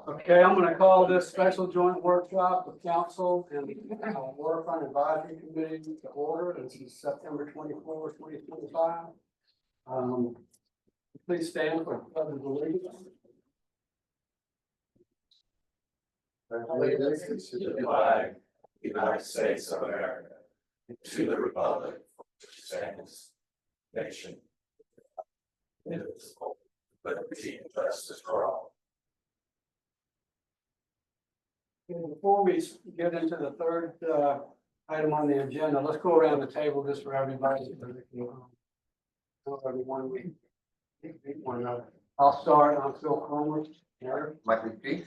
Okay, I'm gonna call this special joint workshop with council and Waterfront Advisory Committee to order. This is September 24, 2025. Please stand for the pledge of allegiance. Allegiance to the flag of the United States of America, and to the republic which stands, nation, indivisible, with liberty and justice for all. Before we get into the third item on the agenda, let's go around the table just for everybody. I'll start. I'm Phil Comer. Michael McPhee.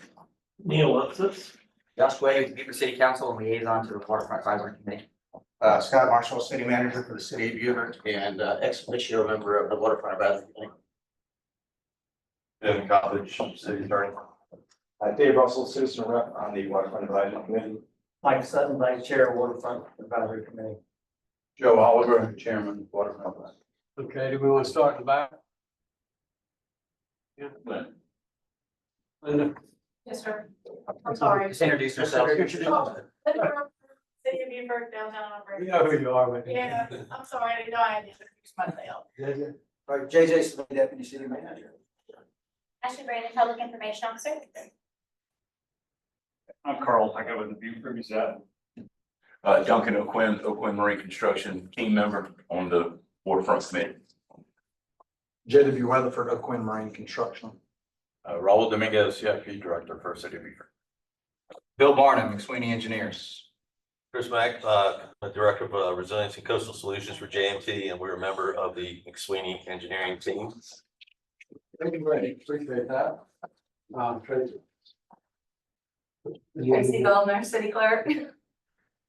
Neil Lipsis. Josh Wade, Beaver City Council and liaison to the Waterfront Advisory Committee. Scott Marshall, city manager for the city of Beaver and ex-officio member of the Waterfront Advisory Committee. Ben College, city attorney. Dave Russell, citizen rep on the Waterfront Advisory Committee. Mike Sutton, Vice Chair, Waterfront Advisory Committee. Joe Oliver, chairman, Waterfront Advisory. Okay, do we want to start in the back? Yeah. Linda. Yes, sir. I'm sorry. Just introduce yourself. City of Beaufort, downtown We operations. know who you are, but. Yeah, I'm sorry, I didn't know I had to introduce myself. All right, JJ Smith, deputy city manager. Ashley Brandon, Public Information Officer. I'm Carl, I go with the Beaufort Gazette. Duncan O'Quinn Marine Construction team member on the Waterfront Committee. JW Weatherford, O'Quinn Marine Construction. Raul Dominguez, CIP Director for City of Beaver. Bill Barnum, McSweeney Engineers. Chris Mack, Director of Resiliency Coastal Solutions for JMT, and we're a member of the McSweeney Engineering team. Thank you, Brady. Appreciate that. Tracy. Tracy Goldner, city clerk.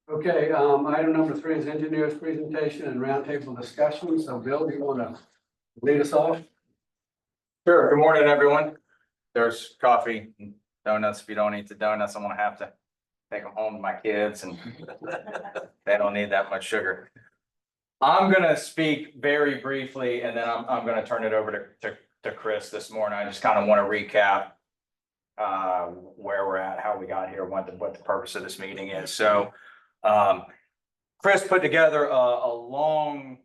Okay, item number 3 is engineer's presentation and roundtable discussion. So Bill, do you want to lead us off? Sure. Good morning, everyone. There's coffee and donuts. If you don't eat the donuts, I'm gonna have to take them home to my kids and they don't need that much sugar. I'm gonna speak very briefly and then I'm gonna turn it over to Chris this morning. I just kind of want to recap where we're at, how we got here, what the purpose of this meeting is. So Chris put together a long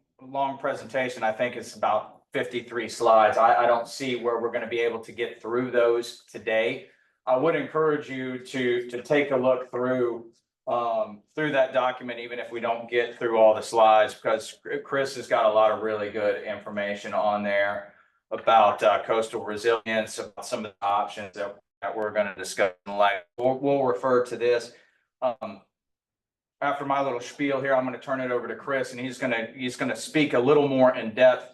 presentation. I think it's about 53 slides. I don't see where we're going to be able to get through those today. I would encourage you to take a look through that document, even if we don't get through all the slides, because Chris has got a lot of really good information on there about coastal resilience, about some of the options that we're going to discuss. We'll refer to this. After my little spiel here, I'm going to turn it over to Chris, and he's going to speak a little more in depth.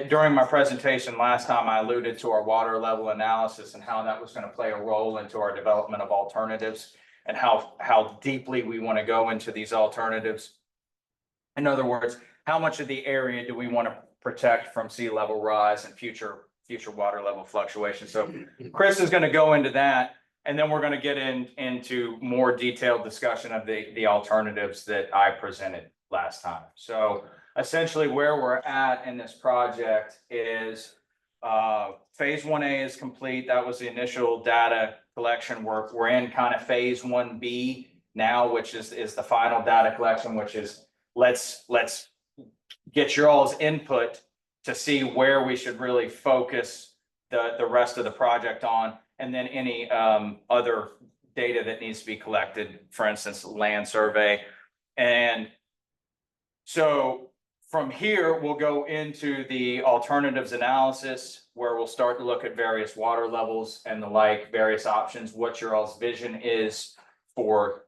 During my presentation last time, I alluded to our water level analysis and how that was going to play a role into our development of alternatives and how deeply we want to go into these alternatives. In other words, how much of the area do we want to protect from sea level rise and future water level fluctuation? So Chris is going to go into that, and then we're going to get into more detailed discussion of the alternatives that I presented last time. So essentially where we're at in this project is phase 1A is complete. That was the initial data collection work. We're in kind of phase 1B now, which is the final data collection, which is let's get your all's input to see where we should really focus the rest of the project on, and then any other data that needs to be collected, for instance, land survey. And so from here, we'll go into the alternatives analysis, where we'll start to look at various water levels and the various options, what your all's vision is for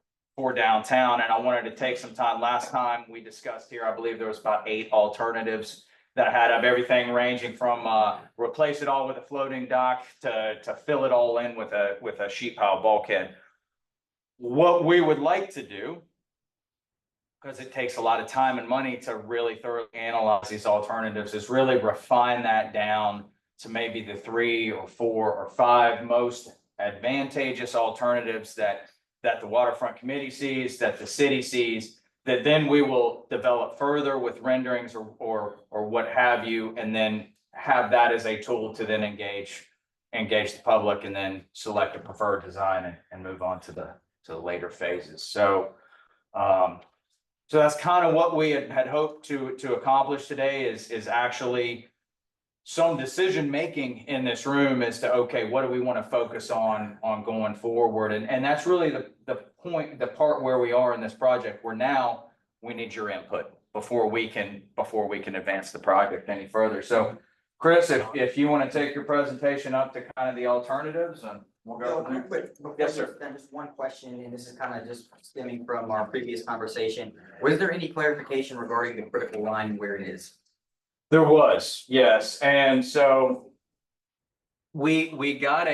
downtown. And I wanted to take some time. Last time we discussed here, I believe there was about 8 alternatives that I had of everything ranging from replace it all with a floating dock to fill it all in with a sheet pile bulkhead. What we would like to do, because it takes a lot of time and money to really thoroughly analyze these alternatives, is really refine that down to maybe the 3 or 4 or 5 most advantageous alternatives that the Waterfront Committee sees, that the city sees, that then we will develop further with renderings or what have you, and then have that as a tool to then engage engage the public and then select a preferred design and move on to the later phases. So, so that's kind of what we had hoped to accomplish today is actually some decision making in this room as to, okay, what do we want to focus on going forward? And that's really the point, the part where we are in this project, where now we need your input before we can advance the project any further. So Chris, if you want to take your presentation up to kind of the alternatives, and we'll go from there. Yes, sir. Then just one question, and this is kind of just stemming from our previous conversation. Was there any clarification regarding the critical line where it is? There was, yes, and so we got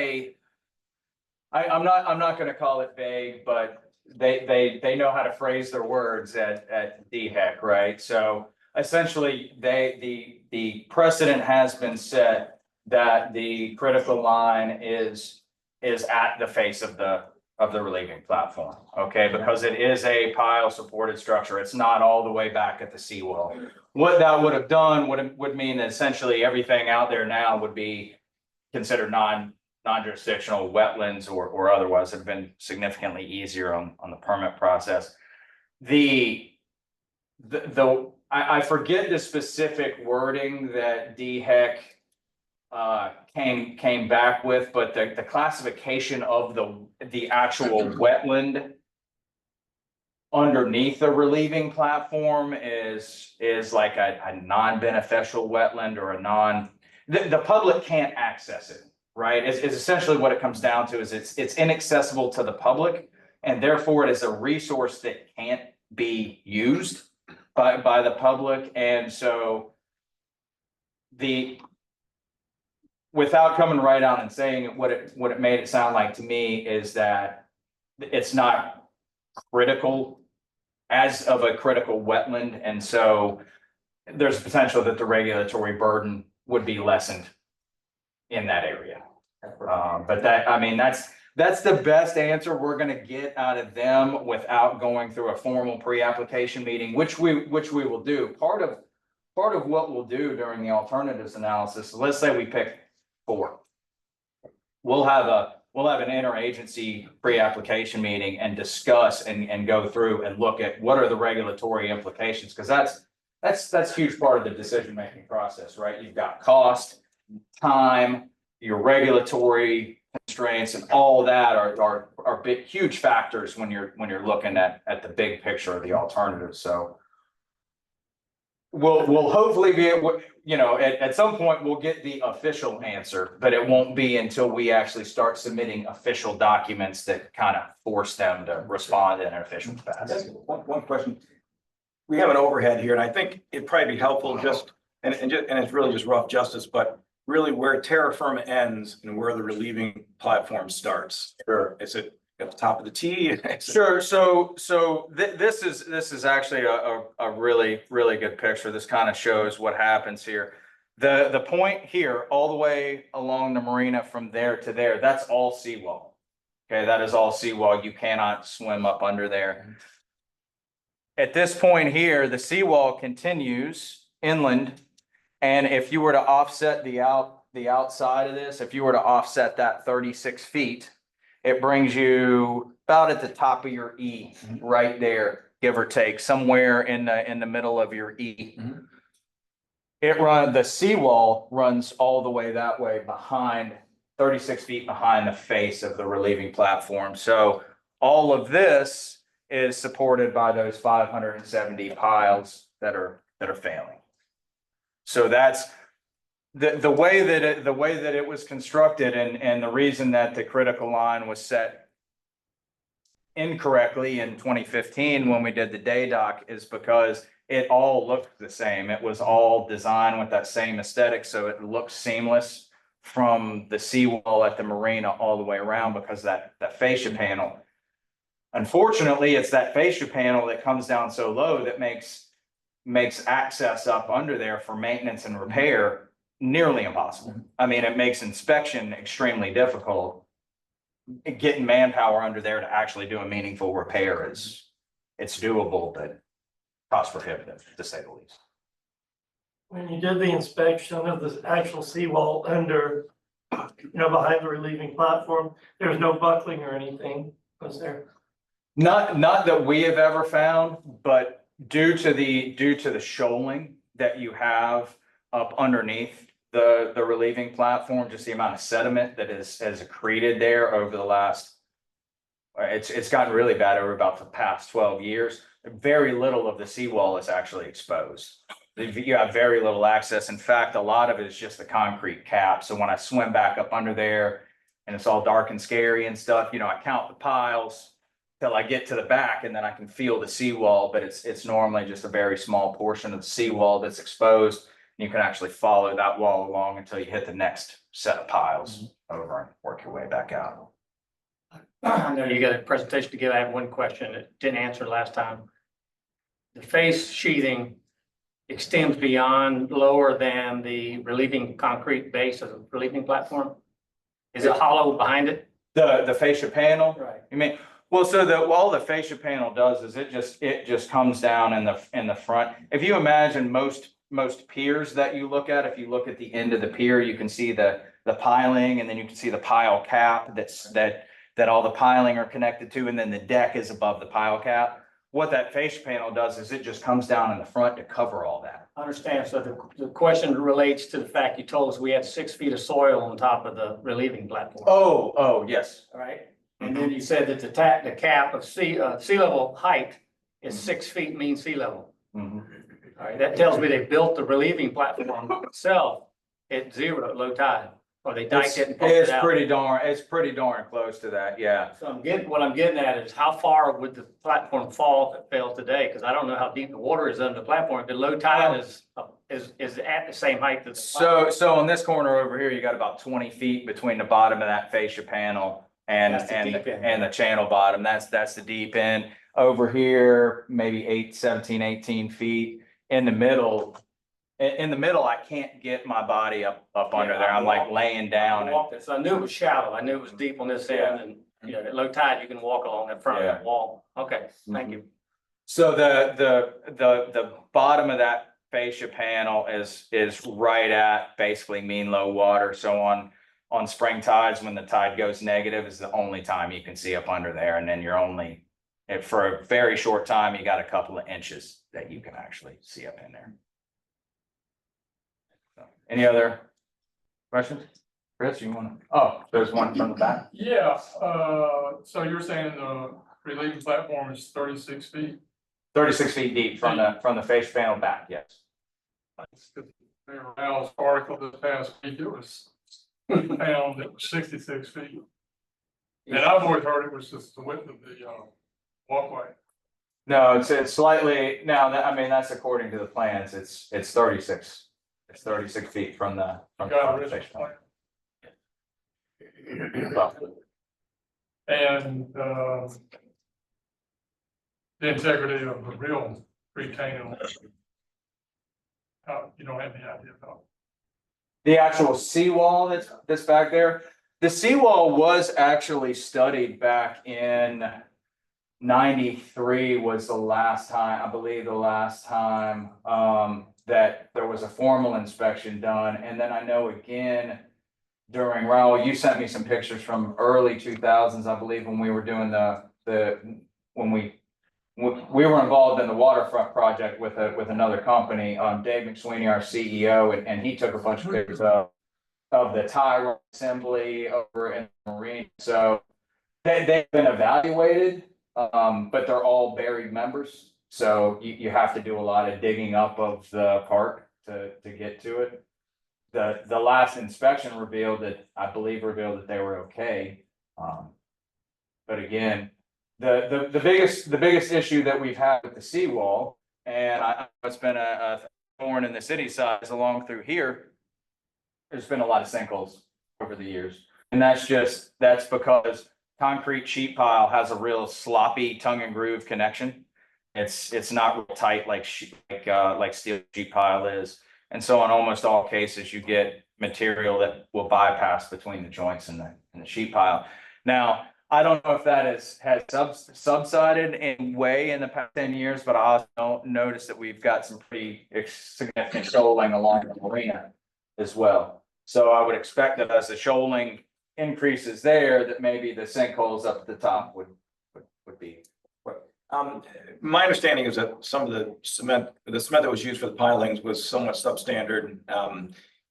I'm not gonna call it vague, but they know how to phrase their words at DHEC, right? So essentially, the precedent has been set that the critical line is at the face of the relieving platform, okay? Because it is a pile supported structure. It's not all the way back at the seawall. What that would have done would mean that essentially everything out there now would be considered non-jurisdictional wetlands or otherwise. Have been significantly easier on the permit process. I forget the specific wording that DHEC came back with, but the classification of the actual wetland underneath the relieving platform is like a non-beneficial wetland or the public can't access it, right? Is essentially what it comes down to. Is it's inaccessible to the public, and therefore it is a resource that can't be used by the public. And so without coming right out and saying it, what it made it sound like to me is that it's not critical as of a critical wetland, and so there's potential that the regulatory burden would be lessened in that area. But that's the best answer we're going to get out of them without going through a formal pre-application meeting, which we will do. Part of what we'll do during the alternatives analysis, let's say we pick 4. We'll have an interagency pre-application meeting and discuss and go through and look at what are the regulatory implications, because that's a huge part of the decision-making process, right? You've got cost, time, your regulatory constraints, and all that are big, huge factors when you're looking at the big picture of the alternatives. So we'll hopefully be able, at some point we'll get the official answer, but it won't be until we actually start submitting official documents that kind of force them to respond in an official capacity. One question. We have an overhead here, and I think it'd probably be helpful and it's really just rough justice, but really where terra firma ends and where the relieving platform starts. Sure. Is it at the top of the T? Sure. So this is actually a really good picture. This kind of shows what happens here. The point here, all the way along the marina from there to there, that's all seawall. Okay, that is all seawall. You cannot swim up under there. At this point here, the seawall continues inland. And if you were to offset the outside of this, if you were to offset that 36 feet, it brings you about at the top of your E, right there, give or take, somewhere in the middle of your E. The seawall runs all the way that way behind, 36 feet behind the face of the relieving platform. So all of this is supported by those 570 piles that are failing. So that's the way that it was constructed, and the reason that the critical line was set incorrectly in 2015 when we did the day dock is because it all looked the same. It was all designed with that same aesthetic, so it looked seamless from the seawall at the marina all the way around because that fascia panel. Unfortunately, it's that fascia panel that comes down so low that makes access up under there for maintenance and repair nearly impossible. I mean, it makes inspection extremely difficult. Getting manpower under there to actually do a meaningful repair it's doable, but cost prohibitive, to say the least. When you did the inspection of the actual seawall under behind the relieving platform, there was no buckling or anything, was there? Not that we have ever found, but due to the shoaling that you have up underneath the relieving platform, just the amount of sediment that has accreted there over the last, it's gotten really bad over about the past 12 years. Very little of the seawall is actually exposed. You have very little access. In fact, a lot of it is just the concrete cap. So when I swim back up under there and it's all dark and scary and stuff, I count the piles till I get to the back, and then I can feel the seawall, but it's normally just a very small portion of the seawall that's exposed. You can actually follow that wall along until you hit the next set of piles over and work your way back out. I know you got a presentation to give. I have one question that didn't answer last time. The face sheathing extends beyond lower than the relieving concrete base of the relieving platform? Is it hollow behind it? The fascia panel? Right. You mean, well, so all the fascia panel does is it just comes down in the front. If you imagine most piers that you look at, if you look at the end of the pier, you can see the piling, and then you can see the pile cap that all the piling are connected to, and then the deck is above the pile cap. What that fascia panel does is it just comes down in the front to cover all that. I understand. So the question relates to the fact you told us we had 6 feet of soil on top of the relieving platform. Oh, yes. All right. And then you said that the cap of sea level height is 6 feet mean sea level. Mhm. All right. That tells me they built the relieving platform itself at 0 at low tide, or they diked it and pumped it out. It's pretty darn close to that, yeah. So what I'm getting at is how far would the platform fall if it fell today? Because I don't know how deep the water is under the platform. If the low tide is at the same height as the platform. So on this corner over here, you got about 20 feet between the bottom of that fascia panel and That's the deep end. and the channel bottom. That's the deep end. Over here, maybe 17, 18 feet. In the middle, I can't get my body up under there. I'm like laying down. So I knew it was shallow. I knew it was deep on this end, and at low tide, you can walk along that front of that wall. Okay, thank you. So the bottom of that fascia panel is right at basically mean low water. So on spring tides, when the tide goes negative, is the only time you can see up under there. And then for a very short time, you got a couple of inches that you can actually see up in there. So, any other questions? Chris, there's one from the back. Yeah, so you're saying the relieving platform is 36 feet? 36 feet deep from the fascia panel back, yes. Al's article this past week, it was found it was 66 feet. And I've always heard it was just the width of the walkway. No, it's slightly, that's according to the plans, it's 36. It's 36 feet from the fascia panel. And the integrity of the real retaining. You don't have any idea about. The actual seawall that's back there. The seawall was actually studied back in 93 was the last time, I believe that there was a formal inspection done. And then I know again, Raul, you sent me some pictures from early 2000s, I believe, when we were doing when we were involved in the Waterfront project with another company, Dave McSweeney, our CEO, and he took a bunch of pictures of the tie assembly over in the marine. So they've been evaluated, but they're all buried members. So you have to do a lot of digging up of the park to get to it. The last inspection revealed that they were okay. But again, the biggest issue that we've had with the seawall, and it's been a thorn in the city side, is along through here. There's been a lot of sinkholes over the years, and that's because concrete sheet pile has a real sloppy tongue and groove connection. It's not real tight like steel sheet pile is, and so in almost all cases you get material that will bypass between the joints and the sheet pile. Now, I don't know if that has subsided in the past 10 years, but I also noticed that we've got some pretty significant shoaling along the marina as well. So I would expect that as the shoaling increases there, that maybe the sinkholes up at the top would be. My understanding is that some of the cement that was used for the pilings was somewhat substandard.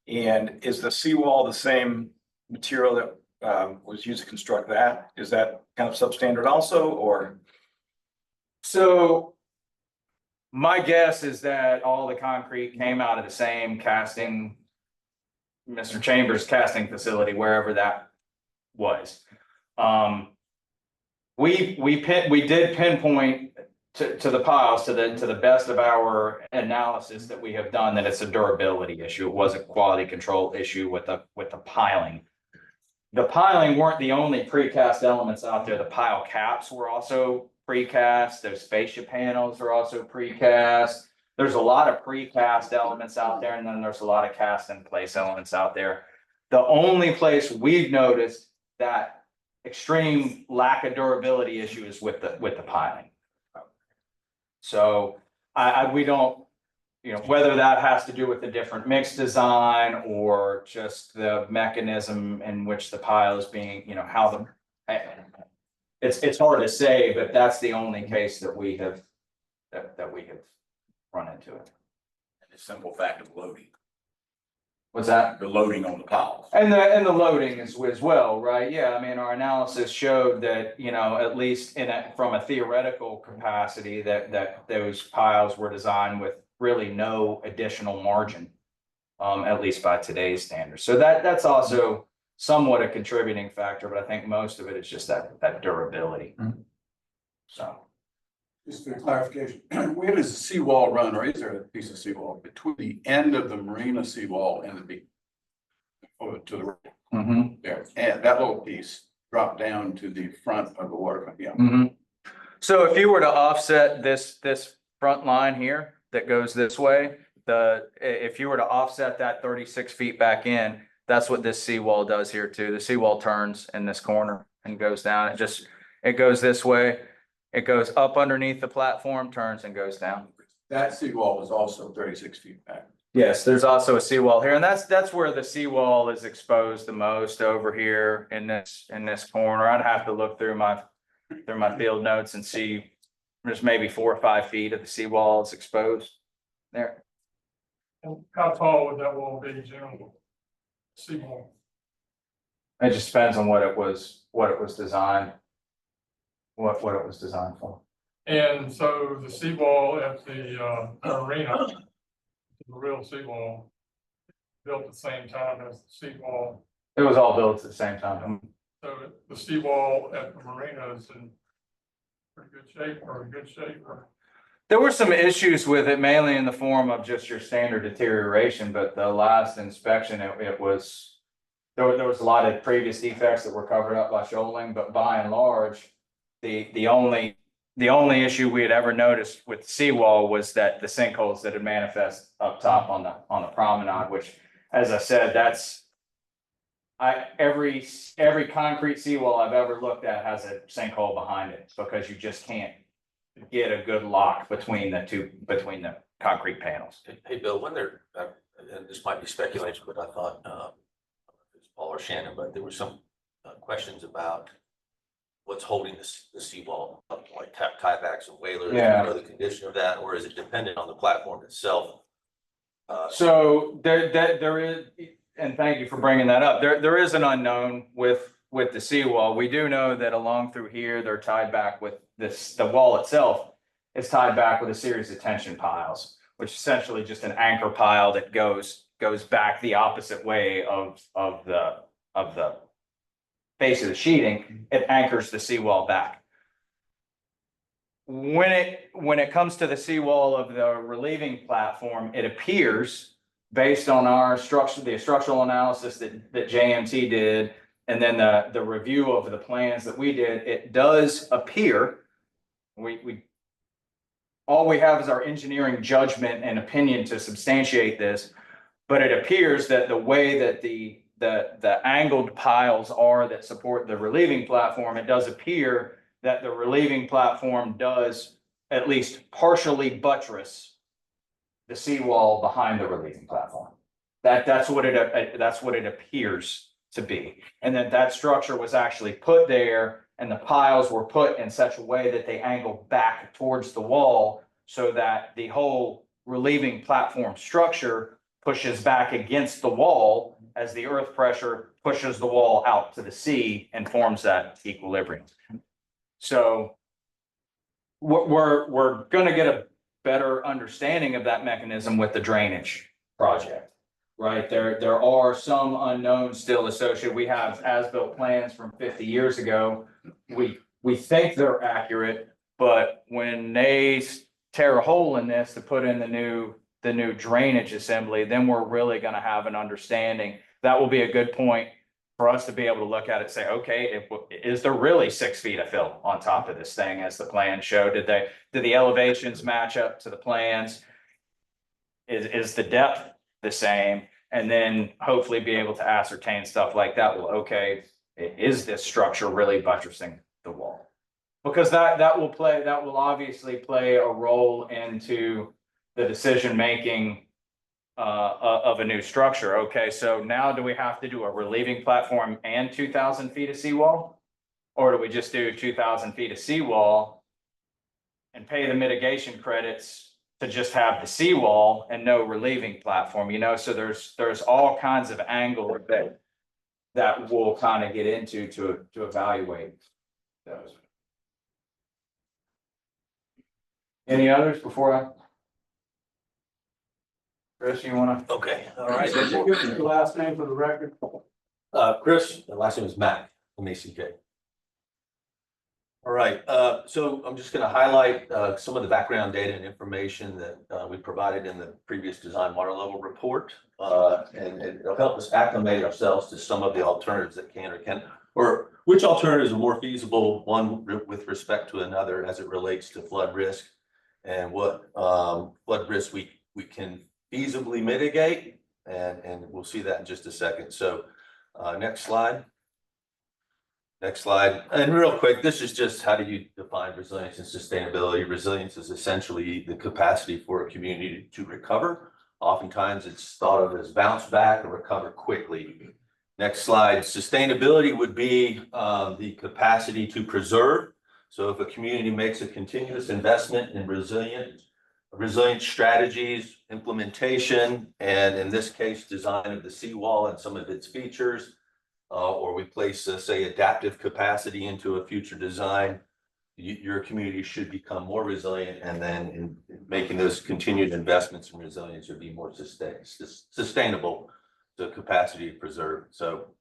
And is the seawall the same material that was used to construct that? Is that kind of substandard also, or? So my guess is that all the concrete came out of the same casting, Mr. Chambers casting facility, wherever that was. We did pinpoint to the piles, to the best of our analysis that we have done, that it's a durability issue. It was a quality control issue with the piling. The piling weren't the only precast elements out there. The pile caps were also precast. Those fascia panels are also precast. There's a lot of precast elements out there, and then there's a lot of cast in place elements out there. The only place we've noticed that extreme lack of durability issue is with the piling. So we don't, whether that has to do with the different mix design or just the mechanism in which the pile is being, how it's hard to say, but that's the only case that we have run into it. And the simple fact of loading, What's that? the loading on the piles. And the loading as well, right? Yeah, I mean, our analysis showed that, at least from a theoretical capacity, that those piles were designed with really no additional margin, at least by today's standards. So that's also somewhat a contributing factor, but I think most of it is just that durability. So. Just for clarification, where does the seawall run, or is there a piece of seawall between the end of the marina seawall and the beach? Over to the right there, and that little piece dropped down to the front of the waterfront, yeah. So if you were to offset this front line here that goes this way, if you were to offset that 36 feet back in, that's what this seawall does here too. The seawall turns in this corner and goes down. It goes this way. It goes up underneath the platform, turns and goes down. That seawall was also 36 feet back. Yes, there's also a seawall here, and that's where the seawall is exposed the most, over here in this corner. I'd have to look through my field notes and see there's maybe 4 or 5 feet of the seawall is exposed there. And how tall would that wall be generally? Seawall. It just depends on what it was designed. What it was designed for. And so the seawall at the arena, the real seawall, built at the same time as the seawall. It was all built at the same time. So the seawall at the marina is in pretty good shape, or in good shape, or? There were some issues with it, mainly in the form of just your standard deterioration, but the last inspection, it was, there was a lot of previous defects that were covered up by shoaling, but by and large, the only issue we had ever noticed with the seawall was that the sinkholes that had manifest up top on the promenade, which, as I said, every concrete seawall I've ever looked at has a sinkhole behind it, because you just can't get a good lock between the concrete panels. Hey, Bill, when there, and this might be speculation, but I thought, it's Paul or Shannon, but there were some questions about what's holding the seawall up, like tiebacks and whalers, the condition of that, or is it dependent on the platform itself? So there is, and thank you for bringing that up. There is an unknown with the seawall. We do know that along through here, they're tied back with the wall itself is tied back with a series of tension piles, which is essentially just an anchor pile that goes back the opposite way of the face of the sheeting. It anchors the seawall back. When it comes to the seawall of the relieving platform, it appears, based on the structural analysis that JMT did, and then the review of the plans that we did, it does appear, all we have is our engineering judgment and opinion to substantiate this, but it appears that the way that the angled piles are that support the relieving platform, it does appear that the relieving platform does at least partially buttress the seawall behind the relieving platform. That's what it appears to be. And that structure was actually put there and the piles were put in such a way that they angle back towards the wall so that the whole relieving platform structure pushes back against the wall as the earth pressure pushes the wall out to the sea and forms that equilibrium. So we're gonna get a better understanding of that mechanism with the drainage project. Right, there are some unknowns still associated. We have as-built plans from 50 years ago. We think they're accurate, but when they tear a hole in this to put in the new drainage assembly, then we're really gonna have an understanding. That will be a good point for us to be able to look at it and say, okay, is there really 6 feet of fill on top of this thing as the plan showed? Did the elevations match up to the plans? Is the depth the same? And then hopefully be able to ascertain stuff like that. Well, okay, is this structure really buttressing the wall? Because that will obviously play a role into the decision-making of a new structure. Okay, so now do we have to do a relieving platform and 2,000 feet of seawall? Or do we just do 2,000 feet of seawall and pay the mitigation credits to just have the seawall and no relieving platform, so there's all kinds of angles that we'll kind of get into to evaluate those. Any others before I? Chris, you wanna? Okay, all right. Give us your last name for the record. Chris, the last name is Mack, M-A-C-K. All right, so I'm just gonna highlight some of the background data and information that we provided in the previous design water level report. And it'll help us acclimate ourselves to some of the alternatives that or which alternatives are more feasible, one with respect to another as it relates to flood risk and what flood risk we can feasibly mitigate. And we'll see that in just a second. So next slide. Next slide. And real quick, this is just how do you define resilience and sustainability? Resilience is essentially the capacity for a community to recover. Oftentimes it's thought of as bounce back or recover quickly. Next slide. Sustainability would be the capacity to preserve. So if a community makes a continuous investment in resilient strategies, implementation, and in this case, design of the seawall and some of its features, or we place, say, adaptive capacity into a future design, your community should become more resilient, and then in making those continued investments in resilience would be more sustainable, the capacity to preserve. So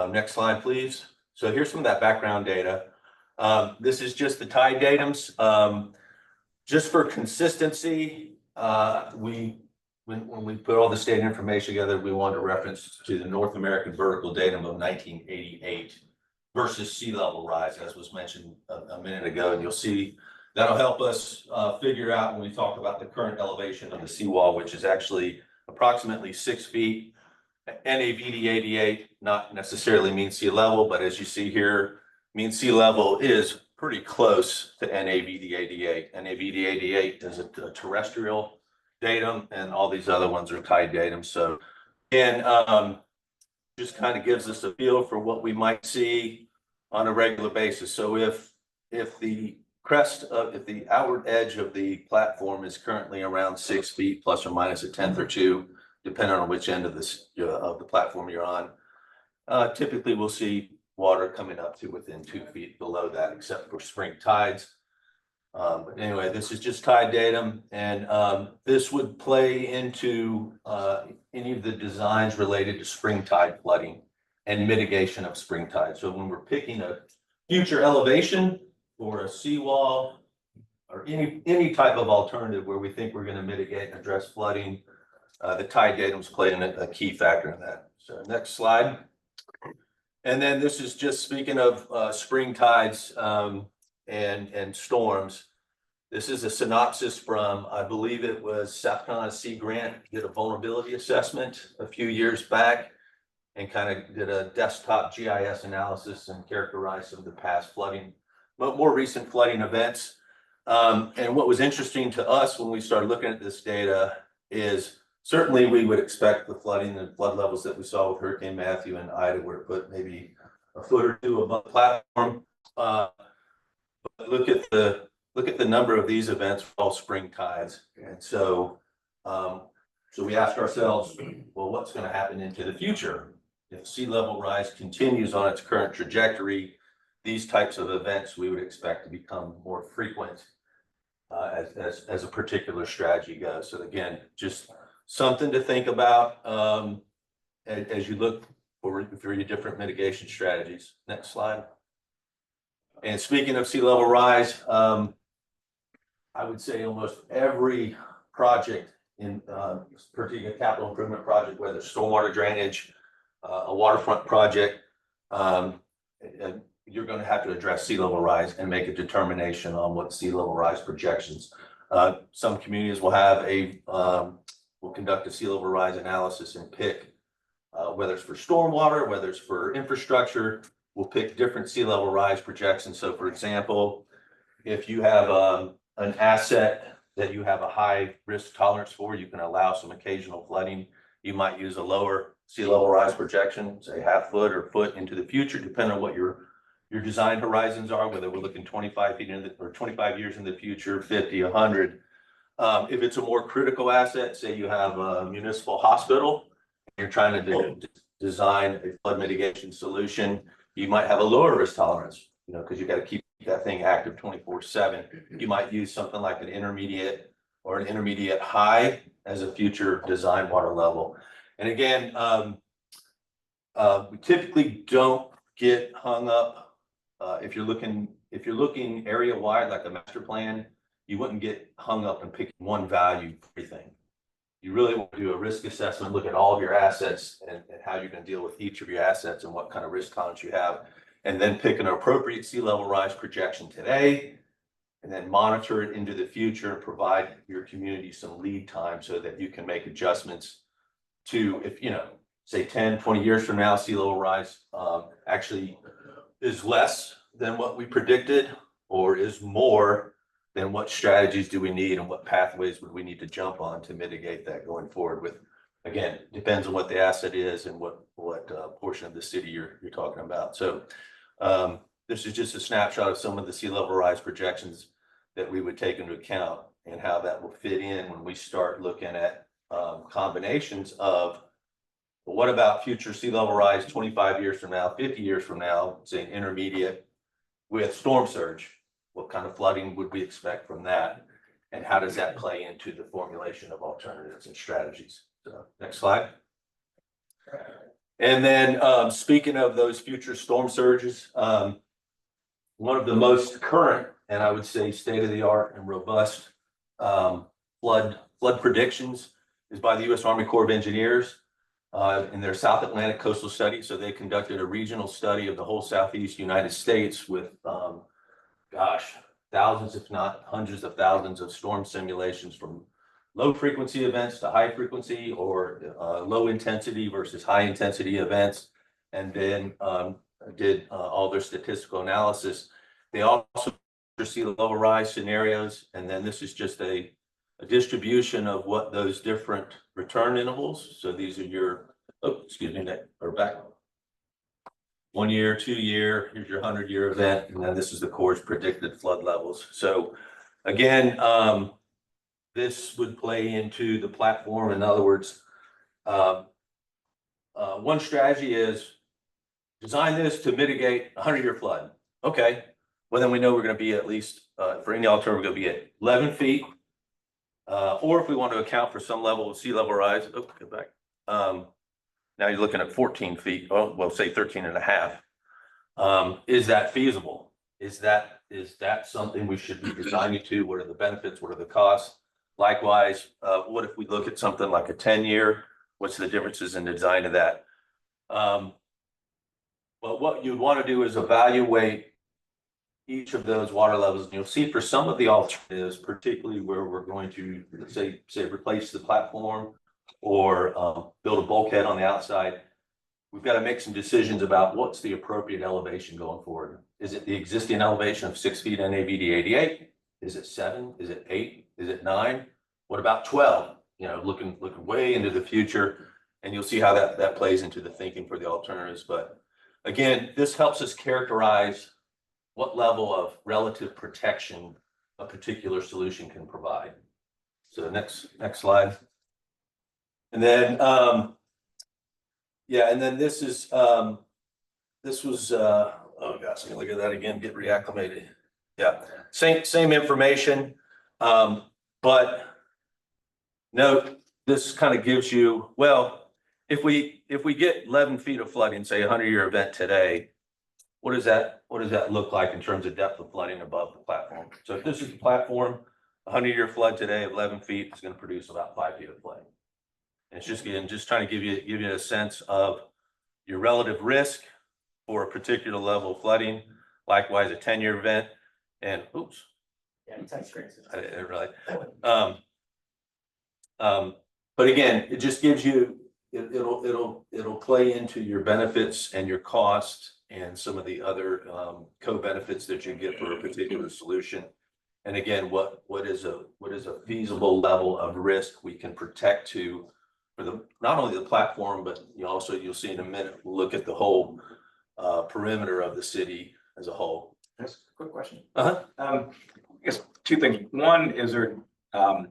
next slide, please. So here's some of that background data. This is just the tide datums. Just for consistency, when we put all the state information together, we wanted to reference to the North American vertical datum of 1988 versus sea level rise, as was mentioned a minute ago. And you'll see that'll help us figure out when we talk about the current elevation of the seawall, which is actually approximately 6 feet. NAVD88, not necessarily mean sea level, but as you see here, mean sea level is pretty close to NAVD88. NAVD88 is a terrestrial datum, and all these other ones are tide datum. So, and just kind of gives us a feel for what we might see on a regular basis. So if the if the outward edge of the platform is currently around 6 feet plus or minus a tenth or two, depending on which end of the platform you're on, typically we'll see water coming up to within 2 feet below that, except for spring tides. But anyway, this is just tide datum, and this would play into any of the designs related to spring tide flooding and mitigation of spring tide. So when we're picking a future elevation or a seawall or any type of alternative where we think we're going to mitigate and address flooding, the tide datums play a key factor in that. So next slide. And then this is just speaking of spring tides and storms. This is a synopsis from, I believe it was South Carolina Sea Grant did a vulnerability assessment a few years back and kind of did a desktop GIS analysis and characterized some of the past flooding, but more recent flooding events. And what was interesting to us when we started looking at this data is certainly we would expect the flooding and flood levels that we saw with Hurricane Matthew and Ida, where it put maybe a foot or two above the platform. But look at the number of these events, all spring tides. And so, so we asked ourselves, well, what's going to happen into the future? If sea level rise continues on its current trajectory, these types of events we would expect to become more frequent as a particular strategy goes. So again, just something to think about as you look for your different mitigation strategies. Next slide. And speaking of sea level rise, I would say almost every project in particular capital improvement project, whether it's stormwater drainage, a waterfront project, you're going to have to address sea level rise and make a determination on what sea level rise projections. Some communities will have will conduct a sea level rise analysis and pick whether it's for stormwater, whether it's for infrastructure, we'll pick different sea level rise projections. So for example, if you have an asset that you have a high risk tolerance for, you can allow some occasional flooding. You might use a lower sea level rise projection, say half foot or foot into the future, depending on what your design horizons are, whether we're looking 25 feet or 25 years in the future, 50, 100. If it's a more critical asset, say you have a municipal hospital, you're trying to design a flood mitigation solution, you might have a lower risk tolerance, because you got to keep that thing active 24/7. You might use something like an intermediate or an intermediate high as a future design water level. And again, we typically don't get hung up if you're looking area wide like a master plan. You wouldn't get hung up in picking one value for everything. You really want to do a risk assessment, look at all of your assets and how you're going to deal with each of your assets and what kind of risk tolerance you have, and then pick an appropriate sea level rise projection today, and then monitor it into the future and provide your community some lead time so that you can make adjustments to, if say 10, 20 years from now, sea level rise actually is less than what we predicted or is more, then what strategies do we need and what pathways would we need to jump on to mitigate that going forward with, again, depends on what the asset is and what portion of the city you're talking about. So this is just a snapshot of some of the sea level rise projections that we would take into account and how that will fit in when we start looking at combinations of, well, what about future sea level rise 25 years from now, 50 years from now, say an intermediate with storm surge? What kind of flooding would we expect from that? And how does that play into the formulation of alternatives and strategies? So, next slide. And then speaking of those future storm surges, one of the most current and I would say state-of-the-art and robust flood predictions is by the U.S. Army Corps of Engineers in their South Atlantic coastal study. So they conducted a regional study of the whole Southeast United States with thousands, if not hundreds of thousands of storm simulations from low frequency events to high frequency or low intensity versus high intensity events, and then did all their statistical analysis. They also see the level rise scenarios, and then this is just a distribution of what those different return intervals. So these are your, that are back. 1 year, 2 year, here's your 100-year event, and then this is the Corps' predicted flood levels. So again, this would play into the platform. In other words, one strategy is design this to mitigate a 100-year flood. Okay, well then we know we're going to be at least, for any alternative, we're going to be at 11 feet. Or if we want to account for some level of sea level rise, go back. Now you're looking at 14 feet, well, say 13 and a half. Is that feasible? Is that something we should be designing to? What are the benefits? What are the costs? Likewise, what if we look at something like a 10-year? What's the differences in the design of that? But what you'd want to do is evaluate each of those water levels. And you'll see for some of the alternatives, particularly where we're going to say replace the platform or build a bulkhead on the outside, we've got to make some decisions about what's the appropriate elevation going forward. Is it the existing elevation of 6 feet NAVD 88? Is it 7? Is it 8? Is it 9? What about 12? looking way into the future. And you'll see how that plays into the thinking for the alternatives. But again, this helps us characterize what level of relative protection a particular solution can provide. So next slide. And then, and then this was, oh gosh, let me look at that again, get reacclimated. Yeah, same information, but note, this kind of gives you, well, if we get 11 feet of flooding, say 100-year event today, what does that look like in terms of depth of flooding above the platform? So if this is the platform, 100-year flood today of 11 feet is going to produce about 5 feet of flooding. And it's just trying to give you a sense of your relative risk for a particular level of flooding. Likewise, a 10-year event, and oops, Yeah, it's great. I didn't realize. But again, it just gives you, it'll play into your benefits and your costs and some of the other co-benefits that you get for a particular solution. And again, what is a feasible level of risk we can protect to for not only the platform, but you'll see in a minute, look at the whole perimeter of the city as a whole. That's a quick question. Uh-huh. I guess two things. One, is there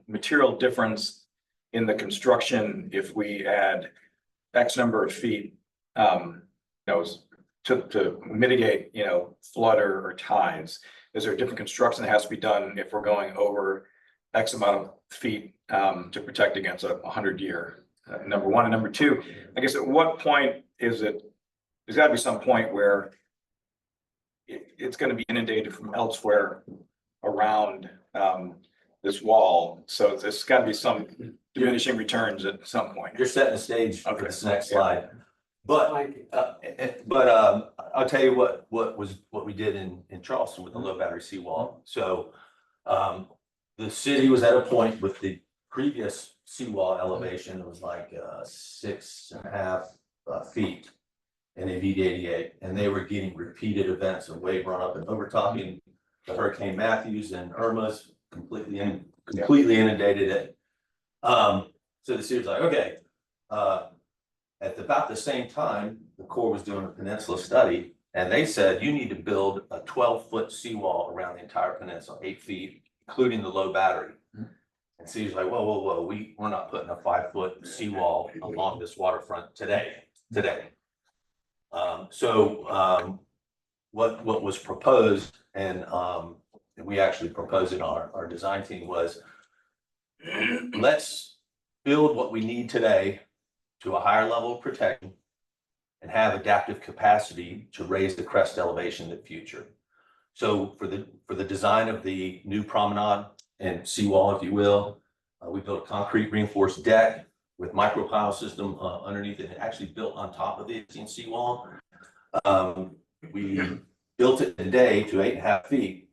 material difference in the construction if we add X number of feet, to mitigate, flood or tides? Is there a different construction that has to be done if we're going over X amount of feet to protect against a 100-year? Number one. And number two, I guess at what point is it? There's got to be some point where it's going to be inundated from elsewhere around this wall. So there's got to be some diminishing returns at some point. You're setting the stage for this next slide. But I'll tell you what we did in Charleston with the low battery seawall. So the city was at a point with the previous seawall elevation, it was like 6.5 feet in a VD88, and they were getting repeated events of wave run up and overtopping. The Hurricane Matthews and Irma's completely inundated it. So the city was like, okay. At about the same time, the Corps was doing a peninsula study, and they said you need to build a 12-foot seawall around the entire peninsula, 8 feet, including the low battery. And city's like, whoa, we're not putting a 5-foot seawall along this waterfront today. What was proposed, and we actually proposed it on our design team, was let's build what we need today to a higher level of protection and have adaptive capacity to raise the crest elevation in the future. So for the design of the new promenade and seawall, if you will, we built a concrete reinforced deck with micropile system underneath it, actually built on top of the existing seawall. We built it today to 8.5 feet,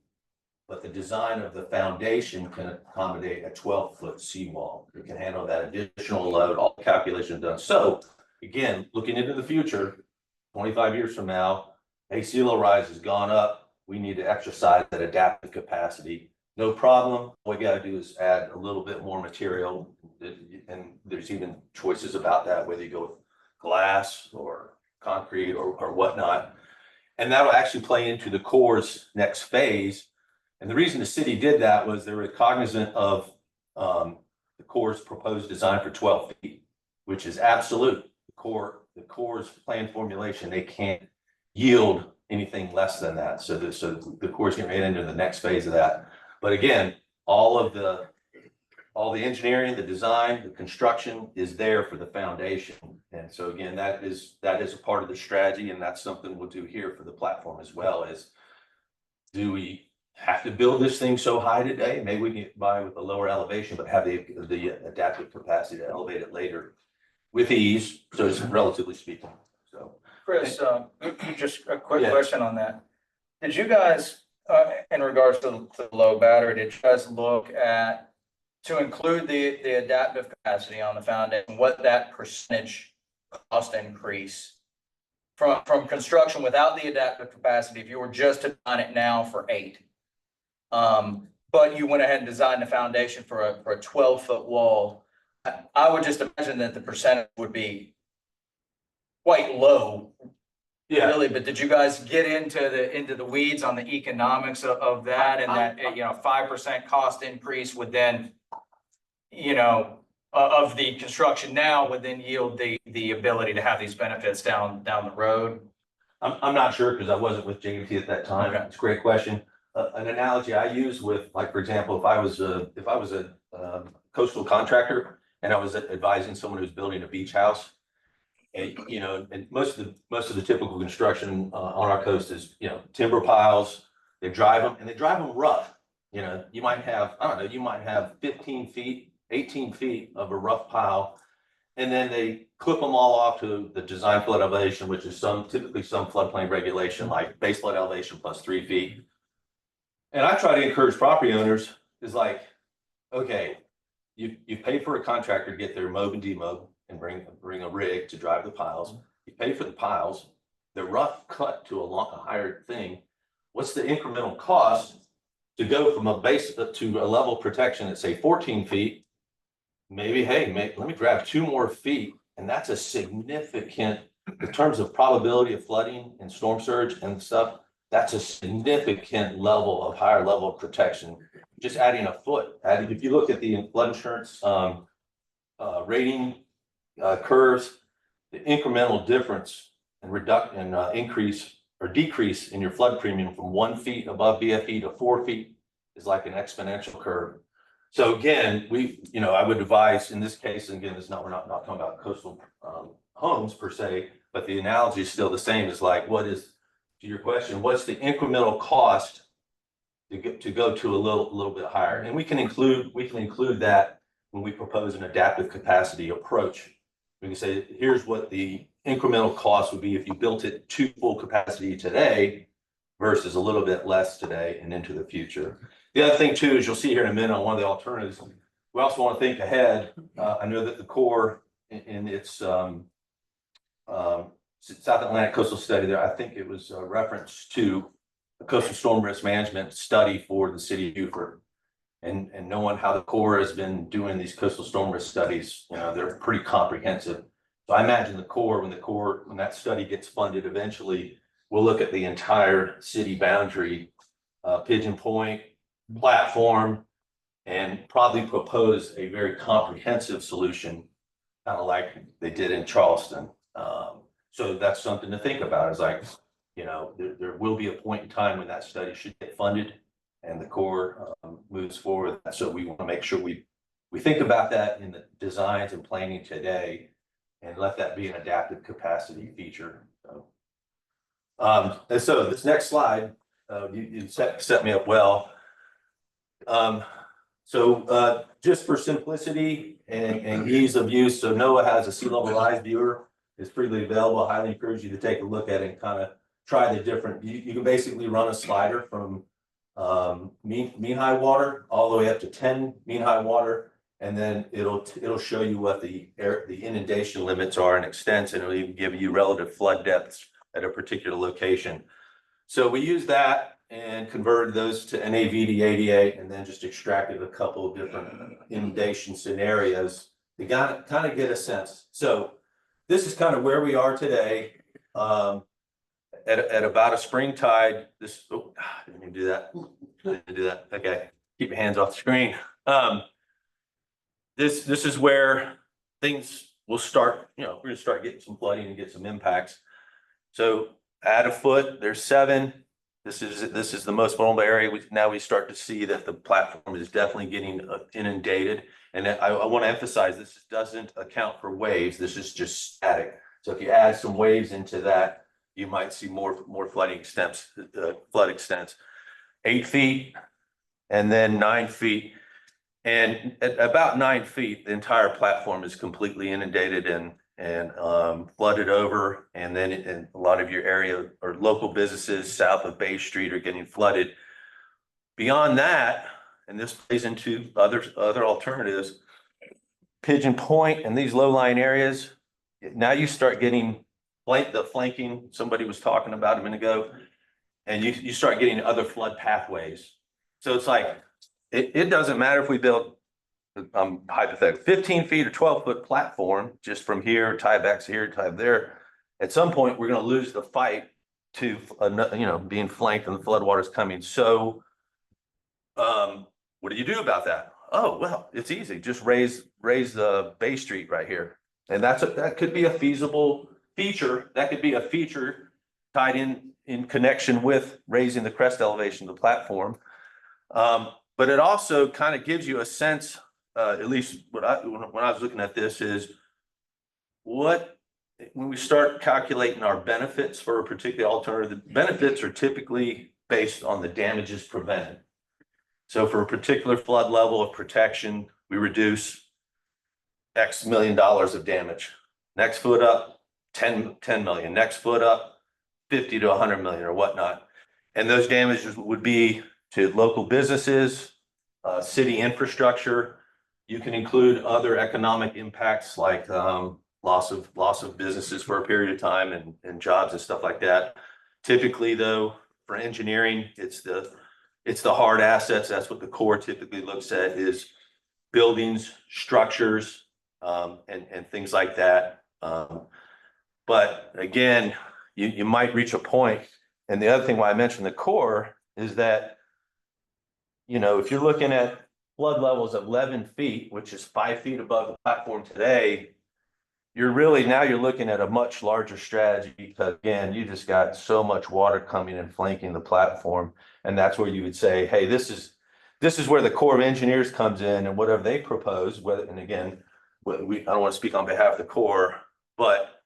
but the design of the foundation can accommodate a 12-foot seawall. It can handle that additional load, all the calculations done. So again, looking into the future, 25 years from now, sea level rise has gone up. We need to exercise that adaptive capacity. No problem. All we got to do is add a little bit more material, and there's even choices about that, whether you go with glass or concrete or whatnot. And that'll actually play into the Corps' next phase. And the reason the city did that was they were cognizant of the Corps' proposed design for 12 feet, which is absolute. The Corps' plan formulation, they can't yield anything less than that. So the Corps is getting into the next phase of that. But again, all the engineering, the design, the construction is there for the foundation. And so again, that is a part of the strategy, and that's something we'll do here for the platform as well. Is do we have to build this thing so high today? Maybe we can get by with a lower elevation, but have the adaptive capacity to elevate it later with ease. So it's relatively speaking. So Chris, just a quick question on that. Did you guys, in regards to the low battery, did you guys look at to include the adaptive capacity on the foundation, what that percentage cost increase from construction without the adaptive capacity, if you were just to design it now for 8, but you went ahead and designed the foundation for a 12-foot wall, I would just imagine that the percentage would be quite low. Yeah. Really, but did you guys get into the weeds on the economics of that and that, 5% cost increase would then, of the construction now would then yield the ability to have these benefits down the road? I'm not sure because I wasn't with JT at that time. Okay. It's a great question. An analogy I use with, like, for example, if I was a coastal contractor and I was advising someone who's building a beach house, and and most of the typical construction on our coast is timber piles. They drive them rough. You might have, I don't know, you might have 15 feet, 18 feet of a rough pile. And then they clip them all off to the design flood elevation, which is typically some floodplain regulation, like base flood elevation plus 3 feet. And I try to encourage property owners is like, okay, you paid for a contractor to get their mob and demob and bring a rig to drive the piles. You pay for the piles, they're rough cut to a higher thing. What's the incremental cost to go from a base to a level of protection at say 14 feet? Maybe, hey, let me grab 2 more feet. And that's a significant, in terms of probability of flooding and storm surge and stuff, that's a significant higher level of protection. Just adding a foot. If you look at the flood insurance rating curves, the incremental difference and increase or decrease in your flood premium from 1 feet above BFE to 4 feet is like an exponential curve. So again, I would advise in this case, and again, we're not talking about coastal homes per se, but the analogy is still the same. Is like, to your question, what's the incremental cost to go to a little bit higher? And we can include that when we propose an adaptive capacity approach. We can say, here's what the incremental cost would be if you built it to full capacity today versus a little bit less today and into the future. The other thing too, is you'll see here in a minute on one of the alternatives, we also want to think ahead. I know that the Corps in its South Atlantic coastal study there, I think it was a reference to the coastal storm risk management study for the city of Beaufort. And knowing how the Corps has been doing these coastal storm risk studies, they're pretty comprehensive. So I imagine the Corps, when that study gets funded eventually, we'll look at the entire city boundary, Pigeon Point, platform, and probably propose a very comprehensive solution, kind of like they did in Charleston. So that's something to think about. Is like, there will be a point in time when that study should get funded, and the Corps moves forward. So we want to make sure we think about that in the designs and planning today, and let that be an adaptive capacity feature. And so this next slide, you set me up well. Just for simplicity and ease of use, so NOAA has a sea level rise viewer. It's freely available. I highly encourage you to take a look at it and kind of try the different. You can basically run a slider from mean high water all the way up to 10 mean high water, and then it'll show you what the inundation limits are and extents, and it'll even give you relative flood depths at a particular location. So we use that and converted those to NAVD88, and then just extracted a couple of different inundation scenarios to kind of get a sense. So this is kind of where we are today. At about a spring tide, didn't do that. Okay, keep your hands off the screen. This is where things will start. We're gonna start getting some flooding and get some impacts. So add a foot, there's 7. This is the most vulnerable area. Now we start to see that the platform is definitely getting inundated. And I want to emphasize, this doesn't account for waves. This is just static. So if you add some waves into that, you might see more flooding extents, flood extents. 8 feet and then 9 feet. And at about 9 feet, the entire platform is completely inundated and flooded over. And then in a lot of your area or local businesses south of Bay Street are getting flooded. Beyond that, and this plays into other alternatives, Pigeon Point and these low-lying areas, now you start getting the flanking somebody was talking about a minute ago, and you start getting other flood pathways. So it's like, it doesn't matter if we build hypothetical, 15 feet or 12-foot platform, just from here, tie back to here, tie there. At some point, we're gonna lose the fight to, being flanked and the floodwaters coming. So, what do you do about that? Oh, well, it's easy. Just raise the Bay Street right here. And that could be a feasible feature. That could be a feature tied in connection with raising the crest elevation of the platform. But it also kind of gives you a sense, at least when I was looking at this, is when we start calculating our benefits for a particular alternative, the benefits are typically based on the damages prevented. So for a particular flood level of protection, we reduce X million dollars of damage. Next foot up, 10 million. Next foot up, 50 to 100 million or whatnot. And those damages would be to local businesses, city infrastructure. You can include other economic impacts like loss of businesses for a period of time and jobs and stuff like that. Typically, though, for engineering, it's the hard assets. That's what the Corps typically looks at, is buildings, structures, and things like that. But again, you might reach a point. And the other thing why I mentioned the Corps is that, if you're looking at flood levels of 11 feet, which is 5 feet above the platform today, you're looking at a much larger strategy, because again, you just got so much water coming and flanking the platform. And that's where you would say, hey, this is where the Corps of Engineers comes in, and whatever they propose, and again, I don't want to speak on behalf of the Corps, but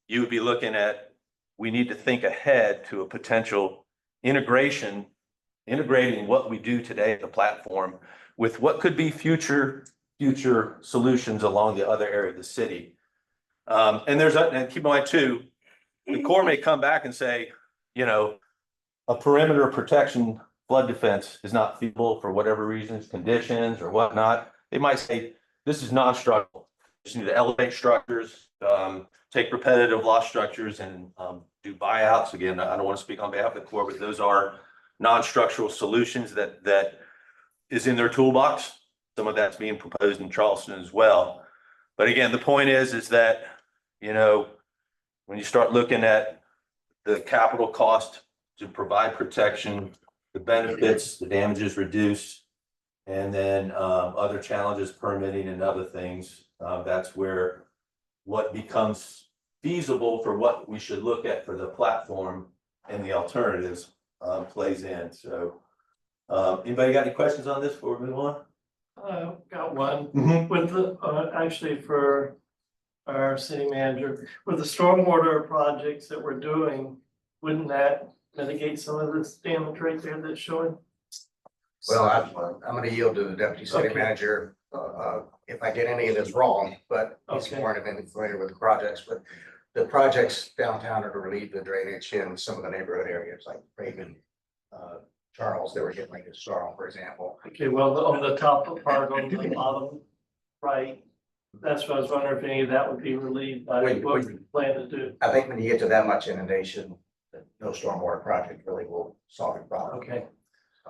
you would be looking at, we need to think ahead to a potential integrating what we do today at the platform with what could be future solutions along the other area of the city. And keep in mind too, the Corps may come back and say, a perimeter protection flood defense is not feasible for whatever reasons, conditions or whatnot. They might say, this is non-structural. Just need to elevate structures, take repetitive loss structures and do buyouts. Again, I don't want to speak on behalf of the Corps, but those are non-structural solutions that is in their toolbox. Some of that's being proposed in Charleston as well. But again, the point is that, when you start looking at the capital cost to provide protection, the benefits, the damages reduced, and then other challenges, permitting and other things, that's where what becomes feasible for what we should look at for the platform and the alternatives plays in. So anybody got any questions on this before we move on? Got one. Mm-hmm. With the, actually for our city manager, with the stormwater projects that we're doing, wouldn't that mitigate some of this damage right there that's showing? Well, I'm gonna yield to the deputy city Okay. manager, if I get any of this wrong, but he's Okay. more familiar with the projects, but the projects downtown are to relieve the drainage in some of the neighborhood areas like Reagan, Charles, they were getting like a storm, for example. Okay, well, on the top part, on the bottom right, that's what I was wondering if any of that would be relieved by what we plan to do. I think when you get to that much inundation, no stormwater project really will solve your problem. Okay.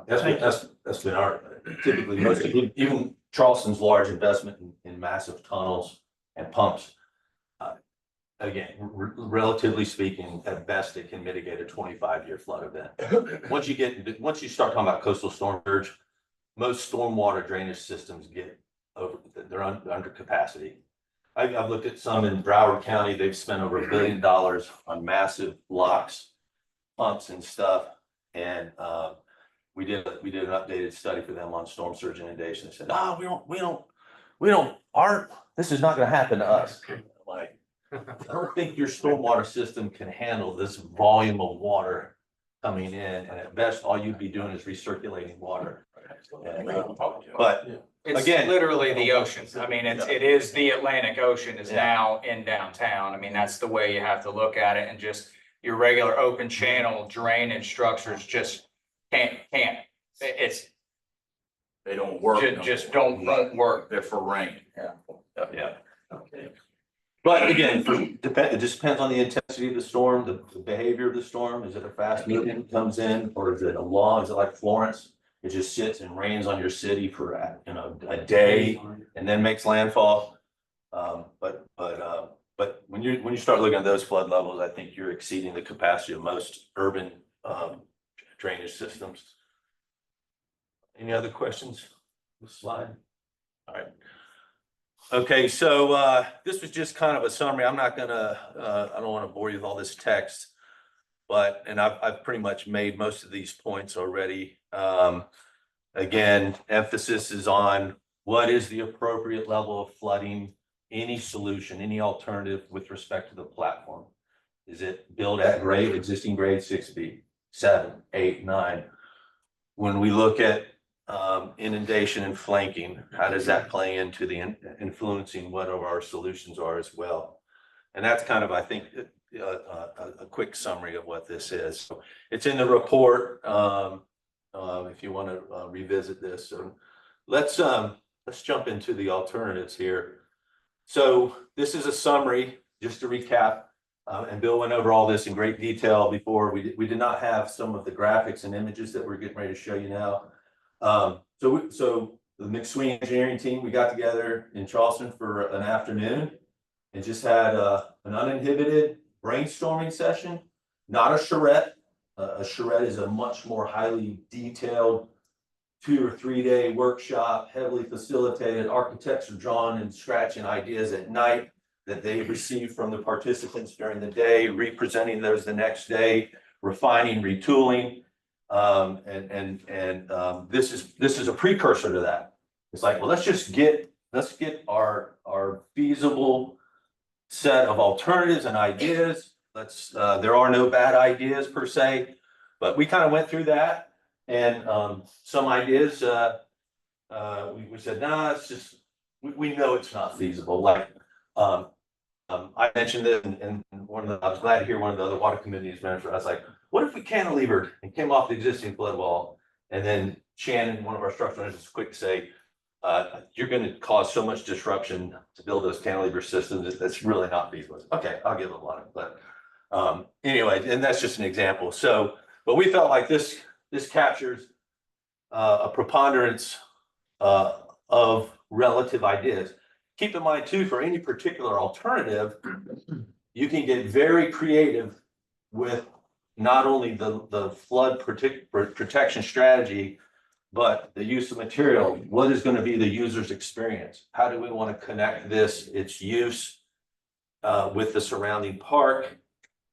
That's been our typically most of, even Charleston's large investment in massive tunnels and pumps. Again, relatively speaking, at best, it can mitigate a 25-year flood event. Once you start talking about coastal storm surge, most stormwater drainage systems they're under capacity. I've looked at some in Broward County. They've spent over $1 billion on massive locks, pumps and stuff. And we did an updated study for them on storm surge inundation. They said, this is not going to happen to us. Like, I don't think your stormwater system can handle this volume of water coming in. And at best, all you'd be doing is recirculating water. But It's again, literally the ocean. I mean, it is the Atlantic Ocean is now in downtown. I mean, that's the way you have to look at it, and just your regular open channel drainage structures just can't. It's They don't work. just don't work. They're for rain. yeah. Okay. But again, it just depends on the intensity of the storm, the behavior of the storm. Is it a fast moving comes in, or is it a long? Is it like Florence? it just sits and rains on your city for, a day and then makes landfall. But when you start looking at those flood levels, I think you're exceeding the capacity of most urban, drainage systems. Any other questions? This slide? All right. Okay, so this was just kind of a summary. I'm not gonna, I don't want to bore you with all this text, but, and I've pretty much made most of these points already. Again, emphasis is on what is the appropriate level of flooding, any solution, any alternative with respect to the platform. Is it built at grade, existing grade 6B, 7, 8, 9? When we look at inundation and flanking, how does that play into the influencing what our solutions are as well? And that's kind of, I think, a quick summary of what this is. So it's in the report, if you want to revisit this. So let's jump into the alternatives here. So this is a summary, just to recap, and Bill went over all this in great detail before. We did not have some of the graphics and images that we're getting ready to show you now. So the McSween engineering team, we got together in Charleston for an afternoon and just had an uninhibited brainstorming session, not a charrette. A charrette is a much more highly detailed 2 or 3 day workshop, heavily facilitated. Architects are drawn and scratching ideas at night that they receive from the participants during the day, representing those the next day, refining, retooling. This is a precursor to that. It's like, well, let's get our feasible set of alternatives and ideas. There are no bad ideas per se, but we kind of went through that, and some ideas we said, nah, it's just we know it's not feasible. Like I mentioned it, and I was glad to hear one of the other water committees manager. I was like, what if we cantilevered and came off the existing flood wall? And then Shannon, one of our structural engineers, was quick to say, you're going to cause so much disruption to build those cantilever systems. That's really not feasible. Okay, I'll give it a lot. But anyway, and that's just an example. So, but we felt like this captures a preponderance of relative ideas. Keep in mind too, for any particular alternative, you can get very creative with not only the flood protection strategy, but the use of material. What is going to be the user's experience? How do we want to connect its use with the surrounding park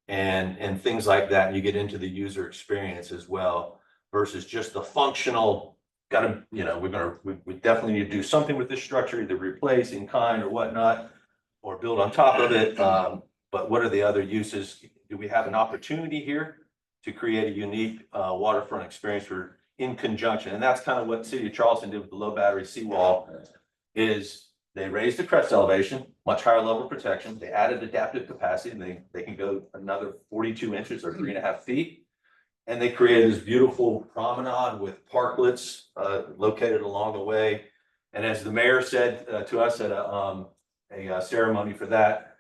and things like that? You get into the user experience as well versus just the functional. We definitely need to do something with this structure, either replace in kind or whatnot, or build on top of it. But what are the other uses? Do we have an opportunity here to create a unique waterfront experience in conjunction? And that's kind of what City of Charleston did with the low battery seawall. Is they raised the crest elevation, much higher level of protection. They added adaptive capacity, and they can go another 42 inches or 3.5 feet. And they created this beautiful promenade with parklets located along the way. And as the mayor said to us at a ceremony for that,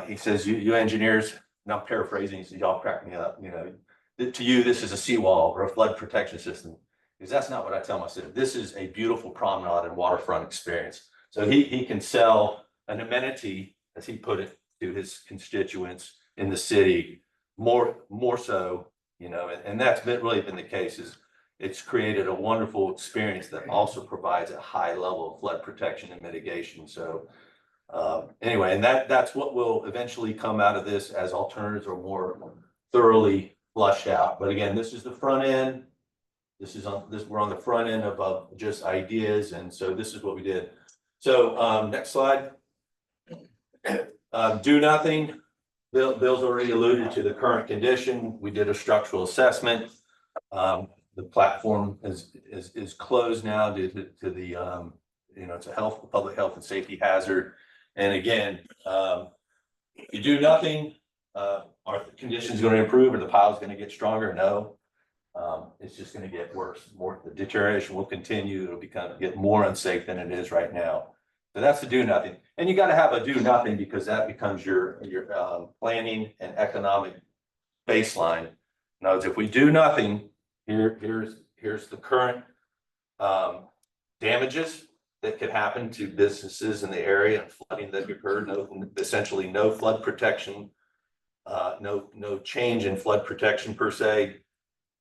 he says, you engineers, and I'm paraphrasing, he says, y'all crack me up, to you, this is a seawall or a flood protection system. Because that's not what I tell my city. This is a beautiful promenade and waterfront experience. So he can sell an amenity, as he put it, to his constituents in the city, more so. And that's really been the case. Is it's created a wonderful experience that also provides a high level of flood protection and mitigation. So anyway, and that's what will eventually come out of this as alternatives are more thoroughly flushed out. But again, this is the front end. We're on the front end of just ideas, and so this is what we did. So next slide. Do nothing. Bill's already alluded to the current condition. We did a structural assessment. The platform is closed now due to the it's a public health and safety hazard. And again, you do nothing, are the conditions going to improve or the pile is going to get stronger? No. It's just going to get worse. The deterioration will continue. It'll get more unsafe than it is right now. So that's the do nothing. And you got to have a do nothing because that becomes your planning and economic baseline. In other words, if we do nothing, here's here's the current damages that could happen to businesses in the area and flooding that occurred. Essentially no flood protection, no change in flood protection per se.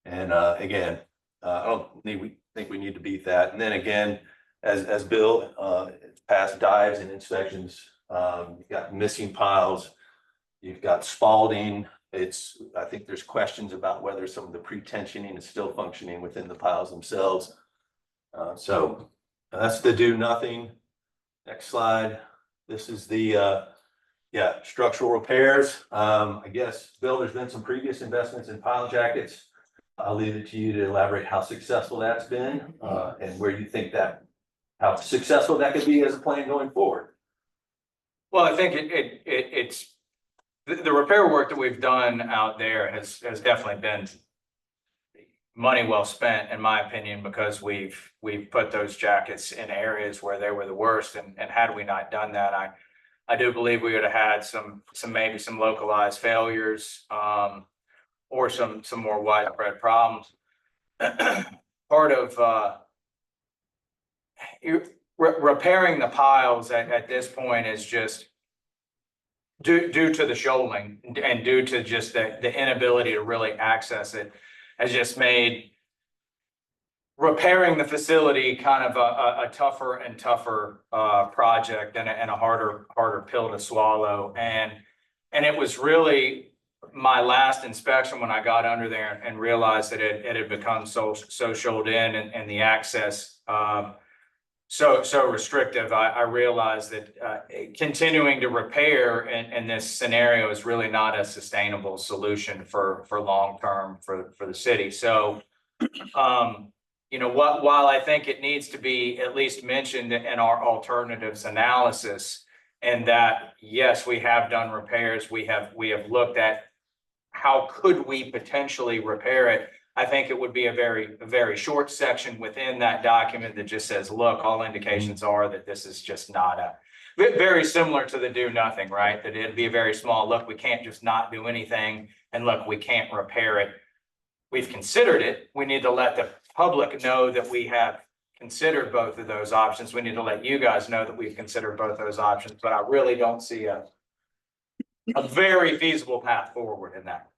And again, I don't think we need to beat that. And then again, as Bill past dives and inspections, you've got missing piles, you've got spalding. I think there's questions about whether some of the pre-tensioning is still functioning within the piles themselves. So that's the do nothing. Next slide. This is the structural repairs. I guess, Bill, there's been some previous investments in pile jackets. I'll leave it to you to elaborate how successful that's been, and where you think how successful that could be as a plan going forward. Well, I think it's the repair work that we've done out there has definitely been money well spent, in my opinion, because we've put those jackets in areas where they were the worst. And had we not done that, I do believe we would have had maybe some localized failures, or some more widespread problems. Part of repairing the piles at this point is just due to the shoaling and due to just the inability to really access it, has just made repairing the facility kind of a tougher and tougher project and a harder pill to swallow. And it was really my last inspection when I got under there and realized that it had become so shoaled in, and the access so restrictive. I realized that continuing to repair in this scenario is really not a sustainable solution for long term for the city. So while I think it needs to be at least mentioned in our alternatives analysis, and that yes, we have done repairs, we have looked at how could we potentially repair it. I think it would be a very short section within that document that just says, look, all indications are that this is just not very similar to the do nothing, right? That it'd be a very small, look, we can't just not do anything, and look, we can't repair it. We've considered it. We need to let the public know that we have considered both of those options. We need to let you guys know that we've considered both those options, but I really don't see a very feasible path forward in that.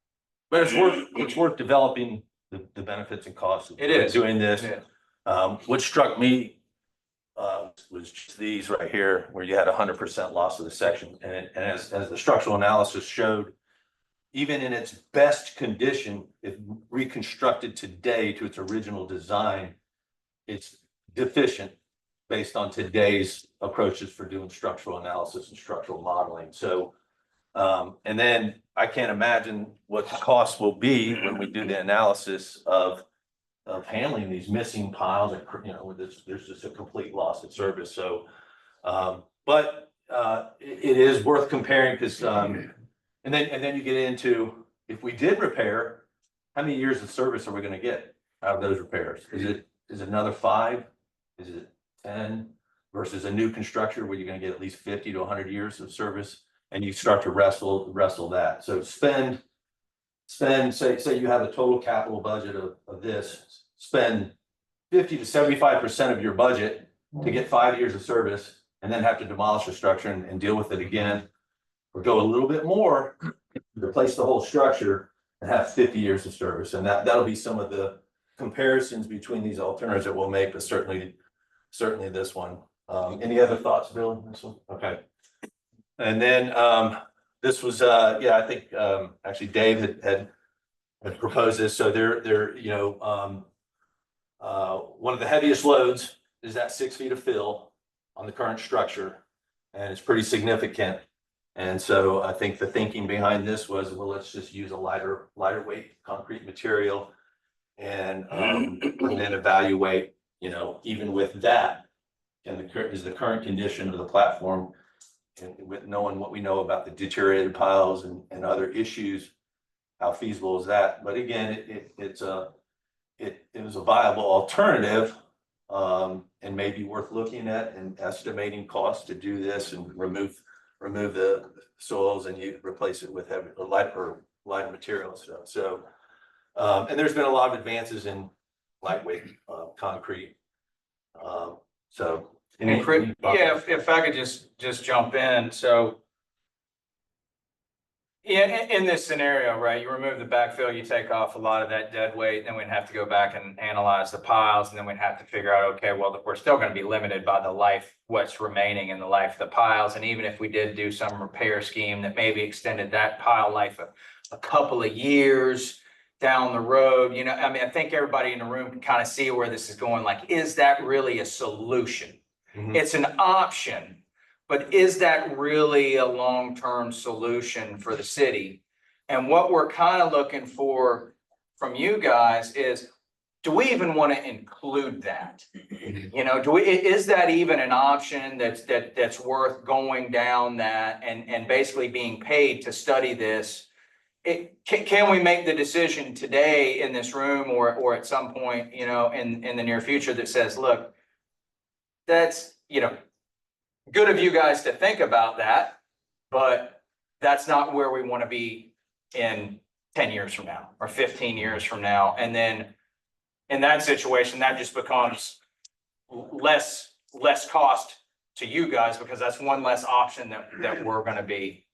But it's worth developing the benefits and costs of doing this. What struck me was just these right here, where you had 100% loss of the section, and as the structural analysis showed, even in its best condition, if reconstructed today to its original design, it's deficient based on today's approaches for doing structural analysis and structural modeling. So, and then I can't imagine what the cost will be when we do the analysis of handling these missing piles. There's just a complete loss of service. So, but it is worth comparing, because and then you get into, if we did repair, how many years of service are we going to get out of those repairs? Is it another 5? Is it 10? Versus a new construction where you're going to get at least 50 to 100 years of service, and you start to wrestle that. So spend say you have a total capital budget of this, spend 50 to 75% of your budget to get 5 years of service, and then have to demolish the structure and deal with it again, or go a little bit more, replace the whole structure and have 50 years of service. And that'll be some of the comparisons between these alternatives that we'll make, but certainly this one. Any other thoughts, Bill, on this one? Okay. And then this was I think actually Dave had proposed this. So they're one of the heaviest loads is that 6 feet of fill on the current structure, and it's pretty significant. And so I think the thinking behind this was, well, let's just use a lighter weight concrete material, and then evaluate, even with that, is the current condition of the platform, and with knowing what we know about the deteriorated piles and other issues, how feasible is that? But again, it was a viable alternative, and maybe worth looking at and estimating costs to do this and remove the soils, and you replace it with lighter material and stuff. So, and there's been a lot of advances in lightweight, concrete. So. And yeah, if I could just jump in, so. Yeah, in this scenario, right, you remove the backfill, you take off a lot of that dead weight, then we'd have to go back and analyze the piles, and then we'd have to figure out, okay, well, we're still gonna be limited by the life, what's remaining in the life of the piles, and even if we did do some repair scheme that maybe extended that pile life a couple of years down the road, you know, I mean, I think everybody in the room can kind of see where this is going, like, is that really a solution? Mhm. It's an option. But is that really a long-term solution for the city? And what we're kind of looking for from you guys is, do we even want to include that? You know, is that even an option that's worth going down that and basically being paid to study this? Can we make the decision today in this room or at some point, you know, in the near future that says, look, that's, you know, good of you guys to think about that, but that's not where we want to be in 10 years from now or 15 years from now. And then in that situation, that just becomes less cost to you guys because that's one less option that we're going to be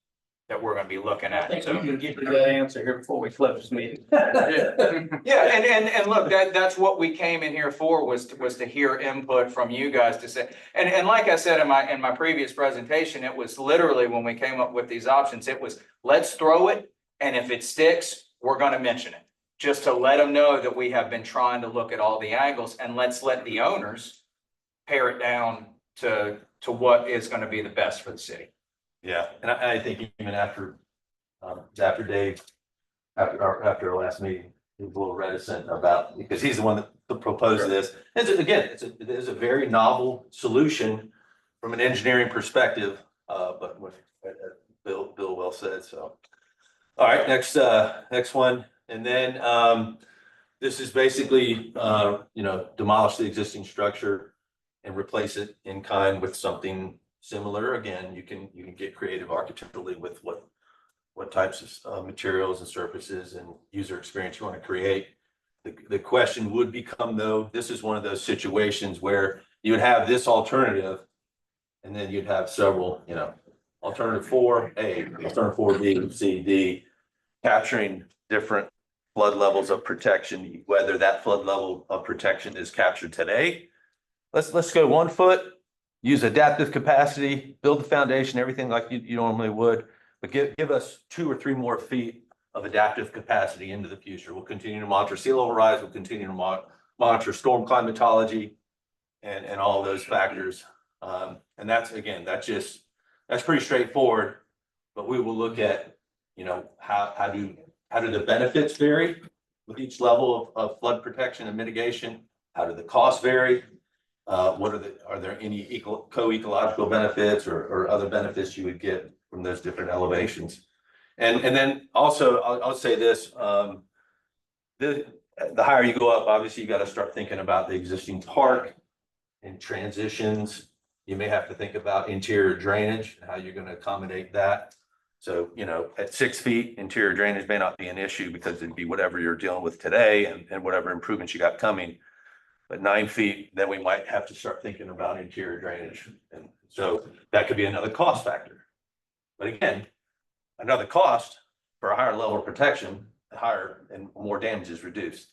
looking I at. think So. we can get to that answer here before we close this meeting. Yeah, and look, that's what we came in here for was to hear input from you guys to say, and like I said in my previous presentation, it was literally when we came up with these options, it was let's throw it, and if it sticks, we're gonna mention it. Just to let them know that we have been trying to look at all the angles, and let's let the owners pare it down to what is gonna be the best for the city. Yeah, and I think even after Dave, after our last meeting, he was a little reticent about, because he's the one that proposed this. And again, it is a very novel solution from an engineering perspective, but what Bill well said, so. All right, next one, and then this is basically, you know, demolish the existing structure and replace it in kind with something similar. Again, you can get creative architecturally with what types of materials and surfaces and user experience you want to create. The question would become, though, this is one of those situations where you would have this alternative, and then you'd have several, you know, alternative 4A, alternative 4B, C, D, capturing different flood levels of protection, whether that flood level of protection is captured today. Let's go 1 foot. Use adaptive capacity, build the foundation, everything like you normally would, but give us 2 or 3 more feet of adaptive capacity into the future. We'll continue to monitor sea level rise. We'll continue to monitor storm climatology and all of those factors. And that's pretty straightforward, but we will look at, you know, how do the benefits vary with each level of flood protection and mitigation? How do the costs vary? Are there any co-ecological benefits or other benefits you would get from those different elevations? And then also I'll say this, the higher you go up, obviously you got to start thinking about the existing park and transitions. You may have to think about interior drainage and how you're going to accommodate that. So, you know, at 6 feet, interior drainage may not be an issue because it'd be whatever you're dealing with today and whatever improvements you got coming. But 9 feet, then we might have to start thinking about interior drainage. And so that could be another cost factor. But again, another cost for a higher level of protection, higher and more damage is reduced.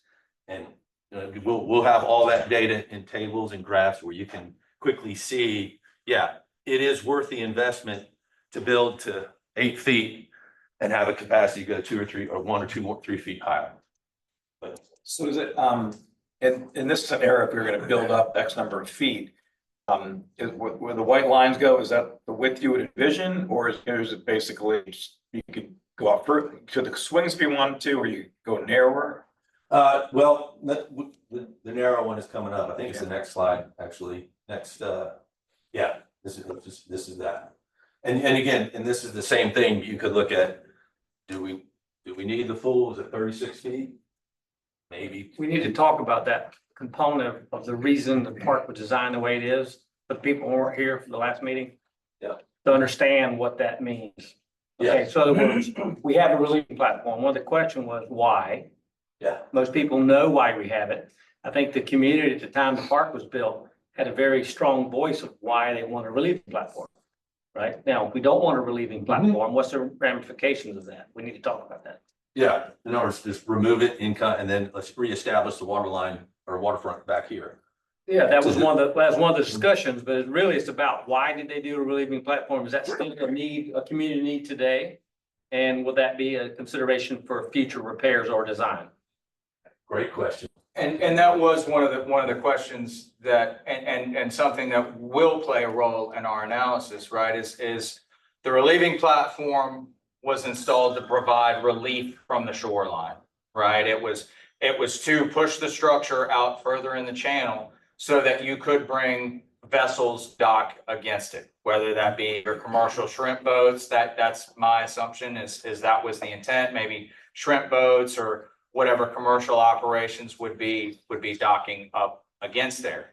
And we'll have all that data in tables and graphs where you can quickly see, yeah, it is worth the investment to build to 8 feet and have a capacity to go 2 or 3 or 1 or 2 more 3 feet higher. But So is it, in this scenario, if you're gonna build up X number of feet, where the white lines go, is that the width you would envision, or is it basically just, you could go up further, could the swings be 1, 2, or you go narrower? Well, the narrow one is coming up. I think it's the next slide, actually. Next, yeah, this is that. And again, and this is the same thing. You could look at, do we need the full, is it 36 feet? Maybe. We need to talk about that component of the reason the park was designed the way it is, but people who weren't here for the last meeting. Yeah. To understand what that means. Yeah. Okay, so in other words, we have a relief platform. Well, the question was why? Yeah. Most people know why we have it. I think the community at the time the park was built had a very strong voice of why they want a relieving platform. Right now, if we don't want a relieving platform, what's the ramifications of that? We need to talk about that. Yeah, in other words, just remove it and then let's reestablish the water line or waterfront back here. Yeah, that was one of the discussions, but it really it's about why did they do a relieving platform? Is that still a need, a community need today? And will that be a consideration for future repairs or design? Great question. And that was one of the questions that, and something that will play a role in our analysis, right, is the relieving platform was installed to provide relief from the shoreline, right? It was to push the structure out further in the channel so that you could bring vessels dock against it, whether that be your commercial shrimp boats, that's my assumption is that was the intent, maybe shrimp boats or whatever commercial operations would be docking up against there.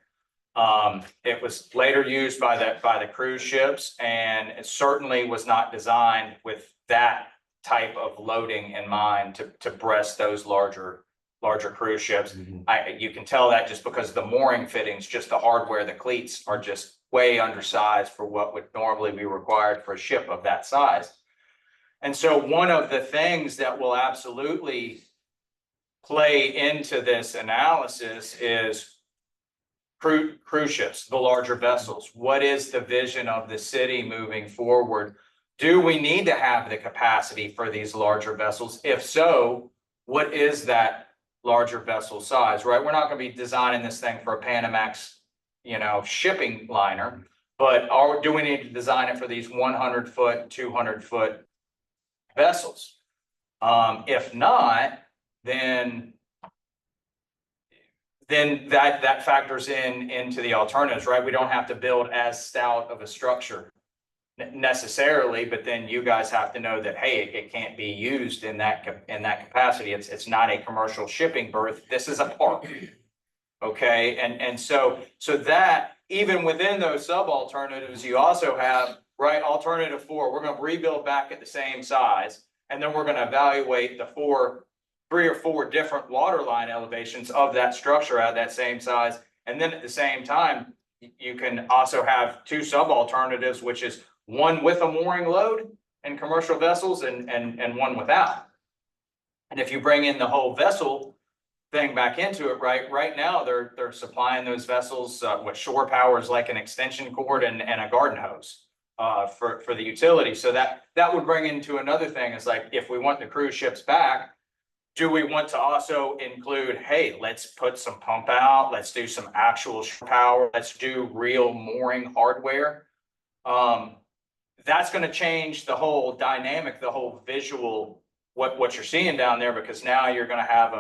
It was later used by the cruise ships, and it certainly was not designed with that type of loading in mind to breast those larger cruise ships. You can tell that just because the mooring fittings, just the hardware, the cleats are just way undersized for what would normally be required for a ship of that size. And so one of the things that will absolutely play into this analysis is cruise ships, the larger vessels. What is the vision of the city moving forward? Do we need to have the capacity for these larger vessels? If so, what is that larger vessel size, right? We're not going to be designing this thing for a Panamax, shipping liner, but do we need to design it for these 100-foot, 200-foot vessels? If not, then that factors into the alternatives, right? We don't have to build as stout of a structure necessarily, but then you guys have to know that, hey, it can't be used in that capacity. It's not a commercial shipping berth. This is a park. Okay, and so that even within those sub alternatives, you also have, right, alternative 4, we're going to rebuild back at the same size, and then we're going to evaluate the 3 or 4 different water line elevations of that structure at that same size. And then at the same time, you can also have 2 sub alternatives, which is one with a mooring load in commercial vessels and one without. And if you bring in the whole vessel thing back into it, right now they're supplying those vessels with shore power is like an extension cord and a garden hose for the utility. So that would bring into another thing is like, if we want the cruise ships back, do we want to also include, hey, let's put some pump out, let's do some actual power, let's do real mooring hardware? That's going to change the whole dynamic, the whole visual, what you're seeing down there, because now you're going to have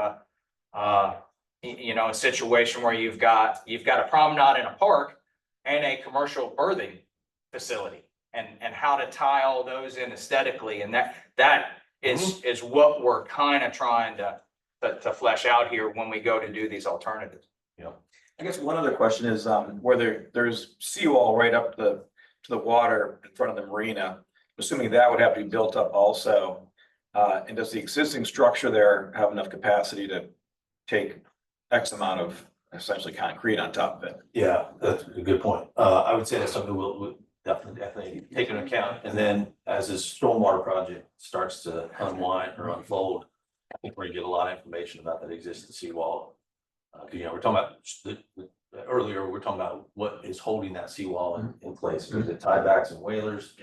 a situation where you've got a promenade in a park and a commercial berthing facility, and how to tie all those in aesthetically, and that is what we're kind of trying to flesh out here when we go to do these alternatives. I guess one other question is, where there's seawall right up to the water in front of the marina, assuming that would have to be built up also. And does the existing structure there have enough capacity to take X amount of essentially concrete on top of it? Yeah, that's a good point. I would say that's something we'll definitely take into account. And then as this stormwater project starts to unwind or unfold, I think we're gonna get a lot of information about that existing seawall. We're talking about earlier, we're talking about what is holding that seawall in place. Is it tiebacks and whalers?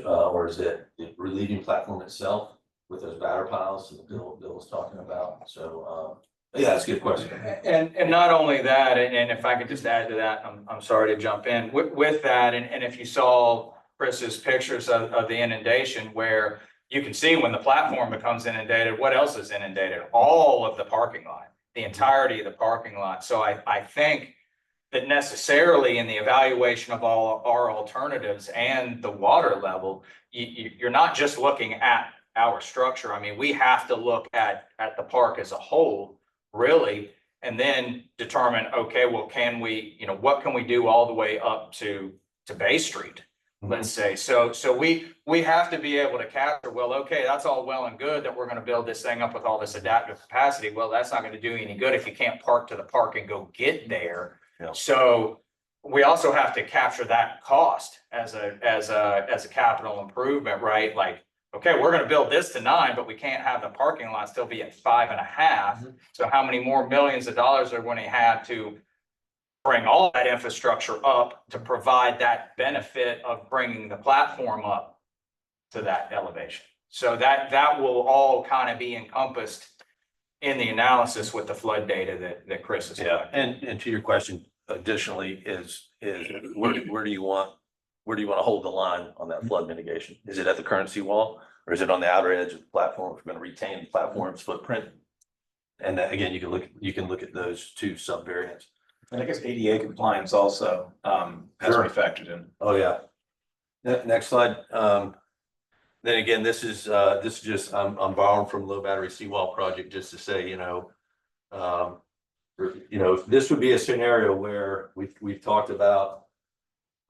Or is it the relieving platform itself with those batter piles that Bill was talking about? So yeah, that's a good question. And not only that, and if I could just add to that, I'm sorry to jump in with that. And if you saw Chris's pictures of the inundation, where you can see when the platform becomes inundated, what else is inundated? All of the parking lot, the entirety of the parking lot. So I think that necessarily in the evaluation of all our alternatives and the water level, you're not just looking at our structure. I mean, we have to look at the park as a whole, really, and then determine, okay, well, can we, what can we do all the way up to Bay Street? let's say. So we have to be able to capture, well, okay, that's all well and good that we're gonna build this thing up with all this adaptive capacity. Well, that's not gonna do you any good if you can't park to the park and go get there. Yeah. So we also have to capture that cost as a capital improvement, right? Like, okay, we're gonna build this to 9, but we can't have the parking lot still be at 5.5. So how many more millions of dollars are going to have to bring all that infrastructure up to provide that benefit of bringing the platform up to that elevation? So that will all kind of be encompassed in the analysis with the flood data that Chris is. Yeah, and to your question, additionally, is where do you want to hold the line on that flood mitigation? Is it at the current seawall, or is it on the outer edge of the platform? If we're going to retain the platform's footprint, and again, you can look at those two subvariants. And I guess ADA compliance also has to be factored in. Oh, yeah. Next slide. Then again, this is just, I'm borrowing from low battery seawall project just to say, this would be a scenario where we've talked about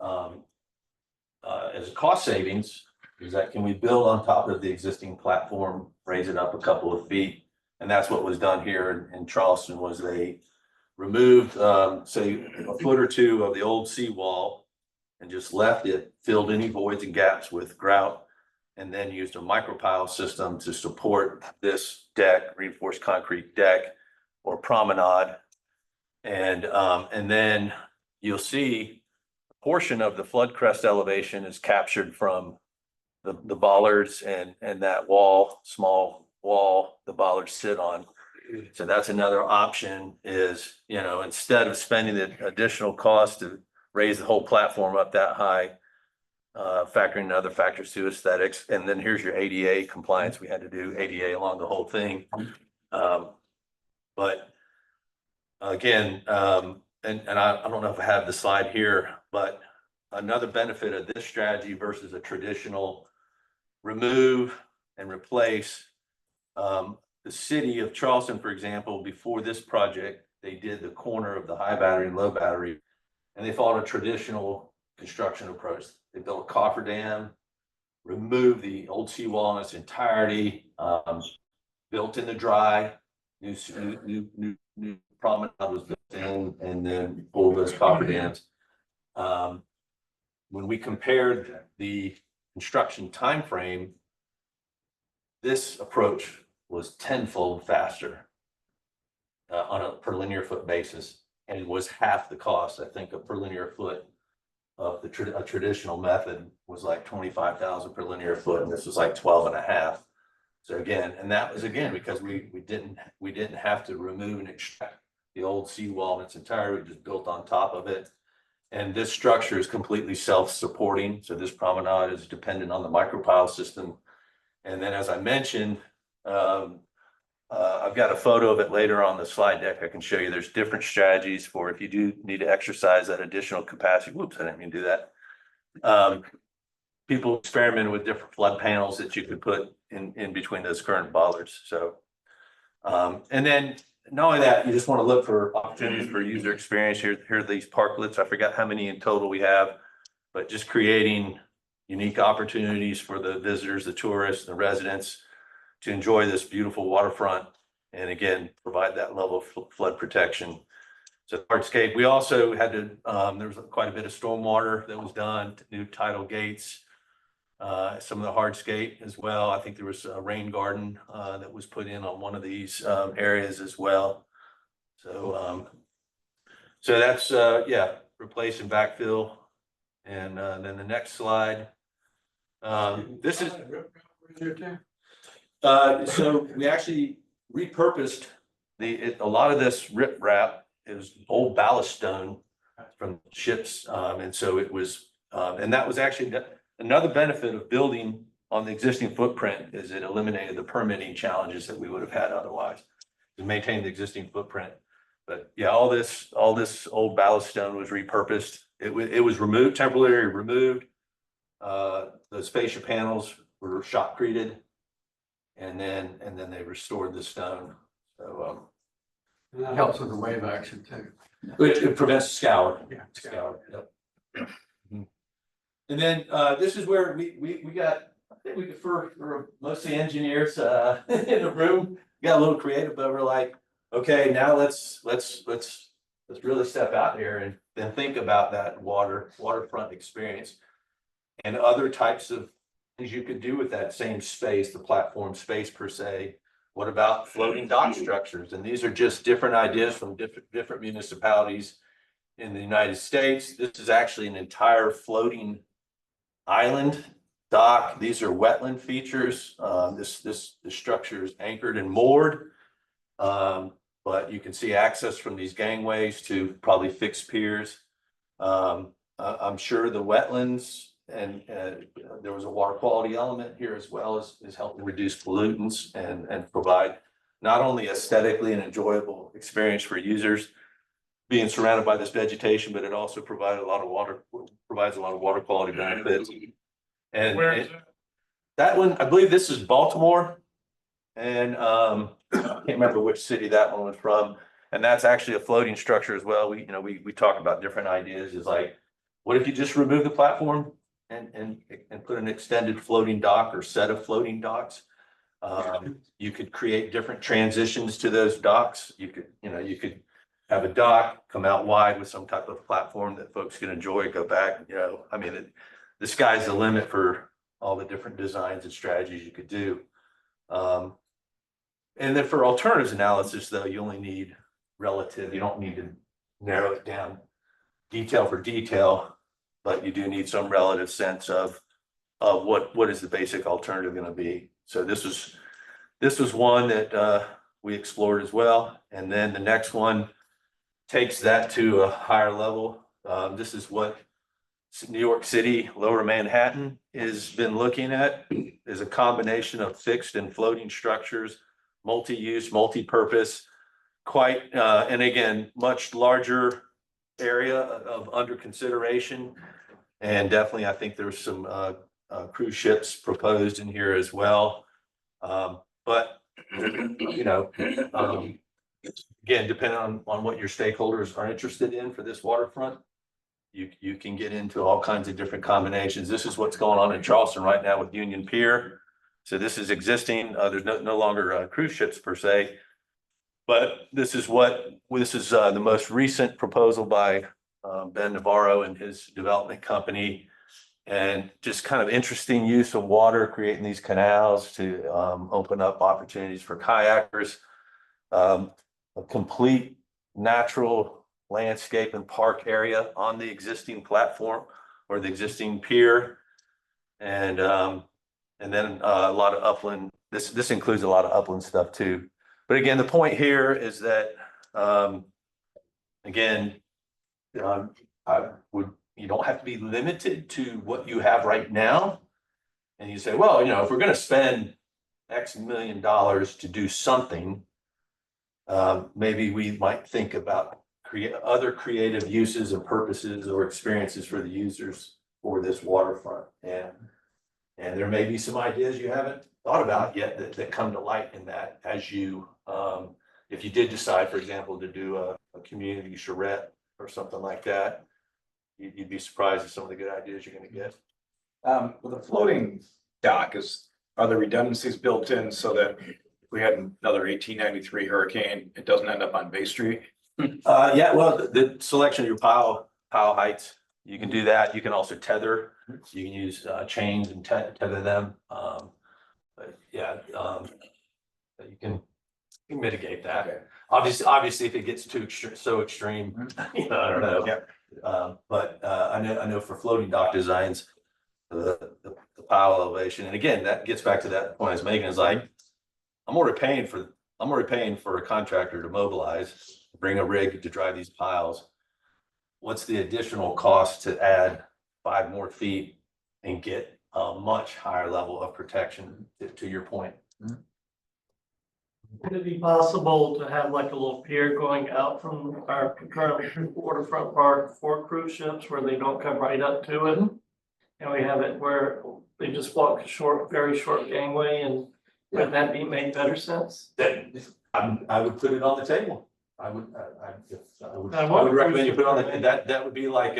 as cost savings, is that can we build on top of the existing platform, raise it up a couple of feet? And that's what was done here in Charleston, was they removed, say, a foot or two of the old seawall and just left it, filled any voids and gaps with grout, and then used a micropile system to support this deck, reinforced concrete deck or promenade. And then you'll see a portion of the flood crest elevation is captured from the bollards and that wall, small wall the bollards sit on. So that's another option is, instead of spending the additional cost to raise the whole platform up that high, factoring in other factors to aesthetics. And then here's your ADA compliance. We had to do ADA along the whole thing. But again, and I don't know if I have the slide here, but another benefit of this strategy versus a traditional remove and replace, the city of Charleston, for example, before this project, they did the corner of the high battery and low battery, and they followed a traditional construction approach. They built a cofferdam, removed the old seawall in its entirety, built in the dry, new promenade was built in, and then pulled those cofferdams. When we compared the construction timeframe, this approach was tenfold faster on a per linear foot basis, and it was half the cost. I think a per linear foot of a traditional method was like 25,000 per linear foot, and this was like 12.5. So again, and that was again because we didn't have to remove and extract the old seawall in its entirety. We just built on top of it, and this structure is completely self-supporting. So this promenade is dependent on the micropile system, and then as I mentioned. I've got a photo of it later on the slide deck. I can show you there's different strategies for if you do need to exercise that additional capacity. Whoops, I didn't mean to do that. People experiment with different flood panels that you could put in between those current bollards. So, and then not only that, you just want to look for opportunities for user experience. Here are these parklets. I forgot how many in total we have, but just creating unique opportunities for the visitors, the tourists, the residents, to enjoy this beautiful waterfront, and again, provide that level of flood protection. So hardscape, we also had to, there was quite a bit of stormwater that was done, new tidal gates, some of the hardscape as well. I think there was a rain garden that was put in on one of these areas as well. So, so that's, yeah, replace and backfill. And then the next slide. This is. So we actually repurposed a lot of this riprap is old ballast stone from ships. And so it was, and that was actually another benefit of building on the existing footprint is it eliminated the permitting challenges that we would have had otherwise to maintain the existing footprint. But yeah, all this old ballast stone was repurposed. It was removed, temporarily removed. Those fascia panels were shotcreted. And then they restored the stone. So and that helps with the wave action too. It prevents scour. Yeah, Scour. Yep. And then, this is where we got, I think we for mostly engineers, in the room, got a little creative, but we're like, okay, now let's really step out here and then think about that waterfront experience. And other types of things you could do with that same space, the platform space per se. What about floating dock structures? And these are just different ideas from different municipalities in the United States. This is actually an entire floating island dock. These are wetland features. This structure is anchored and moored. But you can see access from these gangways to probably fixed piers. I'm sure the wetlands and there was a water quality element here as well as helping reduce pollutants and provide not only aesthetically an enjoyable experience for users being surrounded by this vegetation, but it also provides a lot of water quality benefits. And Where is it? that one, I believe this is Baltimore. And I can't remember which city that one was from. And that's actually a floating structure as well. We talk about different ideas. Is like, what if you just remove the platform and put an extended floating dock or set of floating docks? You could create different transitions to those docks. You could have a dock come out wide with some type of platform that folks can enjoy, go back, I mean, the sky's the limit for all the different designs and strategies you could do. And then for alternatives analysis, though, you only need relative, you don't need to narrow it down detail for detail, but you do need some relative sense of what is the basic alternative going to be. So this was one that we explored as well. And then the next one takes that to a higher level. This is what New York City, Lower Manhattan has been looking at, is a combination of fixed and floating structures, multi-use, multi-purpose, and again, much larger area of under consideration. And definitely, I think there's some cruise ships proposed in here as well. But again, depending on what your stakeholders are interested in for this waterfront, you can get into all kinds of different combinations. This is what's going on in Charleston right now with Union Pier. So this is existing. There's no longer cruise ships per se, but this is the most recent proposal by Ben Navarro and his development company, and just kind of interesting use of water, creating these canals to open up opportunities for kayakers, a complete natural landscape and park area on the existing platform or the existing pier, and then a lot of upland. This includes a lot of upland stuff too. But again, the point here is that you don't have to be limited to what you have right now. And you say, well, if we're going to spend X million dollars to do something, maybe we might think about other creative uses and purposes or experiences for the users for this waterfront. And there may be some ideas you haven't thought about yet that come to light in that as you, if you did decide, for example, to do a community charrette or something like that, you'd be surprised at some of the good ideas you're going to get. With a floating dock, are the redundancies built in so that if we had another 1893 hurricane, it doesn't end up on Bay Street? Yeah, well, the selection of your pile heights, you can do that. You can also tether. You can use chains and tether them. But yeah, you can mitigate that. Okay. Obviously, if it gets too extreme, I don't know. Yeah. But I know for floating dock designs, the pile elevation, and again, that gets back to that point I was making, is like, I'm already paying for a contractor to mobilize, bring a rig to drive these piles. What's the additional cost to add 5 more feet and get a much higher level of protection, to your point? Would it be possible to have like a little pier going out from our current waterfront park for cruise ships where they don't come right up to it? And we have it where they just walk a very short gangway, and would that make better sense? I would put it on the table. I would recommend you put it on that would be like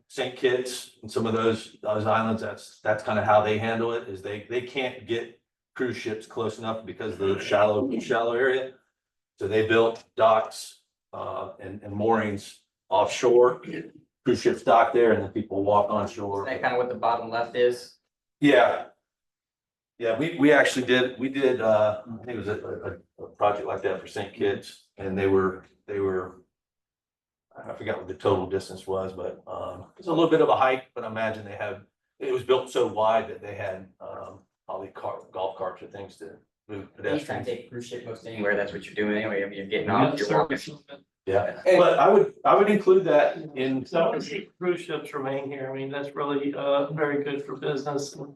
St. Kitts and some of those islands, that's kind of how they handle it, is they can't get cruise ships close enough because of the shallow area. So they built docks, and moorings offshore. Cruise ships dock there and then people walk on shore. Is that kind of what the bottom left is? Yeah. Yeah, we actually did, I think it was a project like that for St. Kitts, and they were, I forgot what the total distance was, but, it's a little bit of a hike, but I imagine it was built so wide that they had, probably golf carts or things to move You try and pedestrians. take a cruise ship most anywhere, that's what you're doing anyway. I mean, you're getting off, you're walking. Yeah, but I would include that in. So I want to see cruise ships remain here. I mean, that's really, very good for business and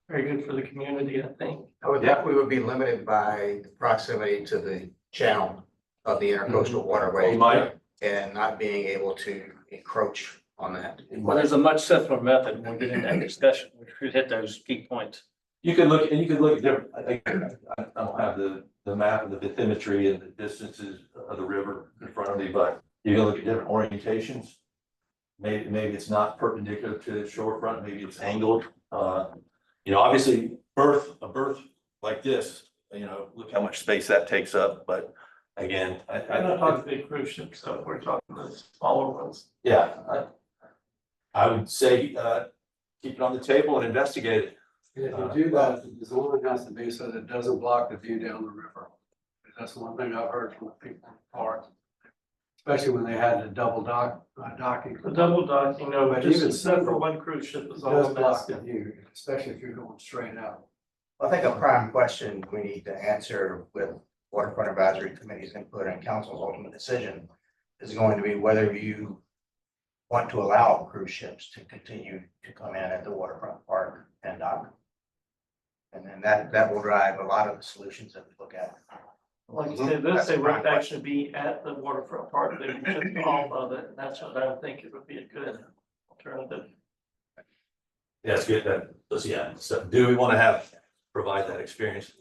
very good for the community, I think. I would think we would be limited by the proximity to the channel of the intercoastal waterway. You might. And not being able to encroach on that. Well, there's a much simpler method when we get in that discussion, which could hit those key points. You could look at different, I think, I don't have the map of the bathymetry and the distances of the river in front of me, but you can look at different orientations. Maybe it's not perpendicular to the shorefront, maybe it's angled. Obviously a berth like this, look how much space that takes up, but again, I'm not talking big cruise ships, so we're talking the smaller ones. yeah, I would say, keep it on the table and investigate it. If you do that, the design has to be so that it doesn't block the view down the river. That's one thing I've heard from the people in parks, especially when they had the double docking. The double docking, no, But just even except for simple, one cruise ship It is does all block about. the view, especially if you're going straight out. I think a prime question we need to answer with Waterfront Advisory Committee's input and council's ultimate decision is going to be whether you want to allow cruise ships to continue to come in at the waterfront park and dock. And then that will drive a lot of the solutions that we look at. Like you said, this, they would actually be at the waterfront park, they would just off of it, and that's what I think it would be a good alternative. Yeah, it's good. So do we want to provide that experience?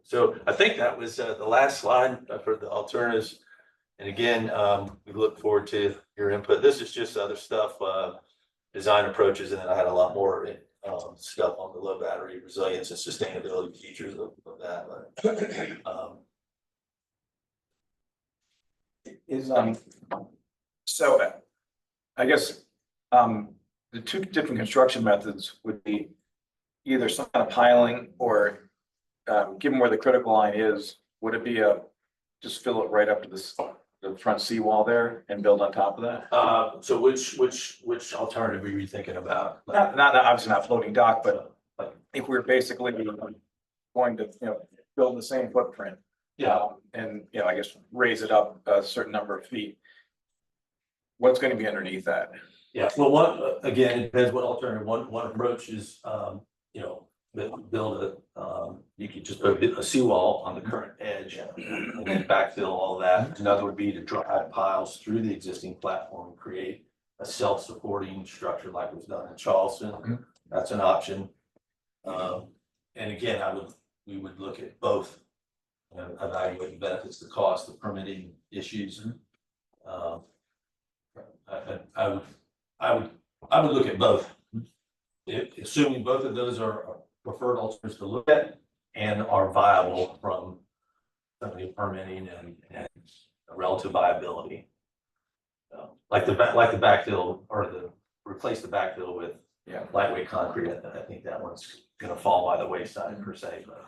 So I think that was the last slide for the alternatives. And again, we look forward to your input. This is just other stuff, design approaches, and then I had a lot more stuff on the low battery resilience and sustainability features of that. So I guess, the two different construction methods would be either some kind of piling or, given where the critical line is, would it be just fill it right up to the front seawall there and build on top of that? So which alternative were you thinking about? Not obviously not floating dock, but if we're basically going to, build the same footprint. Yeah. And, I guess raise it up a certain number of feet. What's going to be underneath that? Yeah, well, again, it depends what alternative. One approach is, build you could just put a seawall on the current edge and then backfill all that. Another would be to drive piles through the existing platform and create a self-supporting structure like was done in Charleston. That's an option. And again, we would look at both, evaluate the benefits, the cost, the permitting issues. I would look at both. Assuming both of those are preferred alternatives to look at and are viable from permitting and relative viability. Like the backfill or replace the backfill with lightweight concrete. I think that one's gonna fall by the wayside per se, but.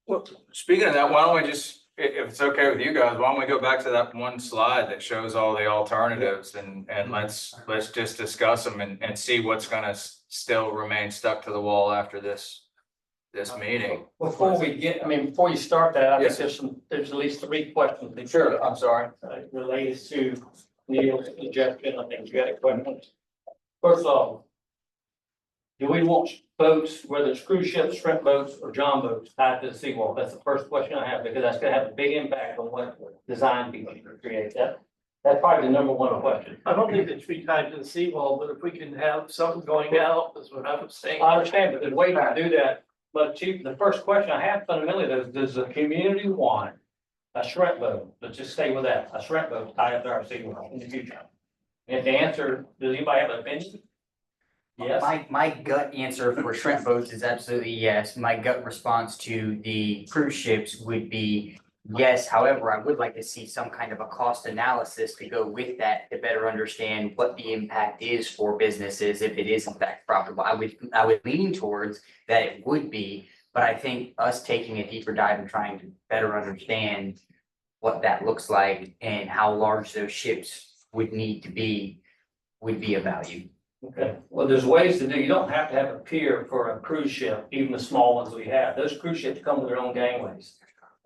Well, speaking of that, why don't we just, if it's okay with you guys, why don't we go back to that one slide that shows all the alternatives and let's just discuss them and see what's gonna still remain stuck to the wall after this meeting. Before you start that, I think Yes. there's at least 3 questions. Sure, I'm sorry. Related to Neil's suggestion, I think you got a question. First off, do we want boats, whether it's cruise ships, shrimp boats, or john boats tied to the seawall? That's the first question I have, because that's gonna have a big impact on what design people create. That's probably the number 1 question. I don't think it should be tied to the seawall, but if we can have something going out, is what I was saying. I understand, but there's ways to do that. But Chief, the first question I have fundamentally is, does the community want a shrimp boat? Let's just stay with that, a shrimp boat tied up to our seawall in the future. And the answer, does anybody have an opinion? Yes. My gut answer for shrimp boats is absolutely yes. My gut response to the cruise ships would be yes. However, I would like to see some kind of a cost analysis to go with that to better understand what the impact is for businesses if it is in fact profitable. I would lean towards that it would be, but I think us taking a deeper dive and trying to better understand what that looks like and how large those ships would need to be would be of value. Okay, well, there's ways to do, you don't have to have a pier for a cruise ship, even the small ones we have. Those cruise ships come with their own gangways.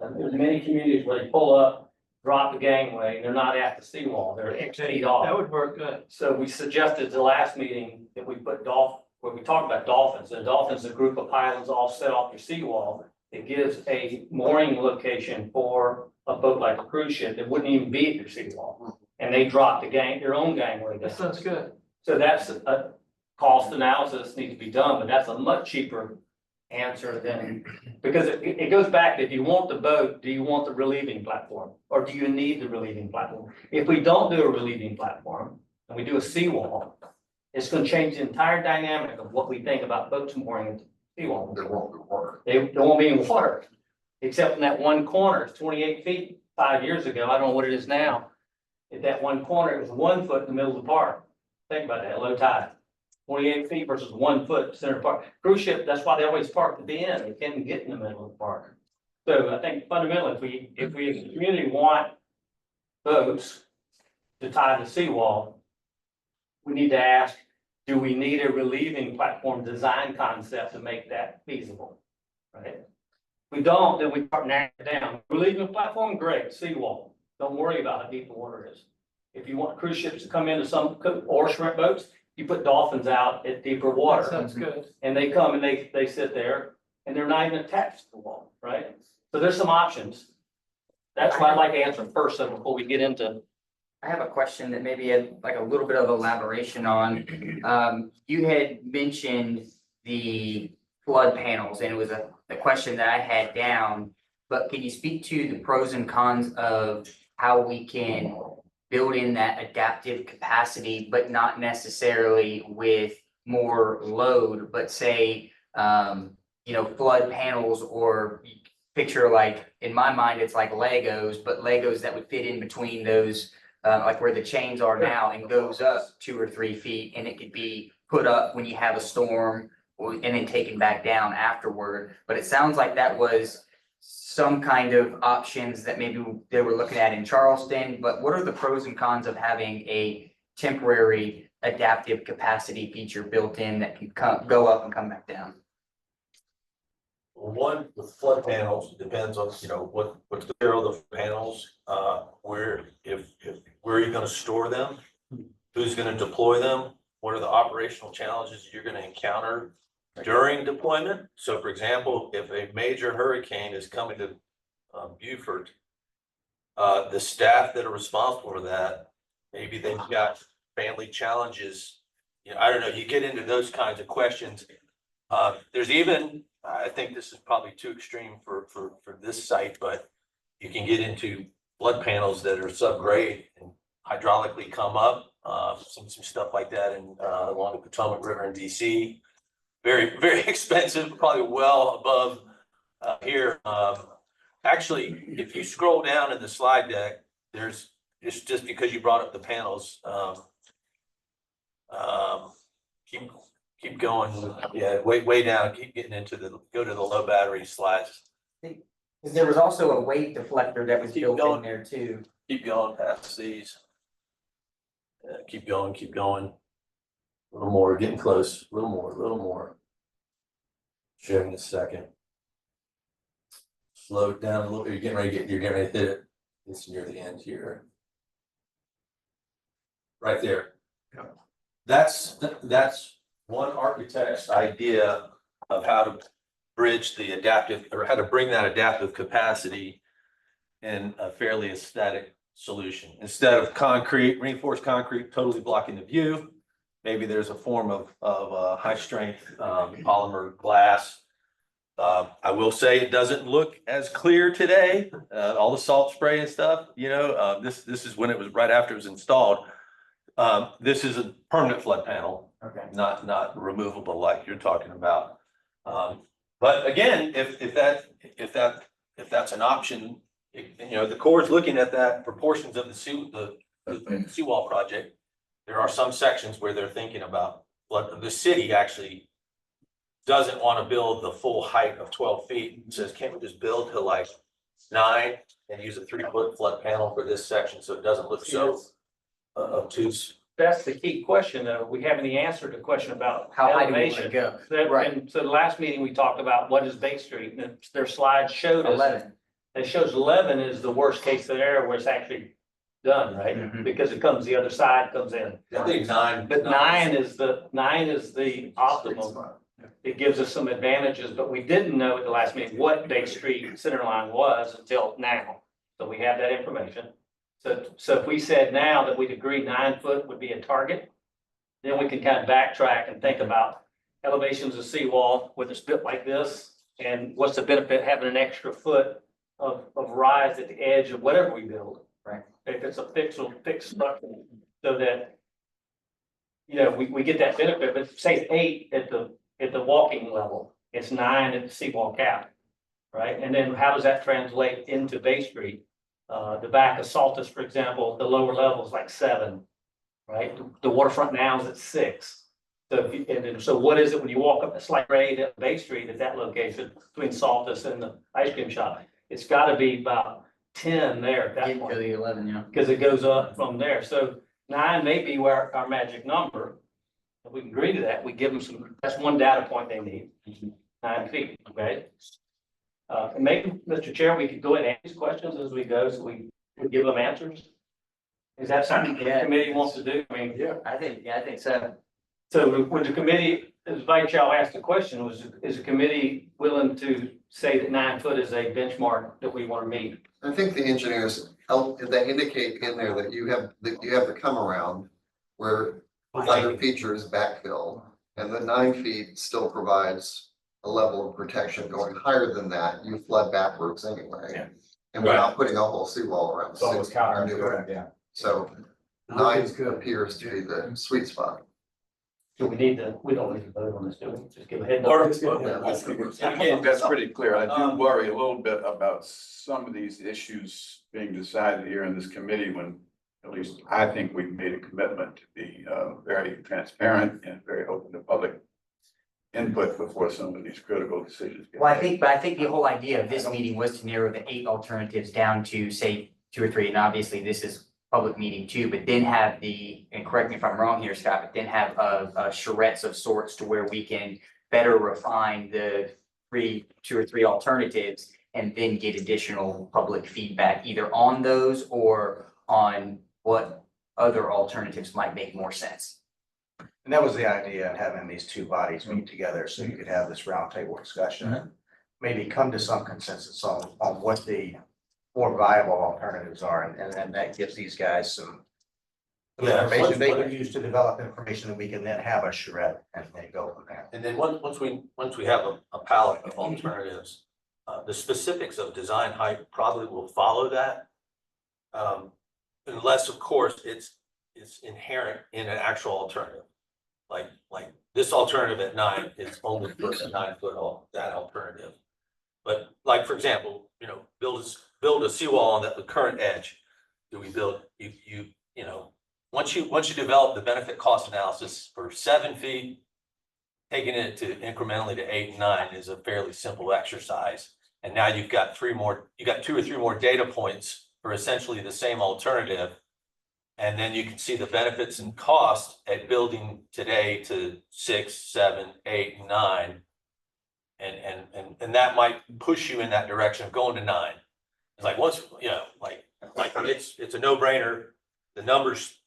And there's many communities where they pull up, drop the gangway, and they're not at the seawall, they're 8 feet off. That would work good. So we suggested the last meeting that we put where we talked about dolphins, and dolphins, a group of islands all set off your seawall. It gives a mooring location for a boat like a cruise ship that wouldn't even be at your seawall. And they drop their own gangway down. That sounds good. So that's a cost analysis needs to be done, but that's a much cheaper answer than, because it goes back, if you want the boat, do you want the relieving platform? Or do you need the relieving platform? If we don't do a relieving platform and we do a seawall, it's gonna change the entire dynamic of what we think about boats mooring into seawall. There won't be water. There won't be any water, except in that one corner, it's 28 feet 5 years ago, I don't know what it is now. At that one corner, it was 1 foot in the middle of the park. Think about that, low tide, 28 feet versus 1 foot center park. Cruise ship, that's why they always park at the end, they can't get in the middle of the park. So I think fundamentally, if we as a community want boats to tie the seawall, we need to ask, do we need a relieving platform design concept to make that feasible? Right? If we don't, then we start narrowing it down. Relieving platform, great, seawall, don't worry about how deep the water is. If you want cruise ships to come into or shrimp boats, you put dolphins out at deeper water. That sounds good. And they come and they sit there and they're not even attached to the wall, right? So there's some options. That's why I'd like to answer first, so before we get into. I have a question that maybe had like a little bit of elaboration on. You had mentioned the flood panels and it was a question that I had down. But can you speak to the pros and cons of how we can build in that adaptive capacity, but not necessarily with more load, but say, flood panels or picture like, in my mind, it's like Legos, but Legos that would fit in between those, like where the chains are now and goes up 2 or 3 feet and it could be put up when you have a storm and then taken back down afterward. But it sounds like that was some kind of options that maybe they were looking at in Charleston, but what are the pros and cons of having a temporary adaptive capacity feature built in that can go up and come back down? Well, one, with flood panels, it depends on, what's the material of the panels, where are you gonna store them? Who's gonna deploy them? What are the operational challenges you're gonna encounter during deployment? So for example, if a major hurricane is coming to Beaufort, the staff that are responsible for that, maybe they've got family challenges. I don't know, you get into those kinds of questions. There's even, I think this is probably too extreme for this site, but you can get into flood panels that are subgrade and hydraulically come up, some stuff like that in along the Potomac River in DC. Very, very expensive, probably well above here. Actually, if you scroll down in the slide deck, it's just because you brought up the panels. Keep going. Yeah, way down. Keep getting into go to the low battery slides. There was also a wave deflector that was built in there too. Keep going past these. Keep going. A little more, getting close. A little more. Sharing a second. Slow it down a little. You're getting ready to hit it. It's near the end here. Right there. Yeah. That's one architect's idea of how to bridge the adaptive, or how to bring that adaptive capacity in a fairly aesthetic solution. Instead of reinforced concrete totally blocking the view, maybe there's a form of high strength polymer glass. I will say it doesn't look as clear today. All the salt spray and stuff, this is when it was right after it was installed. This is a permanent flood panel, Okay. not removable like you're talking about. But again, if that's an option, the Corps is looking at that proportions of the seawall project. There are some sections where they're thinking about flood. The city actually doesn't want to build the full height of 12 feet. It says, can't we just build to like 9 and use a 3-foot flood panel for this section so it doesn't look so obtuse? That's the key question, though. We haven't the answer to the question about How high do we want to elevation. go? That- Right. And so the last meeting, we talked about what is Bay Street, and their slide showed us. 11. It shows 11 is the worst case scenario where it's actually done, right? Mhm. Because it comes, the other side comes in. I think 9. But nine is the optimum. It gives us some advantages, but we didn't know at the last meeting what Bay Street center line was until now. So we have that information. So if we said now that we'd agree 9 foot would be a target, then we can kind of backtrack and think about elevations of seawall with a split like this. And what's the benefit having an extra foot of rise at the edge of whatever we build? Right. If it's a fixed structure, so that, we get that benefit, but say it's 8 at the walking level, it's 9 at the seawall cap. Right, and then how does that translate into Bay Street? The back of Saltus, for example, the lower level is like 7, right? The waterfront now is at 6. So what is it when you walk up a slight grade at Bay Street at that location between Saltus and the ice cream shop? It's gotta be about 10 there at that Get to point, the 11, yeah. because it goes up from there. So 9 may be where our magic number. If we can agree to that, we give them that's one data point they need, 9 feet, okay? And maybe, Mr. Chair, we could go ahead and answer these questions as we go, so we give them answers. Is that something the committee wants to do? I mean, I think so. so would the committee, as Vice Chair asked the question, is the committee willing to say that 9 foot is a benchmark that we want to meet? I think the engineers, they indicate in there that you have the come around where other features backfill, and the 9 feet still provides a level of protection. Going higher than that, you flood backwards anyway. Yeah. And we're not putting a whole seawall around. So it's 6 our new counterintuitive, one. yeah. So 9 appears to be the sweet spot. So we don't need to vote on this, do we? Just give a head. Or- nod. I think that's pretty clear. I do worry a little bit about some of these issues being decided here in this committee when at least I think we've made a commitment to be very transparent and very open to public input before some of these critical decisions. get Well, made. I think the whole idea of this meeting was to narrow the 8 alternatives down to say 2 or 3, and obviously this is public meeting too, but then have and correct me if I'm wrong here, Scott, but then have a charrettes of sorts to where we can better refine the 2 or 3 alternatives and then get additional public feedback either on those or on what other alternatives might make more sense. And that was the idea of having these two bodies meet together, so you could have this roundtable discussion and maybe come to some consensus on what the more viable alternatives are, and then that gives these guys some information they can use to develop information that we can then have a charrette and then go from there. And then once we have a palette of alternatives, the specifics of design height probably will follow that. Unless, of course, it's inherent in an actual alternative. Like this alternative at 9 is only for a 9 foot that alternative. But like, for example, build a seawall on the current edge. Do we build, once you develop the benefit cost analysis for 7 feet, taking it to incrementally to 8 and 9 is a fairly simple exercise. And now you've got 2 or 3 more data points for essentially the same alternative. And then you can see the benefits and cost at building today to 6, 7, 8, and 9. And that might push you in that direction of going to 9. It's like once, it's a no-brainer. The numbers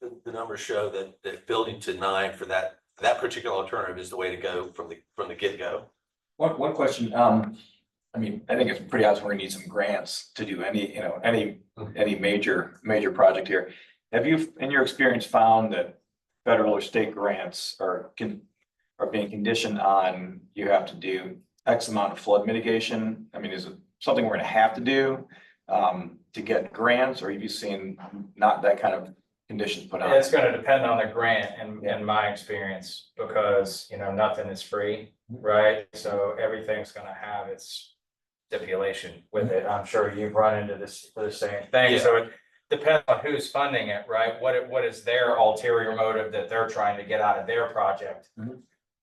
show that building to 9 for that particular alternative is the way to go from the get-go. One question, I think it's pretty obvious we're gonna need some grants to do any major project here. Have you, in your experience, found that federal or state grants are being conditioned on you have to do X amount of flood mitigation? I mean, is it something we're gonna have to do to get grants, or have you seen not that kind of conditions put on It's it. gonna depend on the grant in my experience, because, nothing is free, right? So everything's gonna have its stipulation with it. I'm sure you've run into the same thing. So it depends on who's funding it, right? What is their ulterior motive that they're trying to get out of their project?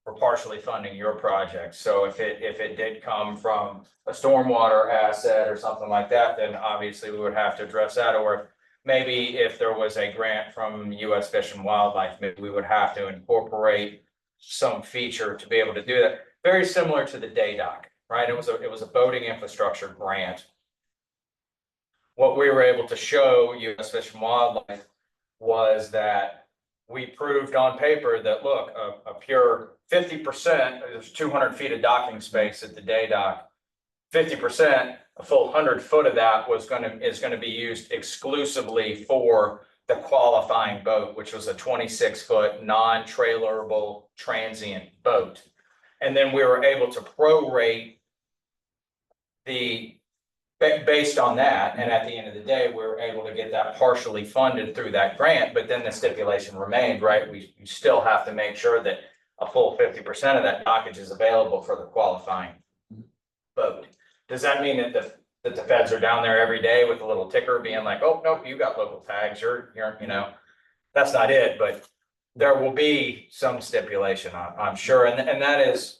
For partially funding your project. So if it did come from a stormwater asset or something like that, then obviously we would have to address that. Or maybe if there was a grant from US Fish and Wildlife, maybe we would have to incorporate some feature to be able to do that. Very similar to the day dock, right? It was a boating infrastructure grant. What we were able to show US Fish and Wildlife was that we proved on paper that, look, a pure 50%, there's 200 feet of docking space at the day dock. 50%, a full 100 foot of that is gonna be used exclusively for the qualifying boat, which was a 26-foot non-trailerable transient boat. And then we were able to prorate based on that, and at the end of the day, we were able to get that partially funded through that grant, but then the stipulation remained, right? We still have to make sure that a full 50% of that dockage is available for the qualifying boat. Does that mean that the feds are down there every day with a little ticker being like, oh, nope, you got local tags, you're, that's not it, but there will be some stipulation, I'm sure, and that is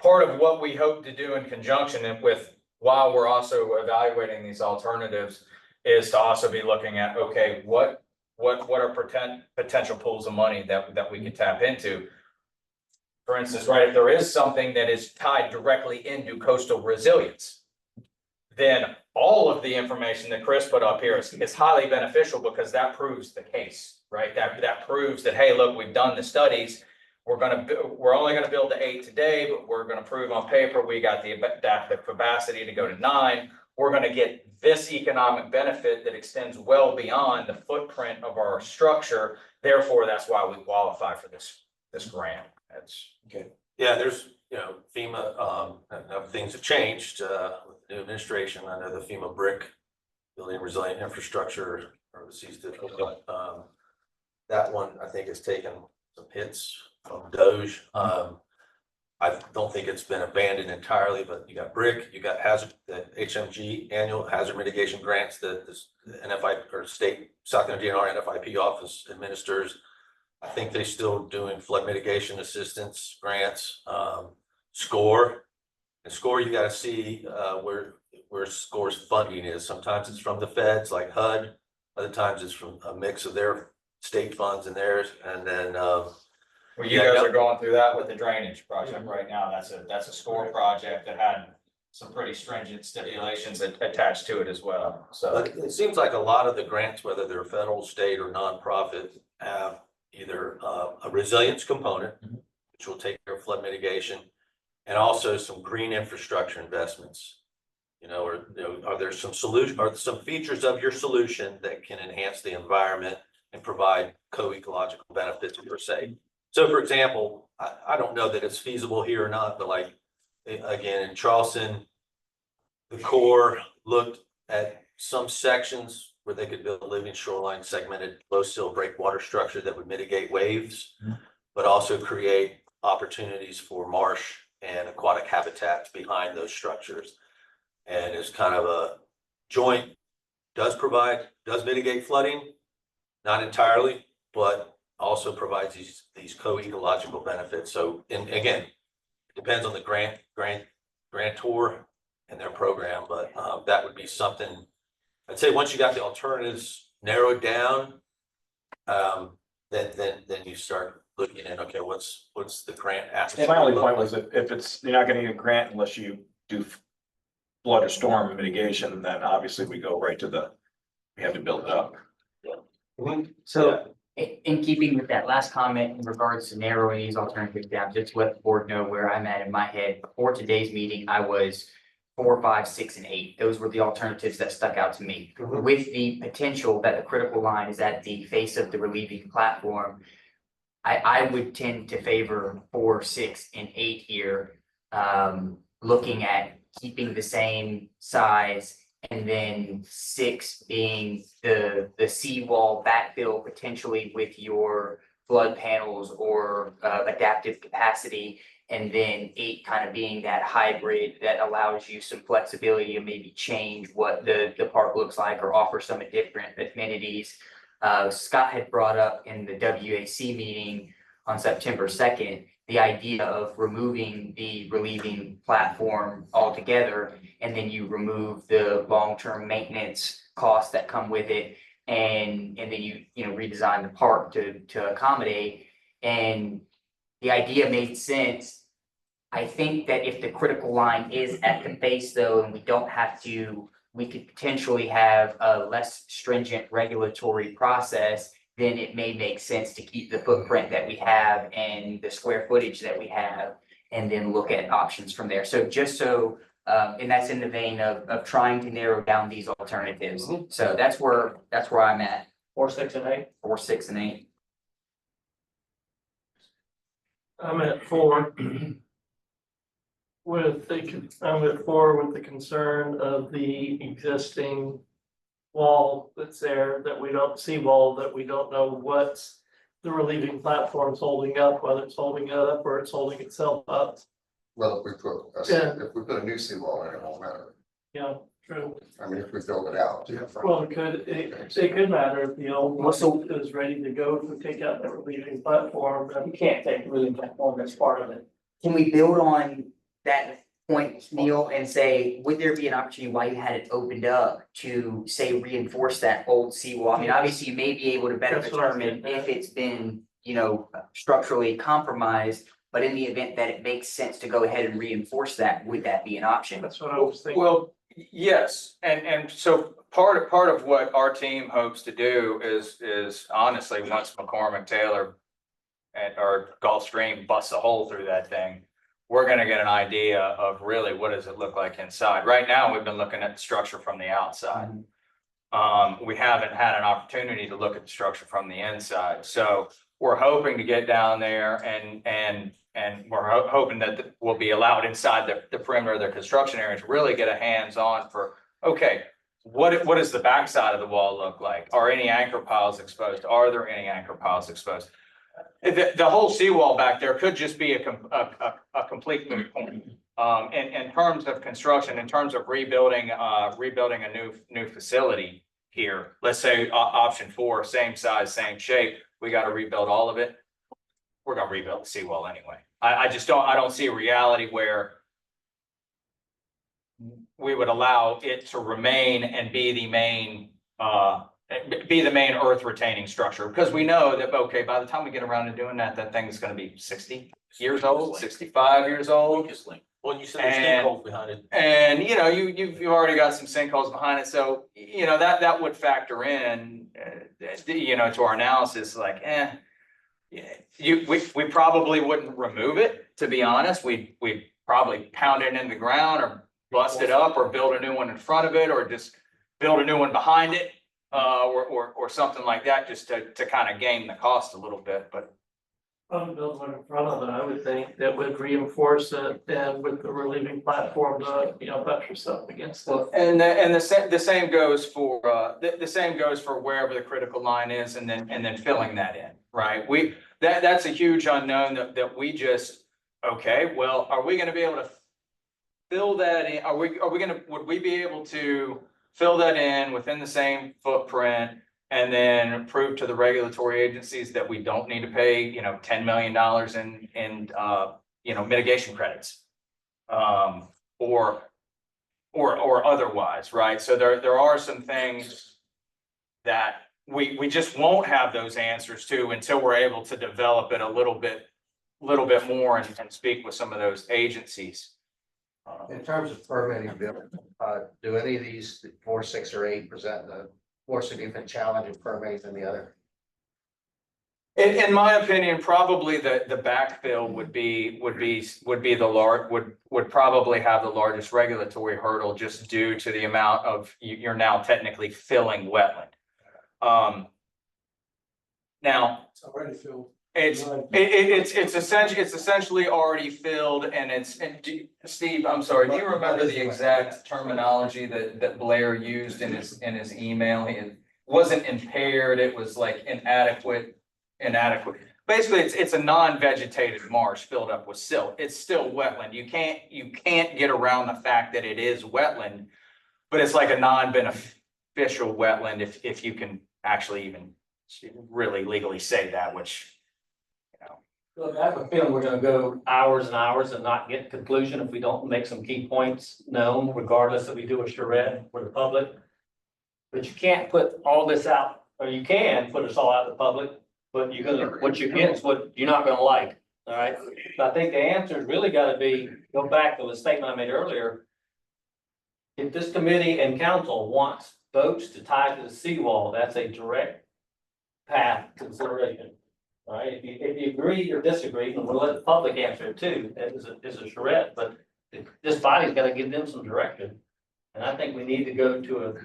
part of what we hope to do in conjunction with, while we're also evaluating these alternatives, is to also be looking at, okay, what are potential pools of money that we can tap into? For instance, right, if there is something that is tied directly into coastal resilience, then all of the information that Chris put up here is highly beneficial, because that proves the case, right? That proves that, hey, look, we've done the studies. We're only gonna build to 8 today, but we're gonna prove on paper we got the capacity to go to 9. We're gonna get this economic benefit that extends well beyond the footprint of our structure. Therefore, that's why we qualify for this grant. That's Okay. Yeah, there's, FEMA, things have changed, with the new administration. I know the FEMA brick, building resilient infrastructure, or ceased to, that one, I think, has taken some hits from Doge. I don't think it's been abandoned entirely, but you got brick, you got the HMG annual hazard mitigation grants that the NFI or state South Carolina DNR NFIP office administers. I think they're still doing flood mitigation assistance grants. SCORE, you got to see where SCORE's funding is. Sometimes it's from the feds like HUD, other times it's from a mix of their state funds and theirs, and then well, you guys are going through that with the drainage project right now. That's a SCORE project that had some pretty stringent stipulations attached to it as well. So but it seems like a lot of the grants, whether they're federal, state, or nonprofit, have either a resilience component, which will take care of flood mitigation, and also some green infrastructure investments. Are there some some features of your solution that can enhance the environment and provide co-ecological benefits per se? So, for example, I don't know that it's feasible here or not, but like, again, in Charleston, the Corps looked at some sections where they could build a living shoreline segmented low sill breakwater structure that would mitigate waves, but also create opportunities for marsh and aquatic habitats behind those structures. And it's kind of a joint, does mitigate flooding, not entirely, but also provides these co-ecological benefits. So, and again, it depends on the grantor and their program, but that would be something. I'd say once you got the alternatives narrowed down, then you start looking at, okay, what's the grant aspect? And my only point was if you're not gonna get a grant unless you do flood or storm mitigation, then obviously we go right to we have to build it up. So in keeping with that last comment in regards to narrowing these alternatives down, just to let the board know where I'm at in my head. Before today's meeting, I was 4, 5, 6, and 8. Those were the alternatives that stuck out to me. With the potential that the critical line is at the face of the relieving platform, I would tend to favor 4, 6, and 8 here. Looking at keeping the same size And then 6 being the seawall backfill potentially with your flood panels or adaptive capacity. And then 8 kind of being that hybrid that allows you some flexibility to maybe change what the park looks like or offer some different amenities. Scott had brought up in the WAC meeting on September 2nd, the idea of removing the relieving platform altogether, and then you remove the long-term maintenance costs that come with it. And then you redesign the park to accommodate. And the idea made sense. I think that if the critical line is at the base though, and we don't have to, we could potentially have a less stringent regulatory process, then it may make sense to keep the footprint that we have and the square footage that we have, and then look at options from there. So just so, and that's in the vein of trying to narrow down these alternatives. So that's where I'm at. 4, 6, and 8. 4, 6, and 8. I'm at 4. I'm at 4 with the concern of the existing wall that's there, that we don't see wall, that we don't know what the relieving platform's holding up, whether it's holding it up or it's holding itself up. Well, if we put a new seawall in, it won't matter. Yeah, true. I mean, if we build it out. Well, it could matter if the old one is ready to go to take out the relieving platform, but you can't take the relieving platform as part of it. Can we build on that point, Neil, and say, would there be an opportunity while you had it opened up to say reinforce that old seawall? I mean, obviously you may be able to better That's what I was determine getting at. if it's been, structurally compromised, but in the event that it makes sense to go ahead and reinforce that, would that be an option? That's what I was thinking. Well, yes, and so part of what our team hopes to do is honestly, once McCormick Taylor or Gulfstream busts a hole through that thing, we're gonna get an idea of really what does it look like inside. Right now, we've been looking at the structure from the outside. We haven't had an opportunity to look at the structure from the inside. So we're hoping to get down there and we're hoping that we'll be allowed inside the perimeter of the construction area to really get a hands-on for, okay, what does the backside of the wall look like? Are any anchor piles exposed? Are there any anchor piles exposed? The whole seawall back there could just be a complete moot point. In terms of construction, in terms of rebuilding a new facility here, let's say option 4, same size, same shape, we got to rebuild all of it. We're gonna rebuild the seawall anyway. I don't see a reality where we would allow it to remain and be the main earth retaining structure, because we know that, okay, by the time we get around to doing that, that thing is gonna be 60 years old, 65 years old. Well, you said there's sinkholes behind it. And you've already got some sinkholes behind it, so that would factor in to our analysis, like we probably wouldn't remove it, to be honest. We'd probably pound it in the ground or bust it up or build a new one in front of it or just build a new one behind it. Or something like that, just to kind of game the cost a little bit, but. Build one in front of it, I would think, that would reinforce it, and with the relieving platform to, buttress up against it. And the same goes for the same goes for wherever the critical line is, and then filling that in, right? That's a huge unknown that we just, okay, well, are we gonna be able to fill that in? Would we be able to fill that in within the same footprint and then prove to the regulatory agencies that we don't need to pay, $10 million in mitigation credits, or otherwise, right? So there are some things that we just won't have those answers to until we're able to develop it a little bit more and speak with some of those agencies. In terms of permitting, Bill, do any of these 4, 6, or 8 present a more significant challenge in permitting than the other? In my opinion, probably the backfill would probably have the largest regulatory hurdle, just due to the amount of you're now technically filling wetland. Now. It's already filled. It's essentially already filled and Steve, I'm sorry, do you remember the exact terminology that Blair used in his email? It wasn't impaired, it was like inadequate. Basically, it's a non-vegetated marsh filled up with silt. It's still wetland. You can't get around the fact that it is wetland, but it's like a non-beneficial wetland if you can actually even really legally say that, which, Look, I have a feeling we're gonna go hours and hours and not get conclusion if we don't make some key points known, regardless if we do a charrette for the public. But you can't put all this out, or you can put us all out to the public, but what you get is what you're not gonna like, all right? So I think the answer's really gotta be, go back to the statement I made earlier. If this committee and council wants boats to tie to the seawall, that's a direct path consideration. All right, if you agree or disagree, and we'll let the public answer it too, that is a charrette, but this body's gotta give them some direction. And I think we need to go to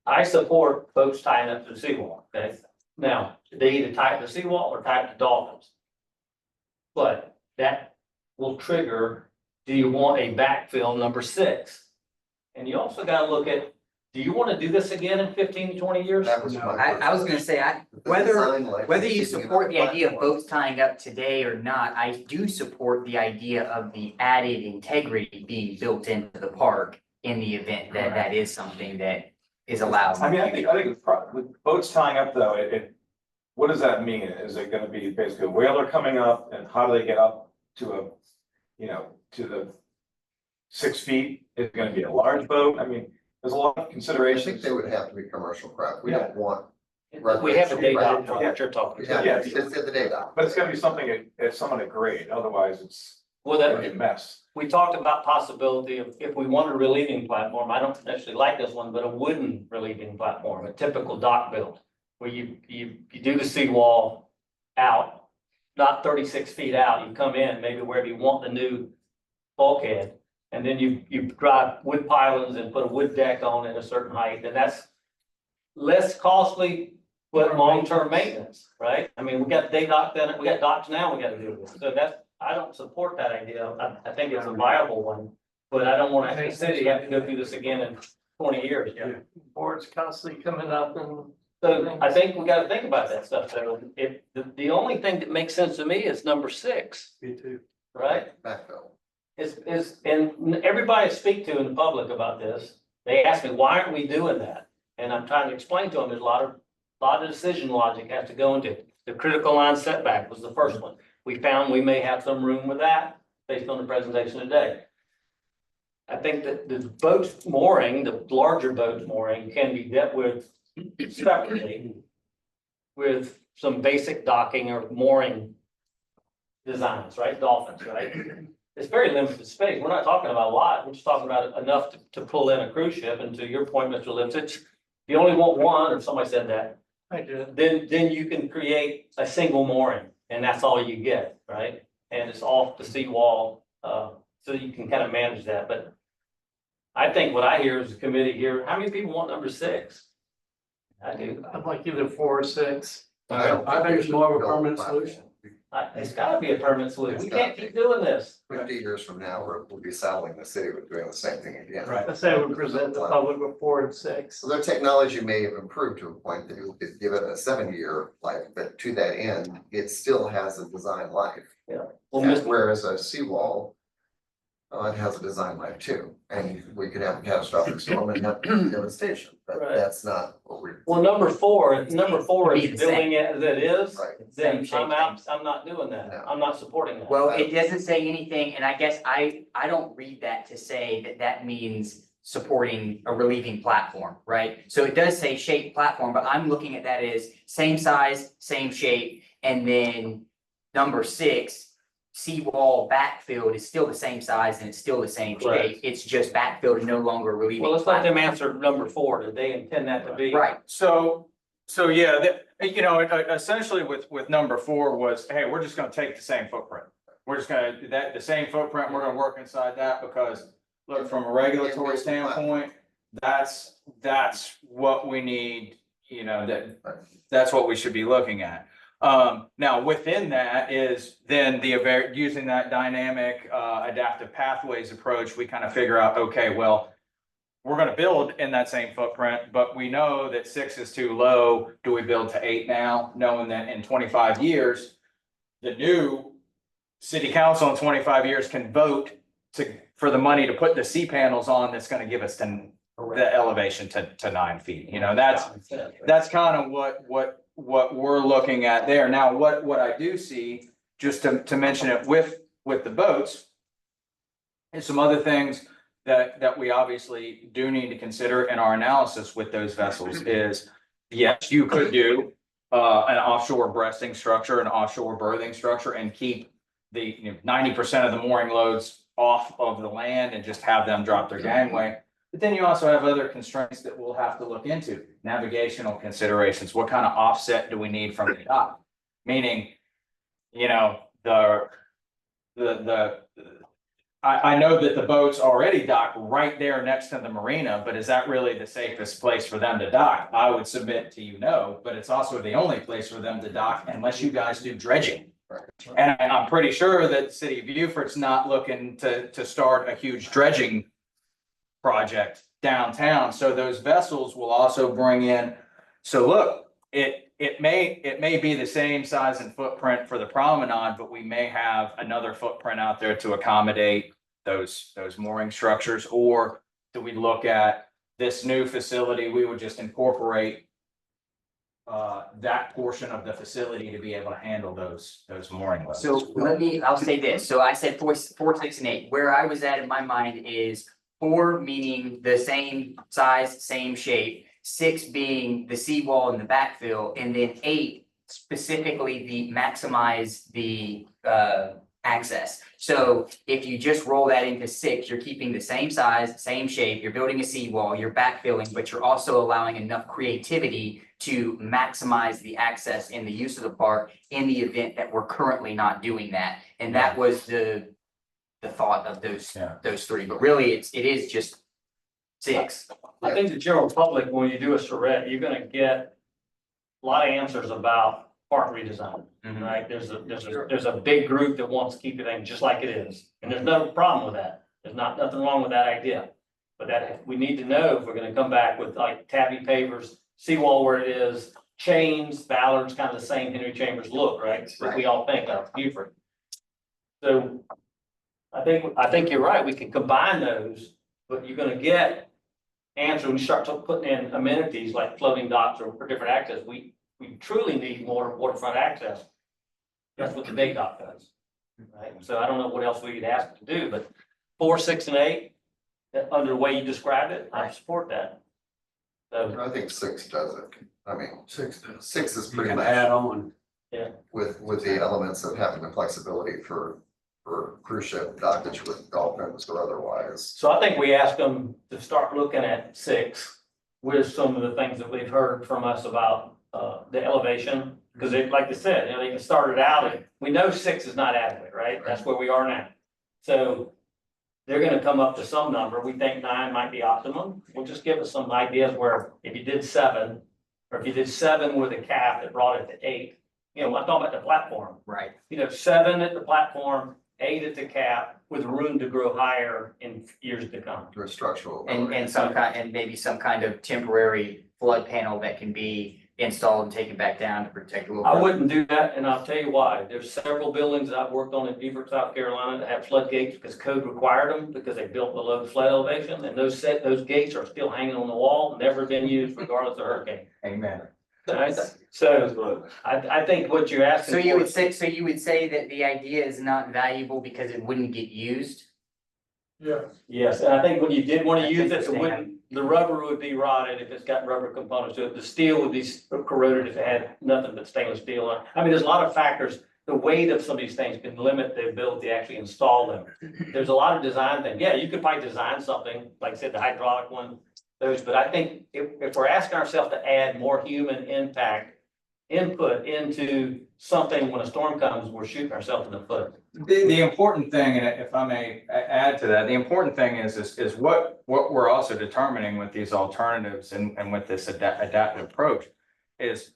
I support boats tying up to the seawall, okay? Now, they either tie it to the seawall or tie it to dolphins. But that will trigger, do you want a backfill number 6? And you also gotta look at, do you wanna do this again in 15 to 20 years? That was my I was gonna say, whether you support the idea of both. boats tying up today or not, I do support the idea of the added integrity being built into the park in the event that that is something that is allowed. I mean, I think with boats tying up though, what does that mean? Is it gonna be basically a whaler coming up and how do they get up to to the 6 feet? Is it gonna be a large boat? I mean, there's a lot of I considerations. think they would have to be commercial craft. We don't want. We have a day dock for what you're talking about. Yeah, it's at the day dock. But it's gotta be something at somewhat a grade, otherwise it's Well, gonna be a mess. we talked about possibility of, if we want a relieving platform, I don't actually like this one, but a wooden relieving platform, a typical dock build. Where you do the seawall out, not 36 feet out, you come in, maybe wherever you want the new bulkhead. And then you drive wood pylons and put a wood deck on at a certain height, and that's less costly, but long-term maintenance, right? I mean, we got day dock, then we got docks now we gotta deal with, so I don't support that idea. I think it's a viable one, but I don't want the city have to go through this again in 20 years. Boards constantly coming up and. So I think we gotta think about that stuff, so if, the only thing that makes sense to me is number 6, Me too. right? Backfill. And everybody I speak to in the public about this, they ask me, why aren't we doing that? And I'm trying to explain to them, there's a lot of decision logic has to go into it. The critical line setback was the first one. We found we may have some room with that based on the presentation today. I think that the boats mooring, the larger boats mooring can be dealt with separately with some basic docking or mooring designs, right? Dolphins, right? It's very limited space. We're not talking about a lot. We're just talking about enough to pull in a cruise ship. And to your point, Mr. Lipsitch, if you only want one, or somebody said that, I did. then you can create a single mooring and that's all you get, right? And it's off the seawall, so you can kind of manage that. But I think what I hear is the committee here, how many people want number 6? I do. I'd like either 4 or 6. I think it's more of a permanent solution. It's gotta be a permanent solution. We can't keep doing this. 50 years from now, we'll be saddling the city with doing the same thing again. Right. I say we present the public with 4 and 6. So their technology may have improved to a point that you could give it a 7-year life, but to that end, it still has a design life. Well, Whereas a seawall, it has a design life too, and we could have a catastrophic storm and have devastation, but Right. that's not what we're. Well, number four is Be the building same. it as it is, Right. then Same shape, I'm out, I'm not doing that. No. I'm not supporting that. Well, it doesn't say anything, and I guess I don't read that to say that that means supporting a relieving platform, right? So it does say shape platform, but I'm looking at that as same size, same shape, and then number 6, seawall backfilled is still the same size and it's still the same Correct. shape. It's just backfilled and no longer relieving. Well, let's let them platform. answer number 4. Did they intend that to be? Right, So yeah, essentially with number 4 was, hey, we're just gonna take the same footprint. We're just gonna, the same footprint, we're gonna work inside that because, look, from a regulatory standpoint, that's what we need, that's what we should be looking at. Now within that is then using that dynamic, adaptive pathways approach, we kind of figure out, okay, well, we're gonna build in that same footprint, but we know that 6 is too low. Do we build to 8 now, knowing that in 25 years, the new city council in 25 years can vote for the money to put the C panels on that's gonna give us the elevation to 9 feet. You know, that's kind of what we're looking at there. Now, what I do see, just to mention it with the boats, and some other things that we obviously do need to consider in our analysis with those vessels is, yes, you could do an offshore breasting structure, an offshore berthing structure, and keep the 90% of the mooring loads off of the land and just have them drop their gangway. But then you also have other constraints that we'll have to look into. Navigational considerations. What kind of offset do we need from the dock? Meaning, you know, I know that the boats already dock right there next to the marina, but is that really the safest place for them to dock? I would submit to you, no, but it's also the only place for them to dock unless you guys do dredging. And I'm pretty sure that the city of Beaufort's not looking to start a huge dredging project downtown. So those vessels will also bring in, so look, it may be the same size and footprint for the promenade, but we may have another footprint out there to accommodate those mooring structures. Or do we look at this new facility, we would just incorporate that portion of the facility to be able to handle those mooring loads. So I'll say this. So I said 4, 6, and 8. Where I was at in my mind is 4 meaning the same size, same shape, 6 being the seawall and the backfill, and then 8 specifically the maximize the access. So if you just roll that into 6, you're keeping the same size, same shape, you're building a seawall, you're backfilling, but you're also allowing enough creativity to maximize the access and the use of the park in the event that we're currently not doing that. And that was the thought of those 3, but really it is just 6. I think the general public, when you do a charrette, you're gonna get a lot of answers about park redesign, right? There's a big group that wants to keep everything just like it is, and there's no problem with that. There's nothing wrong with that idea. But that we need to know if we're gonna come back with like tabby pavers, seawall where it is, chains, ballards, kind of the same Henry Chambers look, right? That we all think of Beaufort. So I think you're right. We can combine those, but you're gonna get answer when you start putting in amenities like floating docks or different access. We truly need more waterfront access. That's what the big dock does. Right? So I don't know what else we could ask to do, but 4, 6, and 8, under the way you described it, I support that. So I think 6 does it. I mean, 6 is you pretty can much add on. with the elements of having the flexibility for cruise ship dockage with dolphins or otherwise. So I think we ask them to start looking at 6 with some of the things that we've heard from us about the elevation. Because like I said, you know, they can start it out and we know 6 is not adequate, right? That's where we are now. So they're gonna come up to some number. We think 9 might be optimum. Well, just give us some ideas where if you did 7, or if you did 7 with a cap that brought it to 8, you know, I'm talking about the platform. Right. You know, 7 at the platform, 8 at the cap, with room to grow higher in years to come. Or structural. And some kind, and maybe some kind of temporary flood panel that can be installed and taken back down to protect a little. I wouldn't do that, and I'll tell you why. There's several buildings that I've worked on in Beaufort, South Carolina that have floodgates because code required them, because they built below the flood elevation, and those gates are still hanging on the wall, never been used regardless of hurricane. Amen. So I think what you're asking. So you would say that the idea is not valuable because it wouldn't get used? Yeah. Yes, and I think when you did want to That's use it, interesting. the rubber would be rotted if it's got rubber components to it. The steel would be corroded if it had nothing but stainless steel on it. I mean, there's a lot of factors. The weight of some of these things can limit the ability to actually install them. There's a lot of design things. Yeah, you could probably design something, like I said, the hydraulic one, those, but I think if we're asking ourselves to add more human input into something when a storm comes, we're shooting ourselves in the foot. The important thing, and if I may add to that, the important thing is what we're also determining with these alternatives and with this adaptive approach is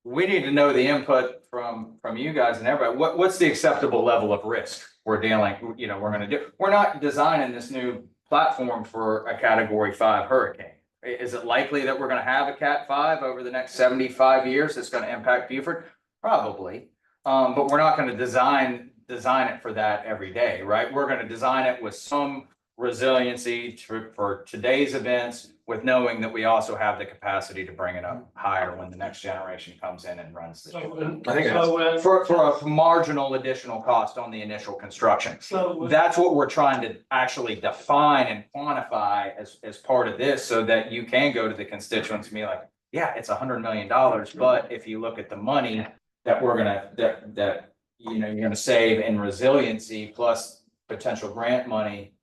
we need to know the input from you guys and everybody. What's the acceptable level of risk we're dealing, we're gonna do? We're not designing this new platform for a Category 5 hurricane. Is it likely that we're gonna have a Cat 5 over the next 75 years that's gonna impact Beaufort? Probably. But we're not gonna design it for that every day, right? We're gonna design it with some resiliency for today's events, with knowing that we also have the capacity to bring it up higher when the next generation comes in and runs the show. I think that's For a marginal additional cost on the initial construction. so. That's what we're trying to actually define and quantify as part of this, so that you can go to the constituents and be like, yeah, it's $100 million, but if you look at the money that we're gonna, that you're gonna save in resiliency plus potential grant money,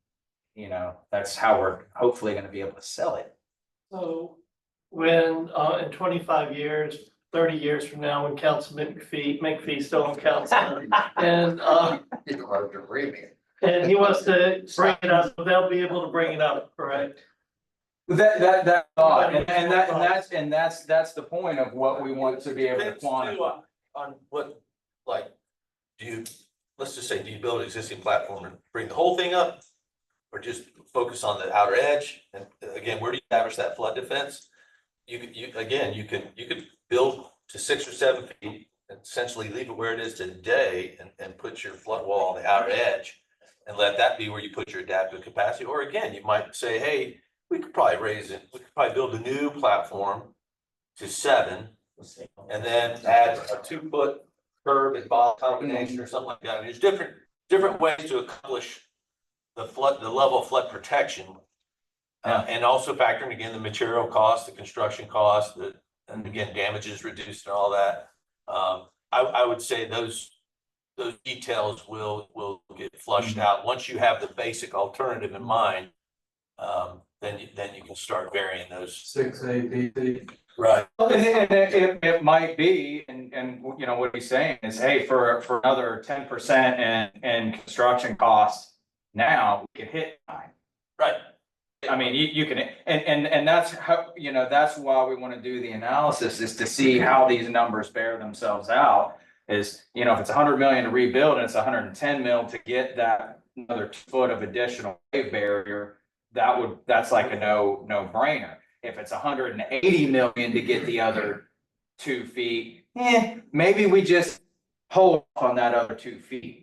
that's how we're hopefully gonna be able to sell it. So when, in 25 years, 30 years from now, when Councilman McPhee still on council, and, You are dreaming. and he wants to bring it up, they'll be able to bring it up, correct? That thought, and that's the point of what we want to be able to Depends too quantify. on what, like, let's just say, do you build an existing platform and bring the whole thing up? Or just focus on the outer edge? And again, where do you establish that flood defense? You could build to 6 or 7 feet, and essentially leave it where it is today and put your flood wall on the outer edge. And let that be where you put your adaptive capacity. Or again, you might say, hey, we could probably raise it, we could probably build a new platform to 7, and then add a 2-foot curb and bottom combination or something like that. And there's different ways to accomplish the level of flood protection. And also factoring again the material cost, the construction cost, and again, damages reduced and all that. I would say those details will get flushed out. Once you have the basic alternative in mind, then you can start varying those. 6 APT. Right. And it might be, and what he's saying is, hey, for another 10% in construction costs, now we can hit 9. Right. I mean, you can, and that's how, that's why we want to do the analysis, is to see how these numbers bear themselves out. Is, if it's 100 million to rebuild and it's 110 mil to get that another 2 foot of additional wave barrier, that's like a no brainer. If it's 180 million to get the other 2 feet, maybe we just hold on that other 2 feet.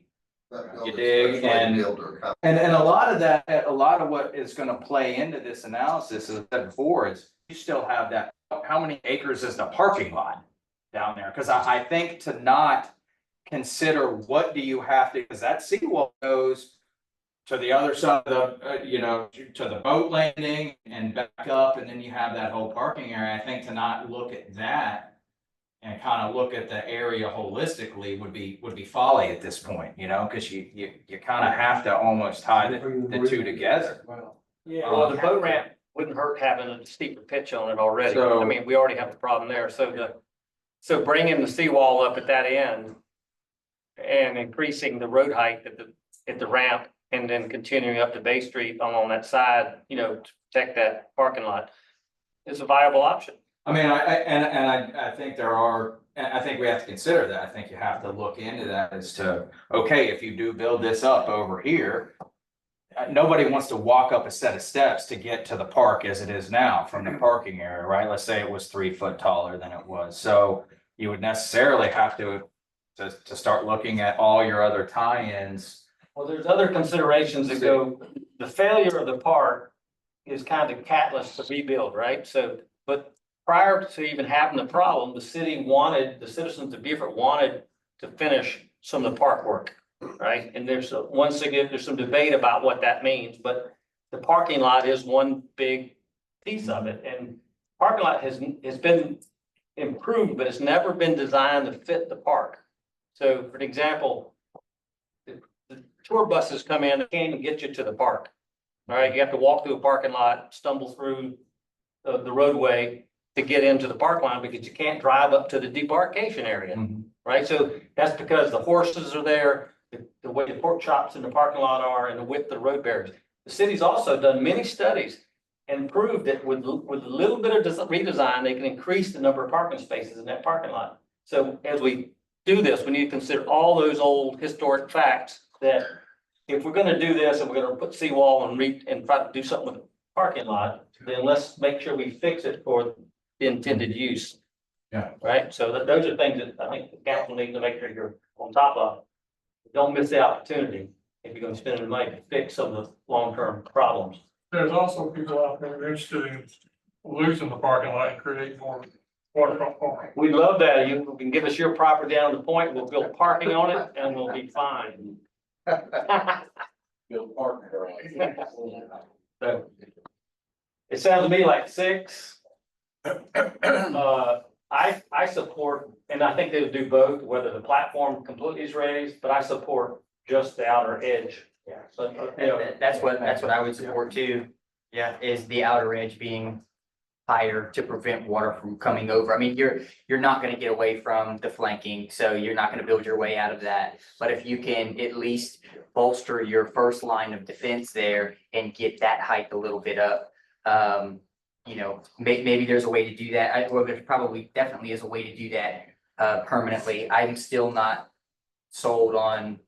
You dig? And a lot of what is going to play into this analysis, as I said before, is you still have that. How many acres is the parking lot down there? Because I think to not consider what do you have to, because that seawall goes to the other side of the, to the boat landing and back up, and then you have that whole parking area. I think to not look at that and kind of look at the area holistically would be folly at this point, because you kind of have to almost tie the two together. Yeah, well, the boat ramp wouldn't hurt having a steeper pitch on it already. I mean, we already have the problem there. So bringing the seawall up at that end and increasing the road height at the ramp, and then continuing up to Bay Street on that side, to protect that parking lot is a viable option. I mean, I think I think we have to consider that. I think you have to look into that as to, okay, if you do build this up over here, nobody wants to walk up a set of steps to get to the park as it is now from the parking area, right? Let's say it was 3 foot taller than it was. So you would necessarily have to start looking at all your other tie-ins. Well, there's other considerations that go, the failure of the park is kind of catalyst to rebuild, right? But prior to even having the problem, the citizens of Beaufort wanted to finish some of the park work, right? And there's some debate about what that means, but the parking lot is one big piece of it. And parking lot has been improved, but it's never been designed to fit the park. So for example, the tour buses come in, they can't even get you to the park. All right, you have to walk through a parking lot, stumble through the roadway to get into the park line, because you can't drive up to the debarkation area, right? So that's because the horses are there, the way the pork chops in the parking lot are, and the width of the road barriers. The city's also done many studies and proved that with a little bit of redesign, they can increase the number of parking spaces in that parking lot. So as we do this, we need to consider all those old historic facts that if we're gonna do this and we're gonna put seawall and try to do something with the parking lot, then let's make sure we fix it for the intended use. Yeah. Right? So those are things that I think the council needs to make sure you're on top of. Don't miss the opportunity if you're gonna spend the money to fix some of the long-term problems. There's also people out there interested in losing the parking lot and creating more waterfront parking. We love that. You can give us your property down to the point, we'll build parking on it and we'll be fine. Build partner. So, it sounds to me like 6. I support, and I think they would do both, whether the platform completely is raised, but I support just the outer edge. Yeah. So, That's what I would support too. Yeah, is the outer edge being higher to prevent water from coming over. I mean, you're not gonna get away from the flanking, so you're not gonna build your way out of that. But if you can at least bolster your first line of defense there and get that height a little bit up, you know, maybe there's a way to do that. Well, there's probably definitely is a way to do that permanently. I'm still not sold on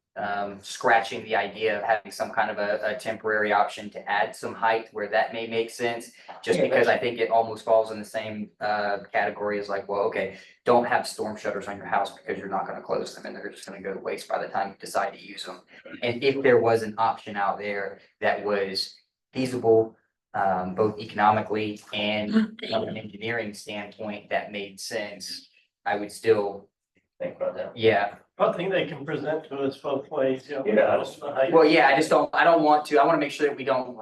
scratching the idea of having some kind of a temporary option to add some height where that may make sense. Just because I think it almost falls in the same category as like, well, okay, don't have storm shutters on your house because you're not gonna close them and they're just gonna go to waste by the time you decide to use them. And if there was an option out there that was feasible, both economically and from an engineering standpoint that made sense, I would still think about that. Yeah. I think they can present to us both ways, you know. Yeah. Well, yeah, I don't want to, I want to make sure that we don't.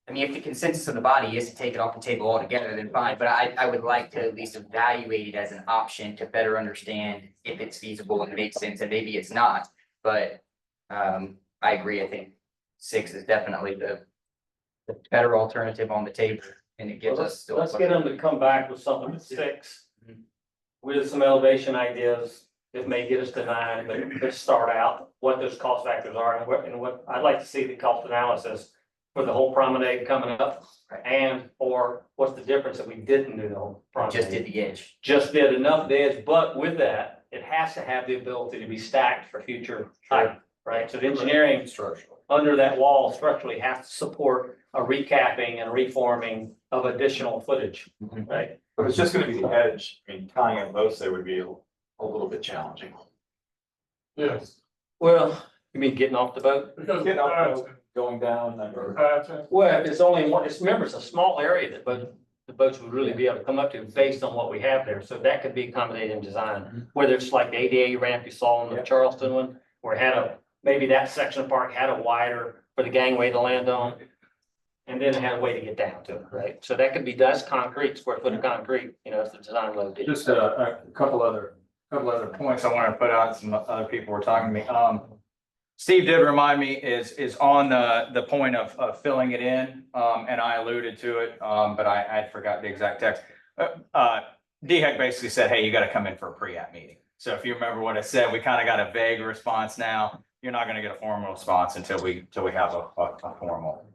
I mean, if the consensus of the body is to take it off the table altogether, then fine, but I would like to at least evaluate it as an option to better understand if it's feasible and makes sense, and maybe it's not, but. I agree, I think 6 is definitely the better alternative on the table, and it gives us still. Let's get them to come back with something at 6. With some elevation ideas, it may get us to 9, but let's start out what those cost factors are and what I'd like to see the cost analysis for the whole promenade coming up. And or what's the difference if we didn't do the whole promenade? Just did the edge. Just did enough of the edge, but with that, it has to have the ability to be stacked for future height, right? So the engineering under that wall structurally has to support a recapping and reforming of additional footage, right? But it's just gonna be the edge, I mean, tying in both there would be a little bit challenging. Yes, Well, you mean getting off the boat? because Getting off the the boat, going down, Well, if it's only one, remember, it's a small area that the boats would really be able to come up to based on what we have there. So that could be accommodated in design, whether it's like the ADA ramp you saw on the Charleston one, where it had maybe that section of park had a wider for the gangway to land on. And then it had a way to get down to it, right? So that could be dust concrete, square foot of concrete, you know, if the design load. Just a couple other points I want to put out. Some other people were talking to me. Steve did remind me is on the point of filling it in, and I alluded to it, but I forgot the exact text. DHEC basically said, hey, you got to come in for a pre-app meeting. So if you remember what I said, we kind of got a vague response now. You're not going to get a formal response until we have a formal.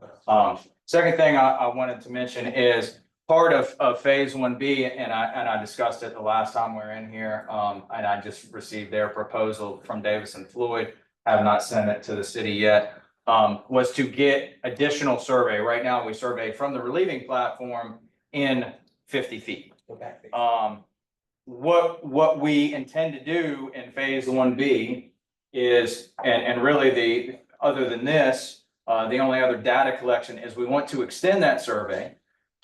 Second thing I wanted to mention is part of phase 1B, and I discussed it the last time we were in here. And I just received their proposal from Davis and Floyd, have not sent it to the city yet. Was to get additional survey. Right now, we surveyed from the relieving platform in 50 feet. What we intend to do in phase 1B is, and really other than this, the only other data collection is we want to extend that survey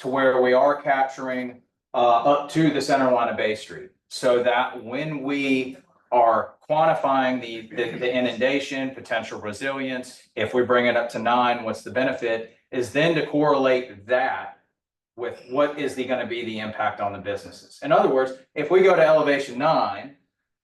to where we are capturing up to the center line of Bay Street. So that when we are quantifying the inundation, potential resilience, if we bring it up to 9, what's the benefit, is then to correlate that with what is going to be the impact on the businesses. In other words, if we go to elevation 9,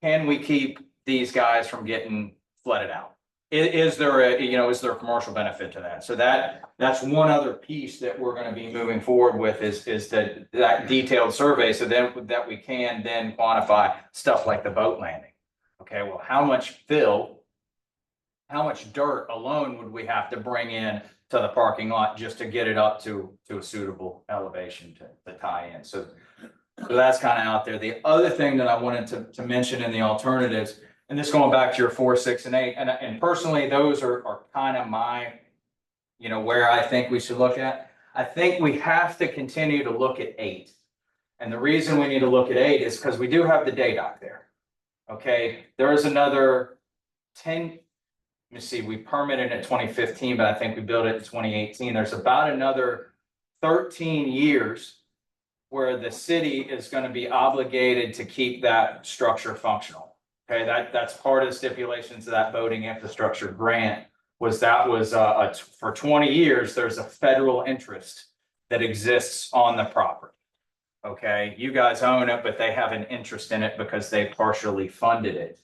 can we keep these guys from getting flooded out? Is there a commercial benefit to that? So that's one other piece that we're going to be moving forward with is that detailed survey, so then that we can then quantify stuff like the boat landing. Okay, well, how much dirt alone would we have to bring in to the parking lot just to get it up to a suitable elevation to tie in? So So that's kind of out there. The other thing that I wanted to mention in the alternatives, and this going back to your 4, 6, and 8, and personally, those are kind of my, where I think we should look at. I think we have to continue to look at 8. And the reason we need to look at 8 is because we do have the day dock there. Okay, there is another 10, let me see, we permitted in 2015, but I think we built it in 2018. There's about another 13 years where the city is going to be obligated to keep that structure functional. Okay, that's part of the stipulations of that voting infrastructure grant was for 20 years, there's a federal interest that exists on the property. Okay, you guys own it, but they have an interest in it because they partially funded it.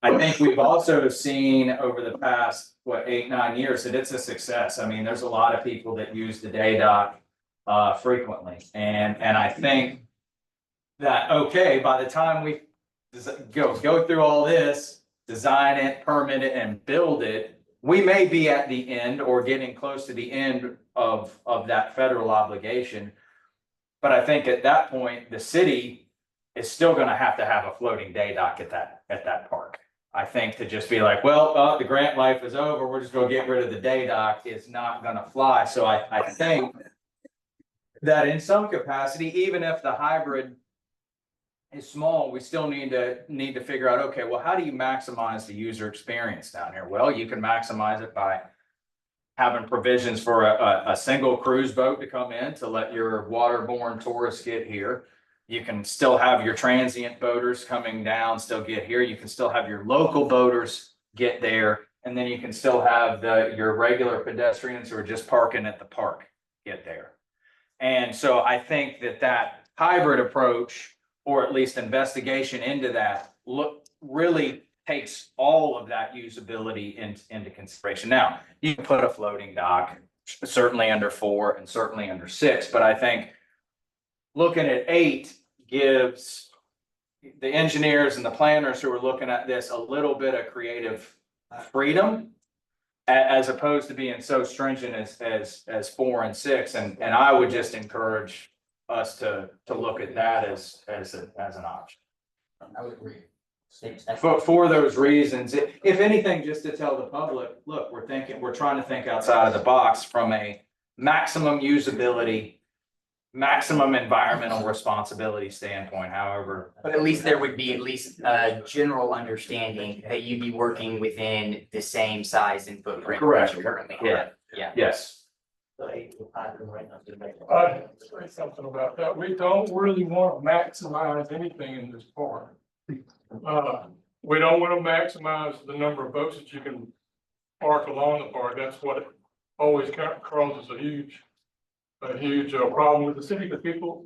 I think we've also seen over the past, 8, 9 years that it's a success. I mean, there's a lot of people that use the day dock frequently. And I think that, okay, by the time we go through all this, design it, permit it, and build it, we may be at the end or getting close to the end of that federal obligation. But I think at that point, the city is still going to have a floating day dock at that park. I think to just be like, well, the grant life is over, we're just going to get rid of the day dock is not going to fly. So I think that in some capacity, even if the hybrid is small, we still need to figure out, okay, well, how do you maximize the user experience down here? Well, you can maximize it by having provisions for a single cruise boat to come in to let your waterborne tourists get here. You can still have your transient boaters coming down, still get here. You can still have your local boaters get there. And then you can still have your regular pedestrians who are just parking at the park get there. And so I think that hybrid approach, or at least investigation into that, really takes all of that usability into consideration. Now, you can put a floating dock, certainly under 4 and certainly under 6, but I think looking at 8 gives the engineers and the planners who are looking at this a little bit of creative freedom, as opposed to being so stringent as 4 and 6. And I would just encourage us to look at that as an option. I would agree. For those reasons, if anything, just to tell the public, look, we're trying to think outside of the box from a maximum usability, maximum environmental responsibility standpoint, however. But at least there would be at least a general understanding that you'd be working within the same size and footprint. Correct. that you currently Yeah. have. Yeah. Yes. I'd say something about that. We don't really want to maximize anything in this park. We don't want to maximize the number of boats that you can park along the park. That's what always causes a huge problem with the city, because people,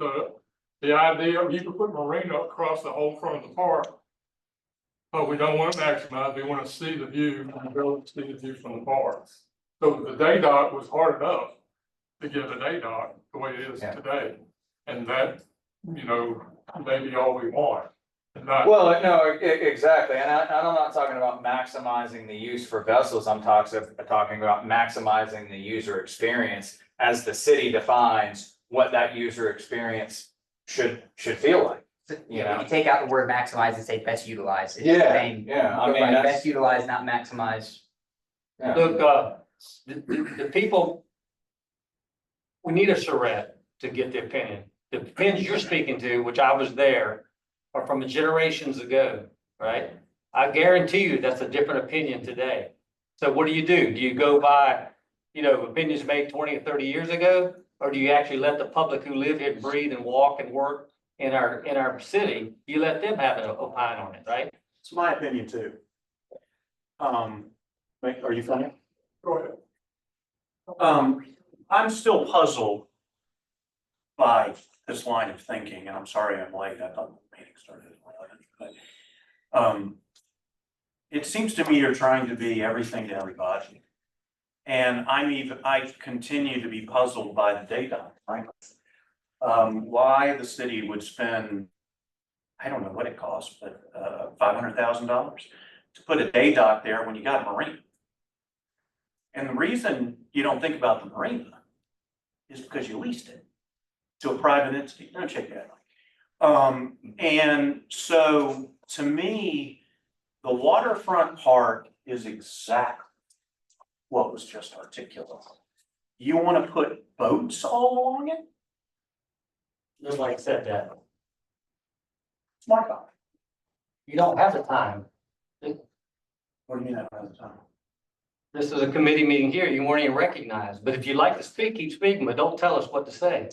the idea of you can put marina across the whole front of the park. But we don't want to maximize, we want to see the view and be able to see the view from the park. So the day dock was hard enough to get a day dock the way it is today. And that, maybe all we want. Well, no, exactly. And I'm not talking about maximizing the use for vessels. I'm talking about maximizing the user experience as the city defines what that user experience should feel like. Yeah, when you take out the word maximize and say best utilize. It's the Yeah, same. yeah, I mean, Right, that's- best utilize, not maximize. Yeah. Look, the people, we need a charrette to get the opinion. The opinions you're speaking to, which I was there, are from generations ago, right? I guarantee you that's a different opinion today. So what do? Do you go by, opinions made 20 or 30 years ago? Or do you actually let the public who live here breathe and walk and work in our city, you let them have an opine on it, right? It's my opinion too. Are you finished? Go ahead. I'm still puzzled by this line of thinking, and I'm sorry I'm late. I thought the meeting started at 11. It seems to me you're trying to be everything to everybody. And I continue to be puzzled by the day dock, frankly. Why the city would spend, I don't know what it costs, but $500,000 to put a day dock there when you got a marina. And the reason you don't think about the marina is because you leased it. to a private entity, don't check that. And so to me, the waterfront park is exactly what was just articulated. You want to put boats all along it? Nobody said that. It's my comment. You don't have the time. What do you mean I don't have the time? This is a committee meeting here. You weren't even recognized. But if you'd like to speak, keep speaking, but don't tell us what to say.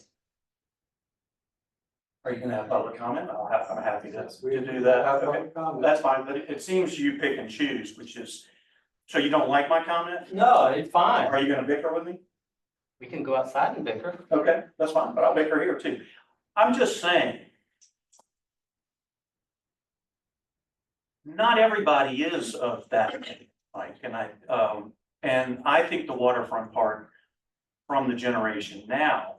Are you gonna have public comment? I'm happy to do that. Okay, that's fine, but it seems you pick and choose, which is, so you don't like my comment? No, it's fine. Are you gonna bicker with me? We can go outside and bicker. Okay, that's fine, but I'll bicker here too. I'm just saying. Not everybody is of that opinion, Mike, and I think the waterfront park from the generation now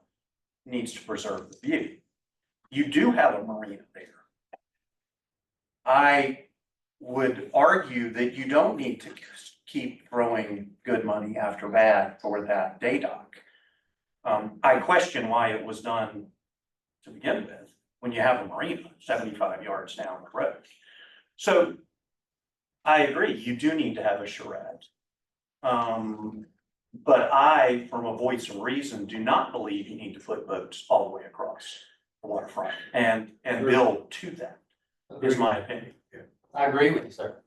needs to preserve the view. You do have a marina there. I would argue that you don't need to keep throwing good money after bad for that day dock. I question why it was done to begin with, when you have a marina 75 yards down the road. So I agree, you do need to have a charrette. But I, from a voice of reason, do not believe you need to put boats all the way across the waterfront and build to that, is my opinion. I agree with you, sir.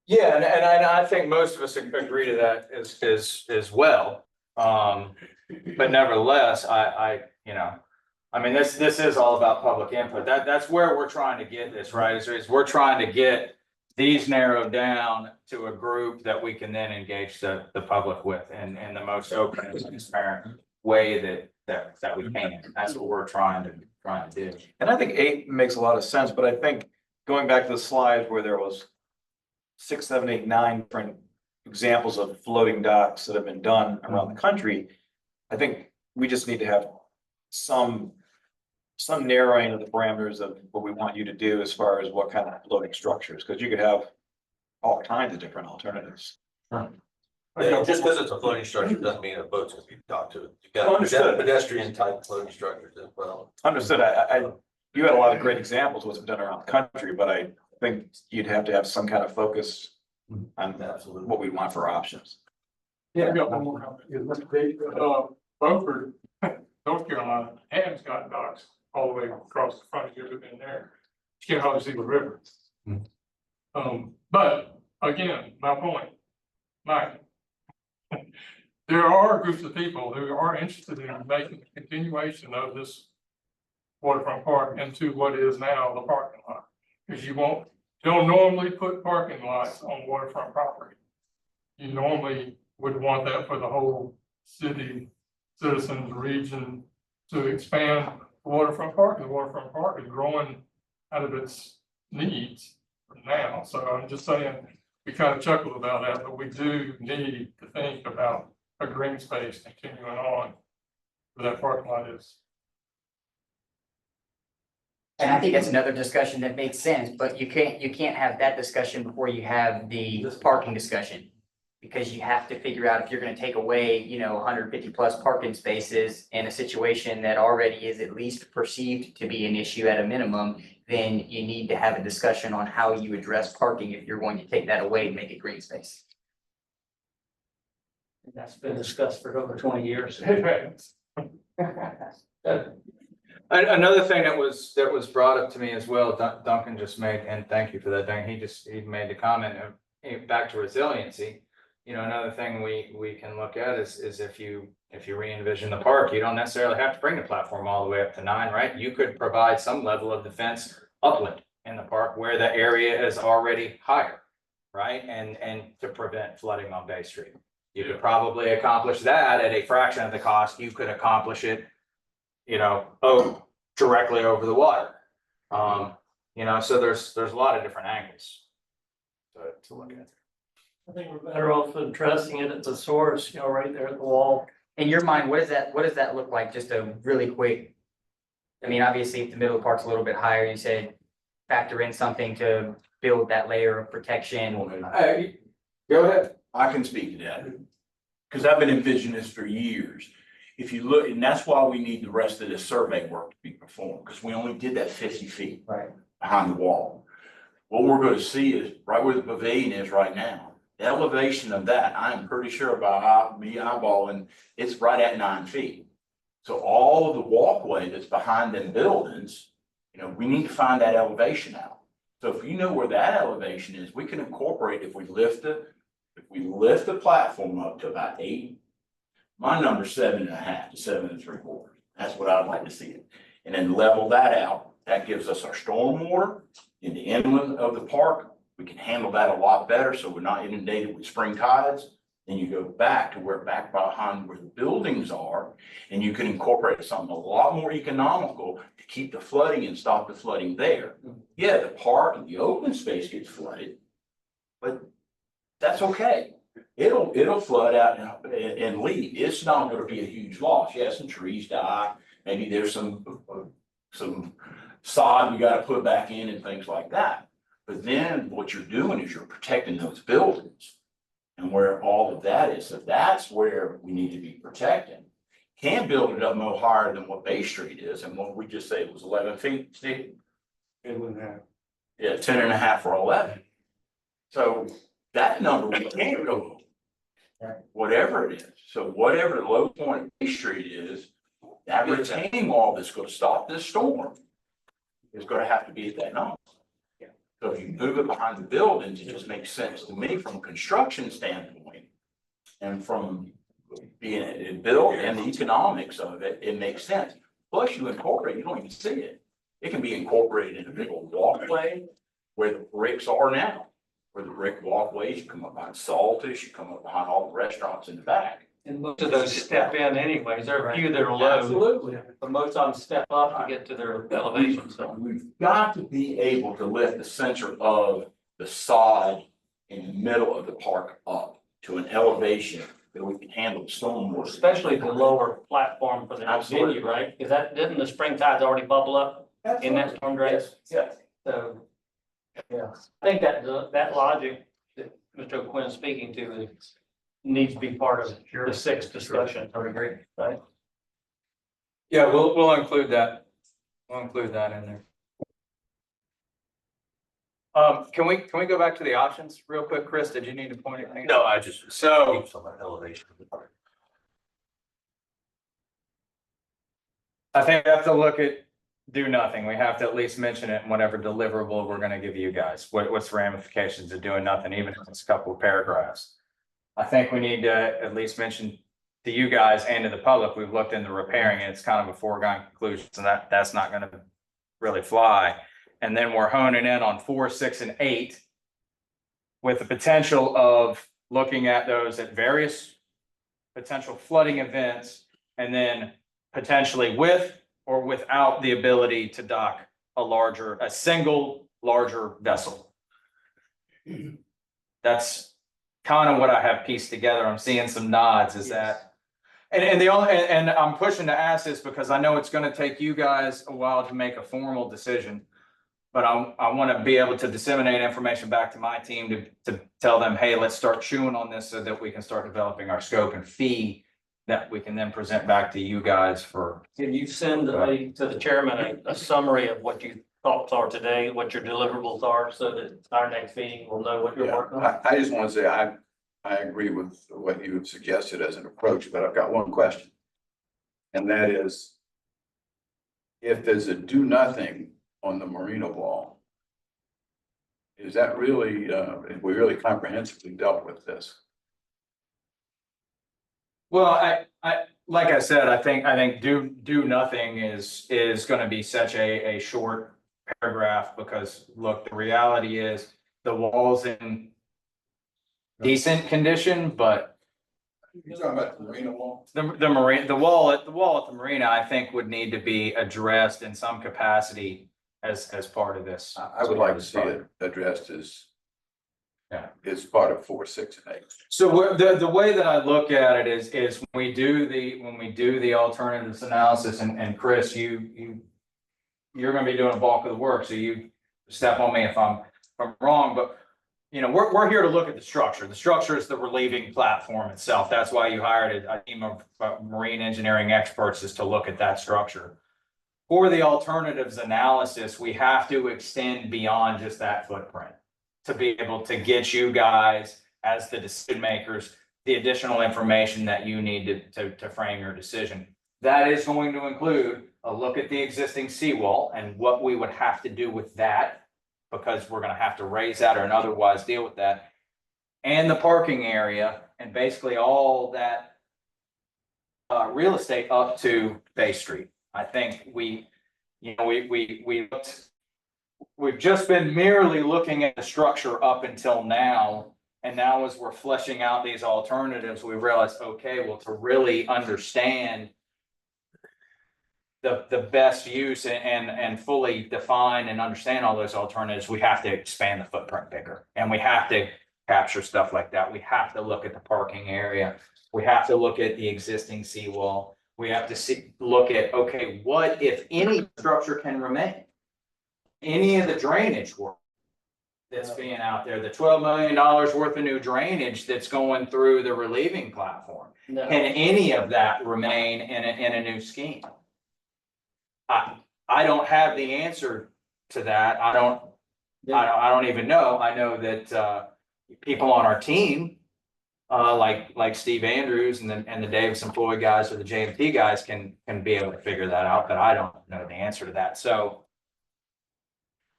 Yeah, and I think most of us agree to that as well. But nevertheless, I mean, this is all about public input. That's where we're trying to get this, right? Is we're trying to get these narrowed down to a group that we can then engage the public with in the most open and transparent way that we can. That's what we're trying to do. And I think 8 makes a lot of sense, but I think going back to the slide where there was 6, 7, 8, 9 different examples of floating docks that have been done around the country, I think we just need to have some narrowing of the parameters of what we want you to do as far as what kind of floating structures, because you could have all kinds of different alternatives. Yeah, just because it's a floating structure doesn't mean a boat's gonna be docked to it. You got Understood. pedestrian type floating structures as well. Understood. You had a lot of great examples of what's been done around the country, but I think you'd have to have some kind of focus on Absolutely. what we want for options. Yeah, I got one more comment. Beaufort, North Carolina, has got docks all the way across the front, you live in there. You can't hardly see the river. But again, my point, Mike. There are groups of people who are interested in making the continuation of this waterfront park into what is now the parking lot. Because you don't normally put parking lots on waterfront property. You normally would want that for the whole city, citizens, region, to expand the waterfront park. The waterfront park is growing out of its needs now. So I'm just saying, we kind of chuckle about that, but we do need to think about a green space continuing on where that parking lot is. And I think that's another discussion that makes sense, but you can't have that discussion before you have the parking discussion. Because you have to figure out if you're gonna take away, 150 plus parking spaces in a situation that already is at least perceived to be an issue at a minimum, then you need to have a discussion on how you address parking if you're going to take that away and make it green space. That's been discussed for over 20 years. Another thing that was brought up to me as well, Duncan just made, and thank you for that, Duncan, he made the comment of back to resiliency. Another thing we can look at is if you re-envision the park, you don't necessarily have to bring the platform all the way up to 9, right? You could provide some level of defense upland in the park where the area is already higher, right? And to prevent flooding on Bay Street. You could probably accomplish that at a fraction of the cost. You could accomplish it, directly over the water. So there's a lot of different angles to look at. I think we're better off addressing it at the source, right there at the wall. In your mind, what does that look like? Just a really quick. I mean, obviously, if the middle of the park's a little bit higher, you said factor in something to build that layer of protection. Go ahead. I can speak to that, because I've been envisioning this for years. if you look, and that's why we need the rest of this survey work to be performed, because we only did that 50 feet Right. behind the wall. What we're gonna see is right where the pavilion is right now. The elevation of that, I'm pretty sure by me eyeballing, it's right at 9 feet. So all of the walkway that's behind them buildings, you know, we need to find that elevation out. So if you know where that elevation is, we can incorporate, if we lift the platform up to about 8, my number's 7.5 to 7 3/4. That's what I'd like to see it. And then level that out. That gives us our stormwater in the inland of the park. We can handle that a lot better, so we're not inundated with spring tides. Then you go back to back behind where the buildings are, and you can incorporate something a lot more economical to keep the flooding and stop the flooding there. Yeah, the park and the open space gets flooded, but that's okay. It'll flood out and leave. It's not gonna be a huge loss. Yes, some trees die, maybe there's some sod we gotta put back in and things like that. But then what you're doing is you're protecting those buildings and where all of that is. So that's where we need to be protecting. Can't build it up no higher than what Bay Street is. And what we just say it was 11 feet, Steve? 10.5. Yeah, 10.5 or 11. So that number we can't go over. Whatever it is. So whatever the low point of Bay Street is, that retaining wall that's gonna stop this storm is gonna have to be at that number. So if you move it behind the buildings, it just makes sense to me from a construction standpoint. And from being built and the economics of it, it makes sense. Plus you incorporate, you don't even see it. It can be incorporated in a big old walkway where the bricks are now. Where the brick walkways, you come up behind Saltish, you come up behind all the restaurants in the back. And most of those step in anyways. There are a few that are low, Absolutely. but most of them step up to get to their elevation, so. We've got to be able to lift the center of the sod in the middle of the park up to an elevation that we can handle the storm more. Especially the lower platform for the Absolutely. venue, right? Is that, didn't the spring tides already bubble up in that storm drain? Yes. So, yeah, I think that logic that Mr. O'Quinn is speaking to needs to be part of the 6th discussion. I would agree. Right? Yeah, we'll include that. We'll include that in there. Can we go back to the options real quick? Chris, did you need to point anything? No, I just. So- Some elevation of the park. I think we have to look at do nothing. We have to at least mention it in whatever deliverable we're gonna give you guys. What's the ramifications of doing nothing, even if it's a couple of paragraphs? I think we need to at least mention to you guys and to the public, we've looked into repairing it. It's kind of a foregone conclusion, so that's not gonna really fly. And then we're honing in on 4, 6, and 8 with the potential of looking at those at various potential flooding events, and then potentially with or without the ability to dock a single larger vessel. That's kind of what I have pieced together. I'm seeing some nods, is that? And I'm pushing to ask this because I know it's gonna take you guys a while to make a formal decision. But I want to be able to disseminate information back to my team to tell them, hey, let's start chewing on this so that we can start developing our scope and fee that we can then present back to you guys for. Can you send to the chairman a summary of what your thoughts are today, what your deliverables are, so that our next meeting will know what you're working on? I just want to say, I agree with what you have suggested as an approach, but I've got one question. And that is, if there's a do nothing on the marina wall, is that really, have we really comprehensively dealt with this? Well, I like I said, I think do nothing is gonna be such a short paragraph, because look, the reality is the wall's in decent condition, but You're talking about the marina wall? the wall at the marina, I think would need to be addressed in some capacity as part of this. I would like to see it addressed as part of 4, 6, and 8. So the way that I look at it is when we do the alternatives analysis, and Chris, you're gonna be doing a bulk of the work, so you step on me if I'm wrong, but you know, we're here to look at the structure. The structure is the relieving platform itself. That's why you hired a team of marine engineering experts, is to look at that structure. For the alternatives analysis, we have to extend beyond just that footprint to be able to get you guys, as the decision makers, the additional information that you need to frame your decision. That is going to include a look at the existing seawall and what we would have to do with that, because we're gonna have to raise that or otherwise deal with that. And the parking area, and basically all that real estate up to Bay Street. I think we've just been merely looking at the structure up until now. And now as we're fleshing out these alternatives, we realize, okay, well, to really understand the best use and fully define and understand all those alternatives, we have to expand the footprint bigger. And we have to capture stuff like that. We have to look at the parking area. We have to look at the existing seawall. We have to look at, okay, what if any structure can remain? Any of the drainage work that's being out there, the $12 million worth of new drainage that's going through the relieving platform. No. Can any of that remain in a new scheme? I don't have the answer to that. I don't even know. I know that people on our team, like Steve Andrews and the Davis and Floyd guys or the JMT guys can be able to figure that out, but I don't know the answer to that. So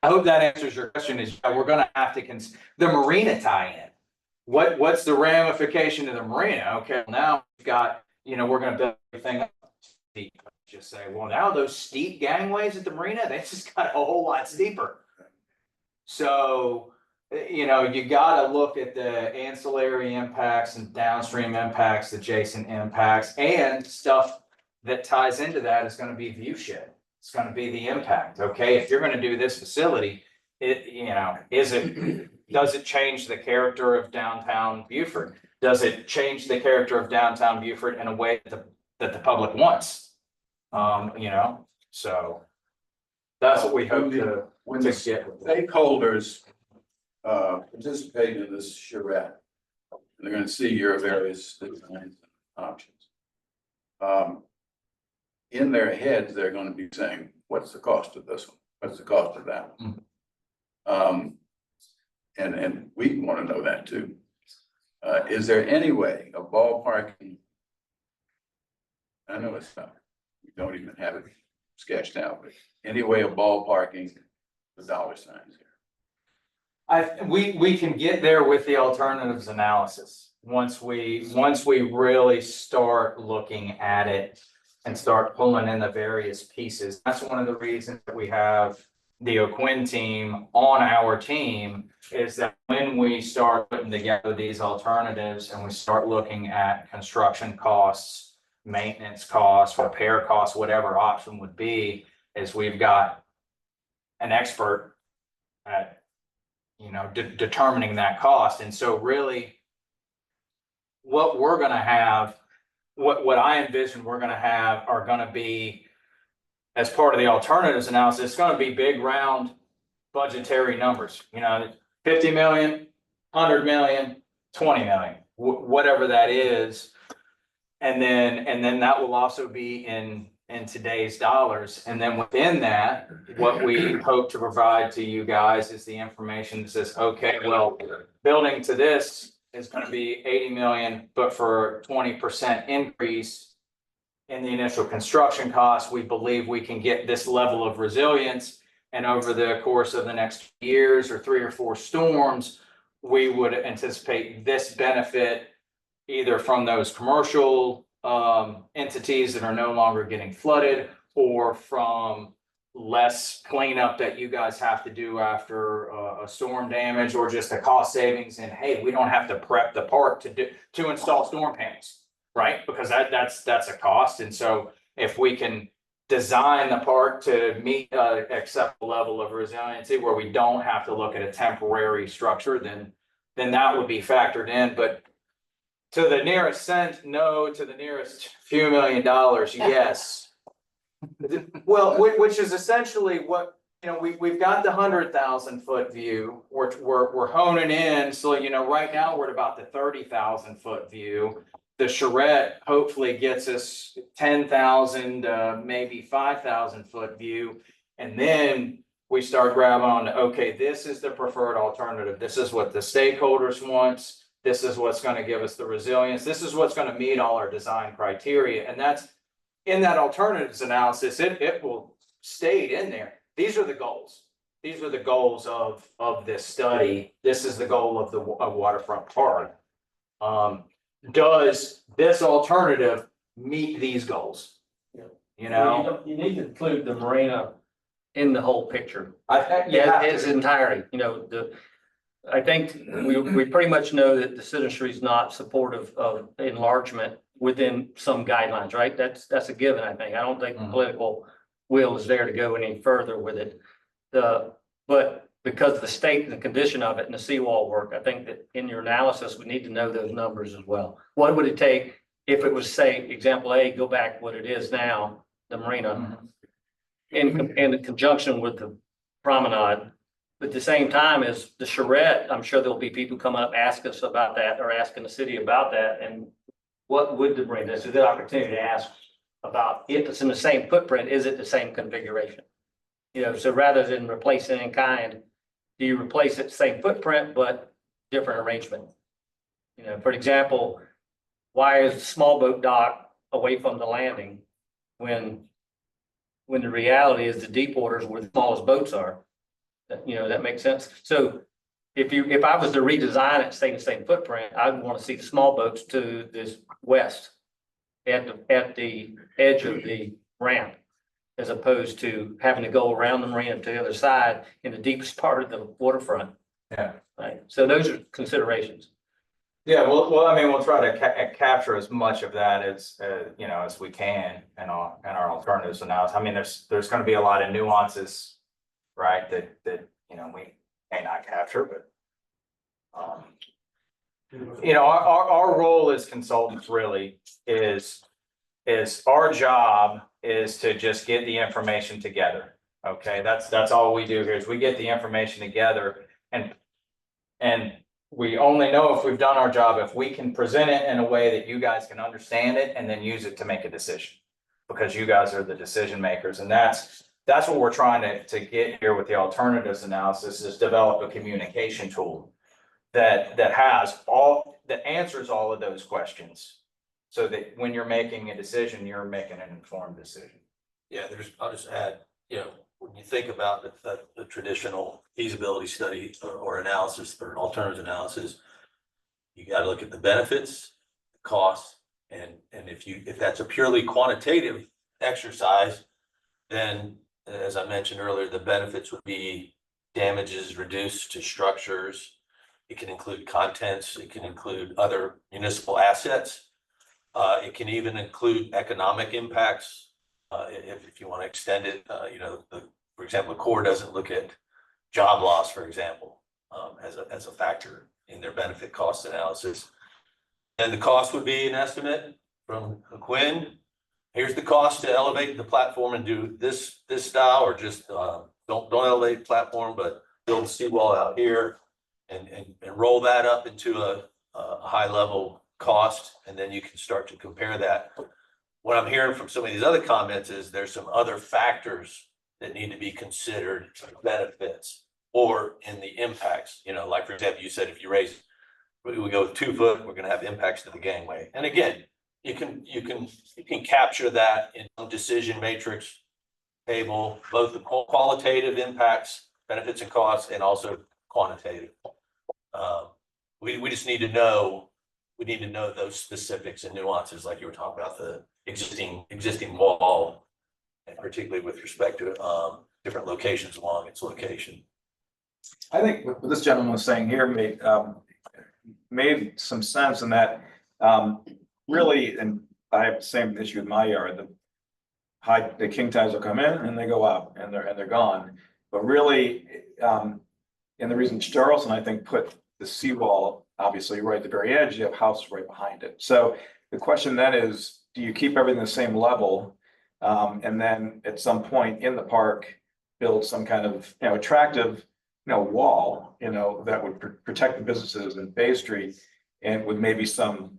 I hope that answers your question. Is we're going to have to the marina tie-in. What's the ramification of the marina? Okay, now we've got, we're going to build everything up. Just say, well, now those steep gangways at the marina, they just got a whole lot steeper. So, you got to look at the ancillary impacts and downstream impacts, adjacent impacts, and stuff that ties into that is going to be view shed. It's going to be the impact. Okay, if you're going to do this facility, does it change the character of downtown Beaufort? Does it change the character of downtown Beaufort in a way that the public wants? So that's what we hope to When the get. stakeholders participate in this charrette, they're gonna see your various designs and options. In their heads, they're gonna be saying, what's the cost of this one? What's the cost of that one? And we wanna know that too. Is there any way of ballparking? I know it's not, we don't even have it sketched out, but any way of ballparking the dollar signs here? We can get there with the alternatives analysis. Once we really start looking at it and start pulling in the various pieces. That's one of the reasons that we have the O'Quinn team on our team, is that when we start putting together these alternatives and we start looking at construction costs, maintenance costs, repair costs, whatever option would be, is we've got an expert at determining that cost. And so really what we're going to have, what I envision we're going to have are going to be, as part of the alternatives analysis, it's going to be big round budgetary numbers, 50 million, 100 million, 20 million, whatever that is. And then that will also be in today's dollars. And then within that, what we hope to provide to you guys is the information that says, okay, well, building to this is going to be 80 million, but for 20% increase in the initial construction costs, we believe we can get this level of resilience. And over the course of the next years or 3 or 4 storms, we would anticipate this benefit either from those commercial entities that are no longer getting flooded, or from less cleanup that you guys have to do after a storm damage, or just the cost savings. And hey, we don't have to prep the park to install storm panels, right? Because that's a cost. And so if we can design the park to meet an acceptable level of resiliency where we don't have to look at a temporary structure, then that would be factored in. But to the nearest cent, no. To the nearest few $1 million, yes. Well, which is essentially what you know, we've got the 100,000 foot view, we're honing in, so, you know, right now we're at about the 30,000 foot view. The charrette hopefully gets us 10,000, maybe 5,000 foot view. And then we start grabbing on to, okay, this is the preferred alternative. This is what the stakeholders wants. This is what's going to give us the resilience. This is what's going to meet all our design criteria. And that's in that alternatives analysis, it will stay in there. These are the goals. These are the goals of this study. This is the goal of the Waterfront Park. Does this alternative meet these goals? You know, You need to include the marina in the whole picture. yeah, Its entirety, I think we pretty much know that the citizenry is not supportive of enlargement within some guidelines, right? That's a given, I think. I don't think the political will is there to go any further with it. But because of the state and the condition of it and the seawall work, I think that in your analysis, we need to know those numbers as well. What would it take if it was, say, example A, go back what it is now, the marina, in conjunction with the promenade. But at the same time as the charrette, I'm sure there'll be people coming up, ask us about that or asking the city about that. And what would the marina, this is a good opportunity to ask about if it's in the same footprint, is it the same configuration? So rather than replacing in kind, do you replace it same footprint, but different arrangement? For example, why is the small boat dock away from the landing when the reality is the deep waters where the smallest boats are? That makes sense. So if I was to redesign it, stay in the same footprint, I'd want to see the small boats to this west at the edge of the ramp, as opposed to having to go around the marina to the other side in the deepest part of the waterfront. Yeah. Right. So those are considerations. Yeah, well, I mean, we'll try to capture as much of that as as we can in our alternatives analysis. I mean, there's going to be a lot of nuances, right? That we may not capture, but our role as consultants really is our job is to just get the information together. Okay, that's all we do here is we get the information together, and we only know if we've done our job if we can present it in a way that you guys can understand it and then use it to make a decision, because you guys are the decision makers. And that's what we're trying to get here with the alternatives analysis, is develop a communication tool that answers all of those questions, so that when you're making a decision, you're making an informed decision. Yeah, I'll just add, when you think about the traditional feasibility study or analysis or alternatives analysis, you got to look at the benefits, the costs, and if that's a purely quantitative exercise, then as I mentioned earlier, the benefits would be damages reduced to structures. It can include contents. It can include other municipal assets. It can even include economic impacts. If you want to extend it, for example, the Corps doesn't look at job loss, for example, as a factor in their benefit cost analysis. And the cost would be an estimate from Quinn. Here's the cost to elevate the platform and do this style, or just don't elevate the platform, but build a seawall out here and roll that up into a high level cost, and then you can start to compare that. What I'm hearing from some of these other comments is there's some other factors that need to be considered, benefits or in the impacts. Like for example, you said if you raise, we go with 2 foot, we're going to have impacts to the gangway. And again, you can capture that in some decision matrix table, both the qualitative impacts, benefits and costs, and also quantitative. We just need to know. We need to know those specifics and nuances, like you were talking about the existing wall, and particularly with respect to different locations along its location. I think what this gentleman was saying here made some sense in that really, and I have the same issue with my yard. The king tides will come in and they go out and they're gone. But really, and the reason Charles and I think put the seawall obviously right at the very edge, you have houses right behind it. So the question then is, do you keep everything the same level? And then at some point in the park, build some kind of, attractive, wall, that would protect the businesses in Bay Street. And with maybe some,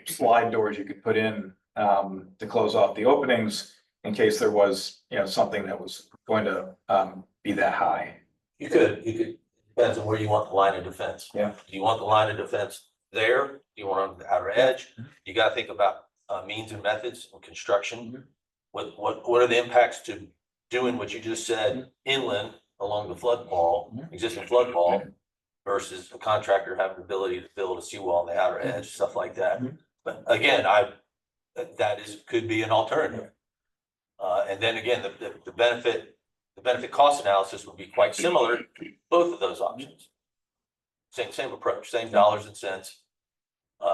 slide doors you could put in, to close off the openings in case there was, something that was going to, be that high. You could, depends on where you want the line of defense. Yeah. Do you want the line of defense there? Do you want it on the outer edge? You gotta think about means and methods of construction. What are the impacts to doing what you just said inland along the flood wall, existing flood wall, versus a contractor having the ability to build a seawall on the outer edge, stuff like that. But again, could be an alternative. And then again, the benefit cost analysis would be quite similar to both of those options. Same approach, same dollars and cents.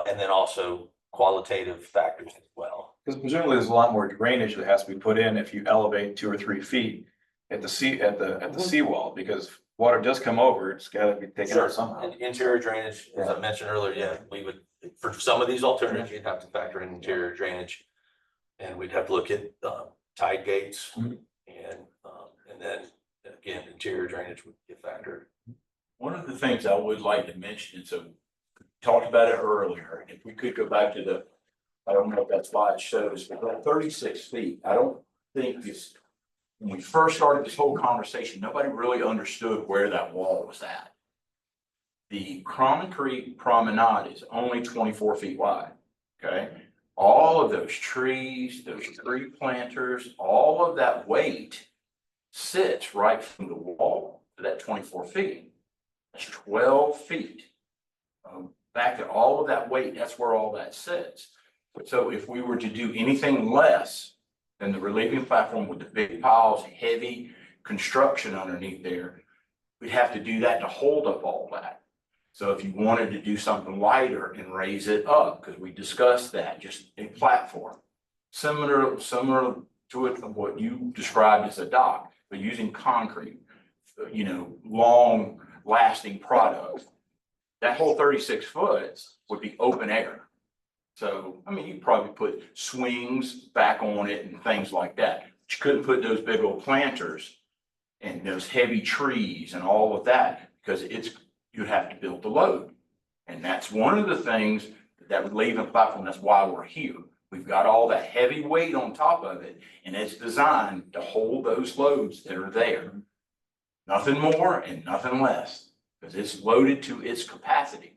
And then also qualitative factors as well. Because presumably there's a lot more drainage that has to be put in if you elevate 2 or 3 feet at the seawall, because water does come over, it's gotta be taken out somehow. And interior drainage, as I mentioned earlier, yeah, we would, for some of these alternatives, you'd have to factor in interior drainage. And we'd have to look at tide gates and then again, interior drainage would be a factor. One of the things I would like to mention, and so we talked about it earlier, and if we could go back to I don't know if that slide shows, but that 36 feet, I don't think when we first started this whole conversation, nobody really understood where that wall was at. The concrete promenade is only 24 feet wide, okay? All of those trees, those tree planters, all of that weight sits right from the wall to that 24 feet. That's 12 feet. Back at all of that weight, that's where all that sits. So if we were to do anything less than the relieving platform with the big piles, heavy construction underneath there, we'd have to do that to hold up all that. So if you wanted to do something lighter and raise it up, because we discussed that, just a platform, similar to it of what you described as a dock, but using concrete, long lasting product, that whole 36 foot would be open air. So, I mean, you probably put swings back on it and things like that. But you couldn't put those big old planters and those heavy trees and all of that, because you'd have to build the load. And that's one of the things that relieving platform, that's why we're here. We've got all that heavy weight on top of it, and it's designed to hold those loads that are there. Nothing more and nothing less, because it's loaded to its capacity.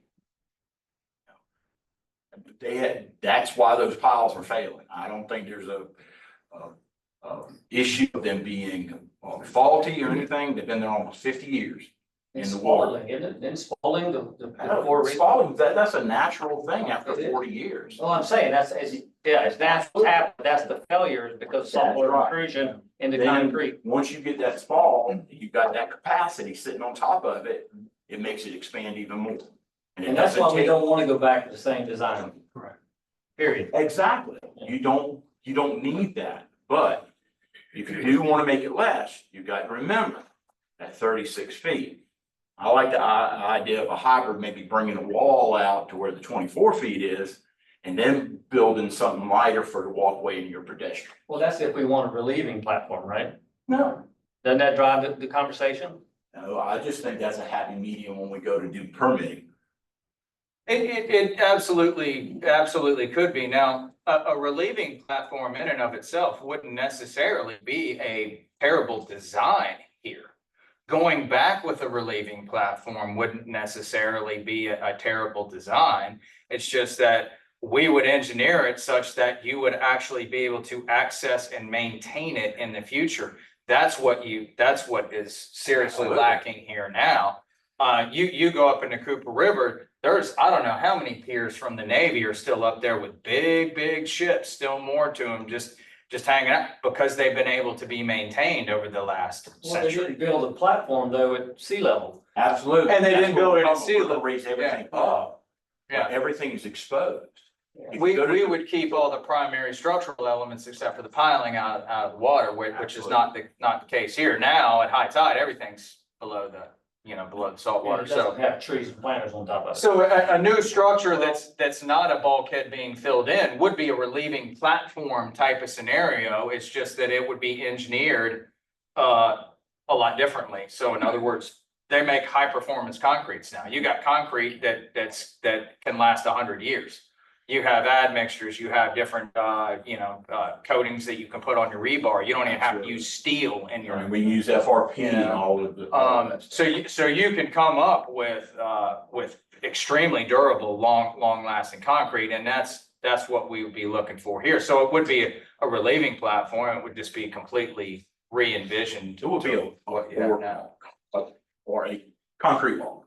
That's why those piles are failing. I don't think there's a issue of them being faulty or anything. They've been there almost 50 years. In the water. Isn't it? Then spalling Spalling, that's a natural thing after 40 years. Well, I'm saying it's natural happen. That's the failure because saltwater intrusion into concrete. Once you get that spall, you've got that capacity sitting on top of it, it makes it expand even more. And that's why we don't want to go back to the same design. Correct. Period. Exactly. You don't need that. But if you do want to make it less, you've got to remember that 36 feet. I like the idea of a hybrid, maybe bringing a wall out to where the 24 feet is, and then building something lighter for the walkway and your pedestrian. Well, that's if we want a relieving platform, right? No. Doesn't that drive the conversation? No, I just think that's a happy medium when we go to do permitting. It absolutely could be. Now, a relieving platform in and of itself wouldn't necessarily be a terrible design here. Going back with a relieving platform wouldn't necessarily be a terrible design. It's just that we would engineer it such that you would actually be able to access and maintain it in the future. That's what is seriously lacking here now. You go up in the Cooper River, there's, I don't know how many piers from the Navy are still up there with big ships, still more to them, just hanging out because they've been able to be maintained over the last Well, they century. didn't build a platform though at sea level. Absolutely. And they didn't build it at sea We're gonna level. raise everything up. Yeah. Everything is exposed. We would keep all the primary structural elements except for the piling out of the water, which is not the case here. Now at high tide, everything's below the salt water. It So doesn't have trees and planters on top of it. So a new structure that's not a bulkhead being filled in would be a relieving platform type of scenario. It's just that it would be engineered a lot differently. So in other words, they make high performance concretes now. You got concrete that can last 100 years. You have admixtures, you have different, coatings that you can put on your rebar. You don't even have to use steel in your. I mean, we use FRP and all of the. So you can come up with extremely durable, long lasting concrete, and that's what we would be looking for here. So it would be a relieving platform. It would just be completely re-envisioned. It would be what you have now. or a concrete wall.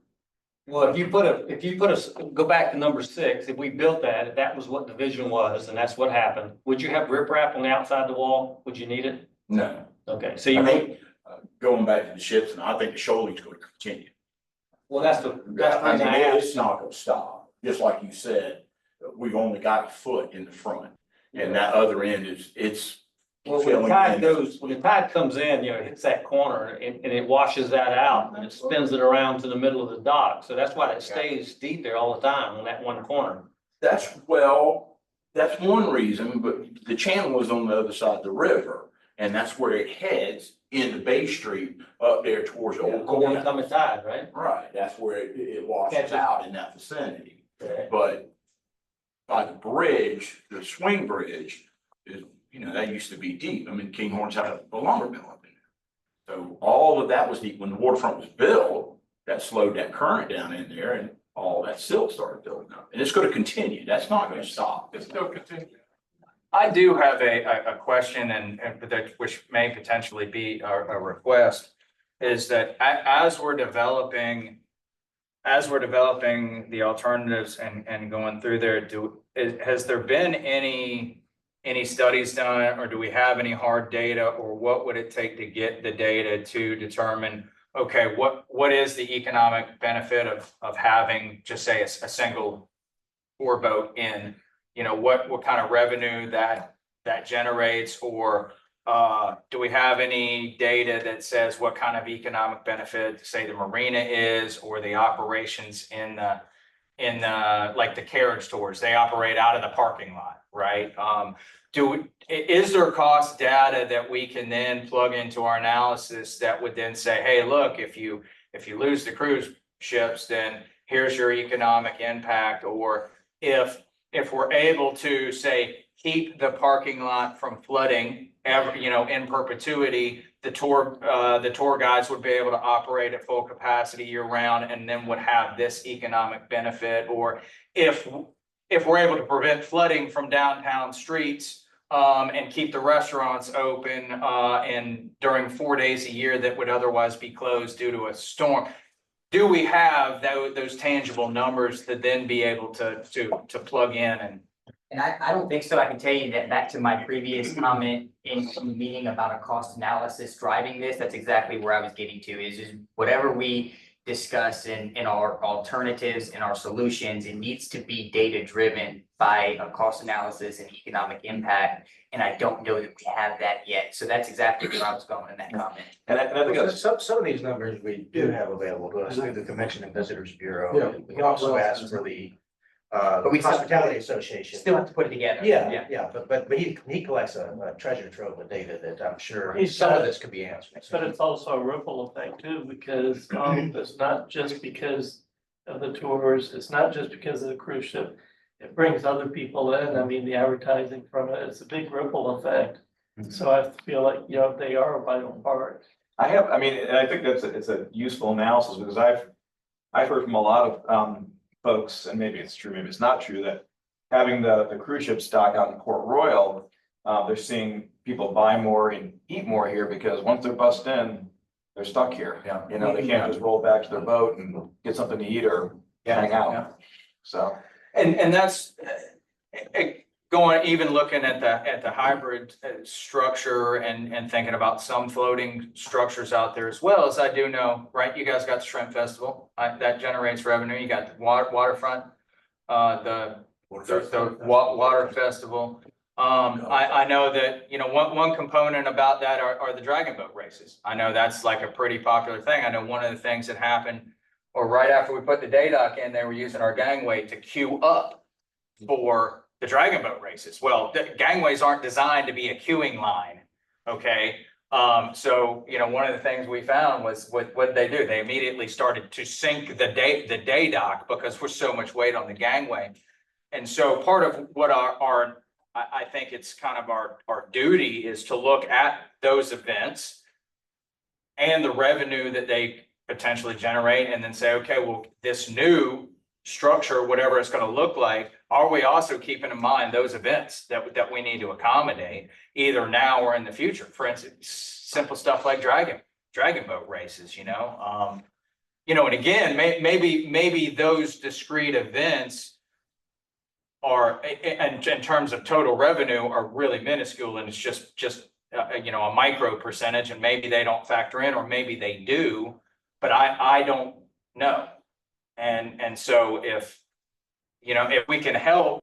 Well, if you go back to number 6, if we built that, that was what the vision was, and that's what happened. Would you have riprap on the outside of the wall? Would you need it? No. Okay, so you I think, think, going back to the ships, and I think the shoaling's going to continue. well, that's the I reason mean, I asked. it's not gonna stop, just like you said, we've only got a foot in the front, and that other end it's. Well, when the tide comes in, it hits that corner and it washes that out and it spins it around to the middle of the dock. So that's why it stays deep there all the time on that one corner. That's one reason, but the channel is on the other side of the river, and that's where it heads into Bay Street up there towards the old corner. Incoming tide, right? Right, that's where it washes Catches. out in that vicinity. Okay. But by the bridge, the swing bridge is, that used to be deep. I mean, Kinghorns had a lumber mill up in there. So all of that was deep. When the waterfront was built, that slowed that current down in there and all that silt started building up. And it's gonna continue. That's not gonna stop. It's still continuing. I do have a question and that which may potentially be a request, is that as we're developing the alternatives and going through there, has there been any studies done, or do we have any hard data, or what would it take to get the data to determine, okay, what is the economic benefit of having, just say, a single ore boat in, what kind of revenue that generates, or do we have any data that says what kind of economic benefit, say, the marina is, or the operations in like the carriage tours, they operate out of the parking lot, right? Is there cost data that we can then plug into our analysis that would then say, hey, look, if you lose the cruise ships, then here's your economic impact, or if we're able to, say, keep the parking lot from flooding in perpetuity, the tour guides would be able to operate at full capacity year round and then would have this economic benefit. Or if we're able to prevent flooding from downtown streets and keep the restaurants open and during 4 days a year that would otherwise be closed due to a storm, do we have those tangible numbers to then be able to plug in? And I don't think so. I can tell you that back to my previous comment in the meeting about a cost analysis driving this, that's exactly where I was getting to, is whatever we discuss in our alternatives and our solutions, it needs to be data driven by a cost analysis and economic impact. And I don't know that we have that yet. So that's exactly where I was going in that comment. And I think that's, Some of these numbers we do have available to us through the Convention and Visitors Bureau. Yeah. We can also ask for the But we still- Hospitality Association. Still have to put it together. Yeah, but he collects a treasure trove of data that I'm sure He's some got of it. this could be answered. But it's also a ripple effect too, because it's not just because of the tours, it's not just because of the cruise ship. It brings other people in. I mean, the advertising from it, it's a big ripple effect. So I feel like, they are a vital part. and I think it's a useful analysis, because I've heard from a lot of folks, and maybe it's true, maybe it's not true, that having the cruise ship stock out in Port Royal, they're seeing people buy more and eat more here, because once they're bussed in, they're stuck here. Yeah. They can't just roll back to their boat and get something to eat or hang out. So. And that's going, even looking at the hybrid structure and thinking about some floating structures out there as well, as I do know, right? You guys got the Shrimp Festival, that generates revenue. You got the waterfront, the Water Festival. I know that, one component about that are the dragon boat races. I know that's like a pretty popular thing. I know one of the things that happened, or right after we put the day dock in, they were using our gangway to queue up for the dragon boat races. Well, the gangways aren't designed to be a queuing line, okay? So, one of the things we found was what did they do? They immediately started to sink the day dock because we're so much weight on the gangway. And so part of what I think it's kind of our duty is to look at those events and the revenue that they potentially generate and then say, okay, well, this new structure, whatever it's going to look like, are we also keeping in mind those events that we need to accommodate either now or in the future? For instance, simple stuff like dragon boat races, and again, maybe those discrete events are, in terms of total revenue, are really minuscule and it's just a micro percentage, and maybe they don't factor in, or maybe they do, but I don't know. And so if we can help,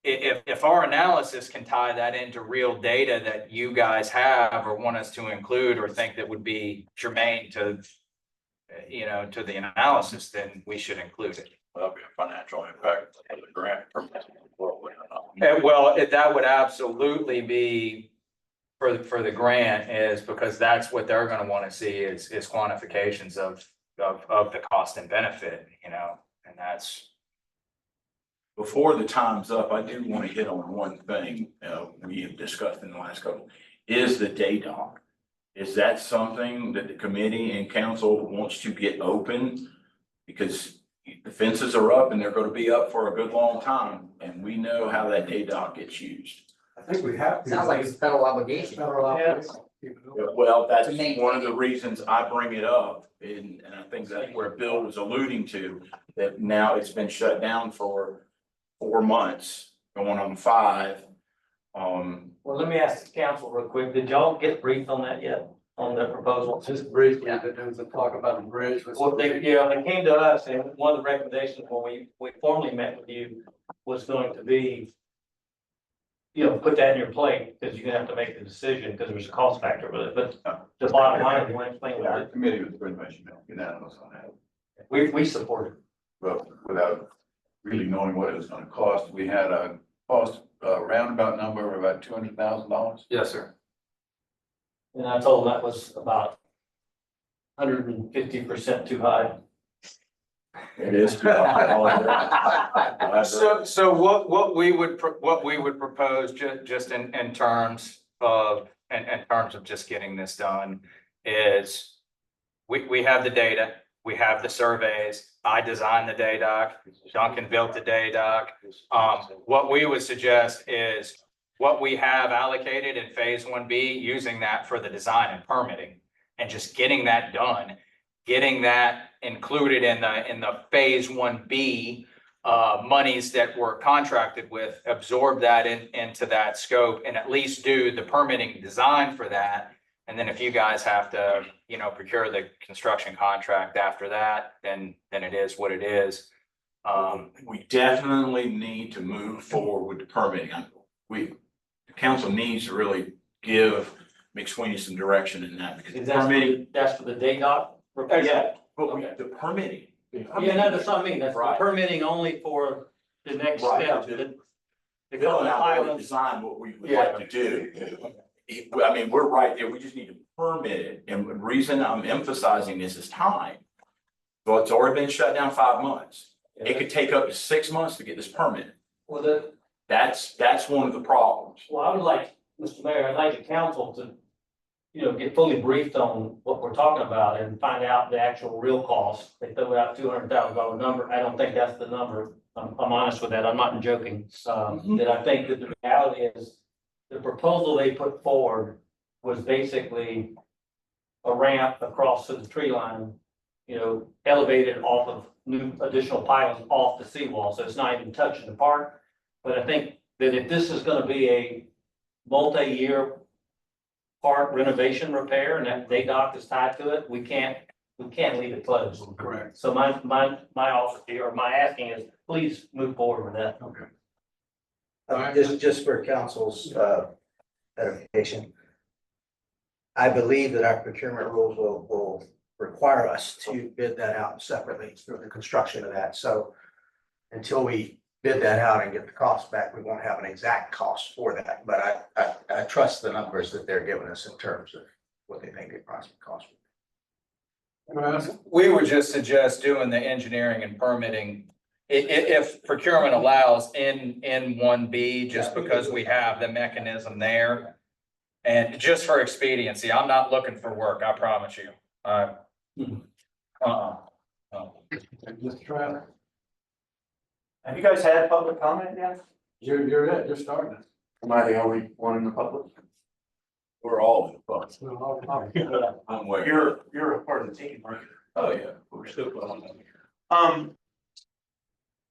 if our analysis can tie that into real data that you guys have or want us to include or think that would be germane to the analysis, then we should include it. That'll be a financial impact of the grant. Well, that would absolutely be for the grant, is because that's what they're gonna wanna see is quantifications of the cost and benefit, and that's. Before the time's up, I do want to hit on one thing, we have discussed in the last couple, is the day dock. Is that something that the committee and council wants to get open? Because the fences are up and they're going to be up for a good long time, and we know how that day dock gets used. I think we have to. Sounds like it's a federal obligation. Federal obligation. Well, that's To maintain one of the reasons I bring it up, and I think that's where Bill was alluding to, that now it's been shut down for 4 months, going on 5. Well, let me ask the council real quick. Did y'all get briefed on that yet? On the proposal? Just briefly, that there was a talk about a bridge. Well, they came to us, and one of the recommendations when we formally met with you was going to be, put that in your plate, because you're gonna have to make the decision, because there's a cost factor with it, but the bottom line, if you want to explain Our what committee was pretty much unanimous on that, we support it. but without really knowing what it was gonna cost, we had a cost, roundabout number of about $200,000. Yes, sir. And I told them that was about 150% too high. It is. So what we would propose, just in terms of just getting this done, is we have the data, we have the surveys. I designed the day dock, Duncan built the day dock. What we would suggest is what we have allocated in phase 1B, using that for the design and permitting, and just getting that done, getting that included in the phase 1B monies that we're contracted with, absorb that into that scope, and at least do the permitting design for that. And then if you guys have to, procure the construction contract after that, then it is what it is. We definitely need to move forward with the permitting. The council needs to really give McSweeney some direction in that, because Is the that, permitting, that's for the day dock? yeah, but Okay. the permitting. Yeah, no, that's what I mean. That's the Right. permitting only for the next Right. step. Filling out the design, what we would like to do. I mean, we're right there, we just need to permit it, and the reason I'm emphasizing this is time. Well, it's already been shut down 5 months, it could take up to 6 months to get this permit. Well, That's one of the problems. I would like, Mr. Mayor, I'd like the council to, get fully briefed on what we're talking about and find out the actual real cost. They throw out $200,000 number. I don't think that's the number. I'm honest with that. I'm not joking. That I think that the reality is the proposal they put forward was basically a ramp across to the tree line, elevated off of new additional pylons off the seawall. So it's not even touching the park. But I think that if this is gonna be a multi-year park renovation repair, and that day dock is tied to it, we can't leave it closed. Correct. So my offer here, or my asking is, please move forward with that. Okay. Just for council's edification. I believe that our procurement rules will require us to bid that out separately through the construction of that. So until we bid that out and get the cost back, we won't have an exact cost for that. But I trust the numbers that they're giving us in terms of what they think the approximate cost. We would just suggest doing the engineering and permitting. If procurement allows in 1B, just because we have the mechanism there. And just for expediency, I'm not looking for work, I promise you. Just try it. Have you guys had public comment yet? You're starting it. Am I the only one in the public? We're all in the bus. So, I'm aware. You're a part of the team, right? Oh, yeah, we're still.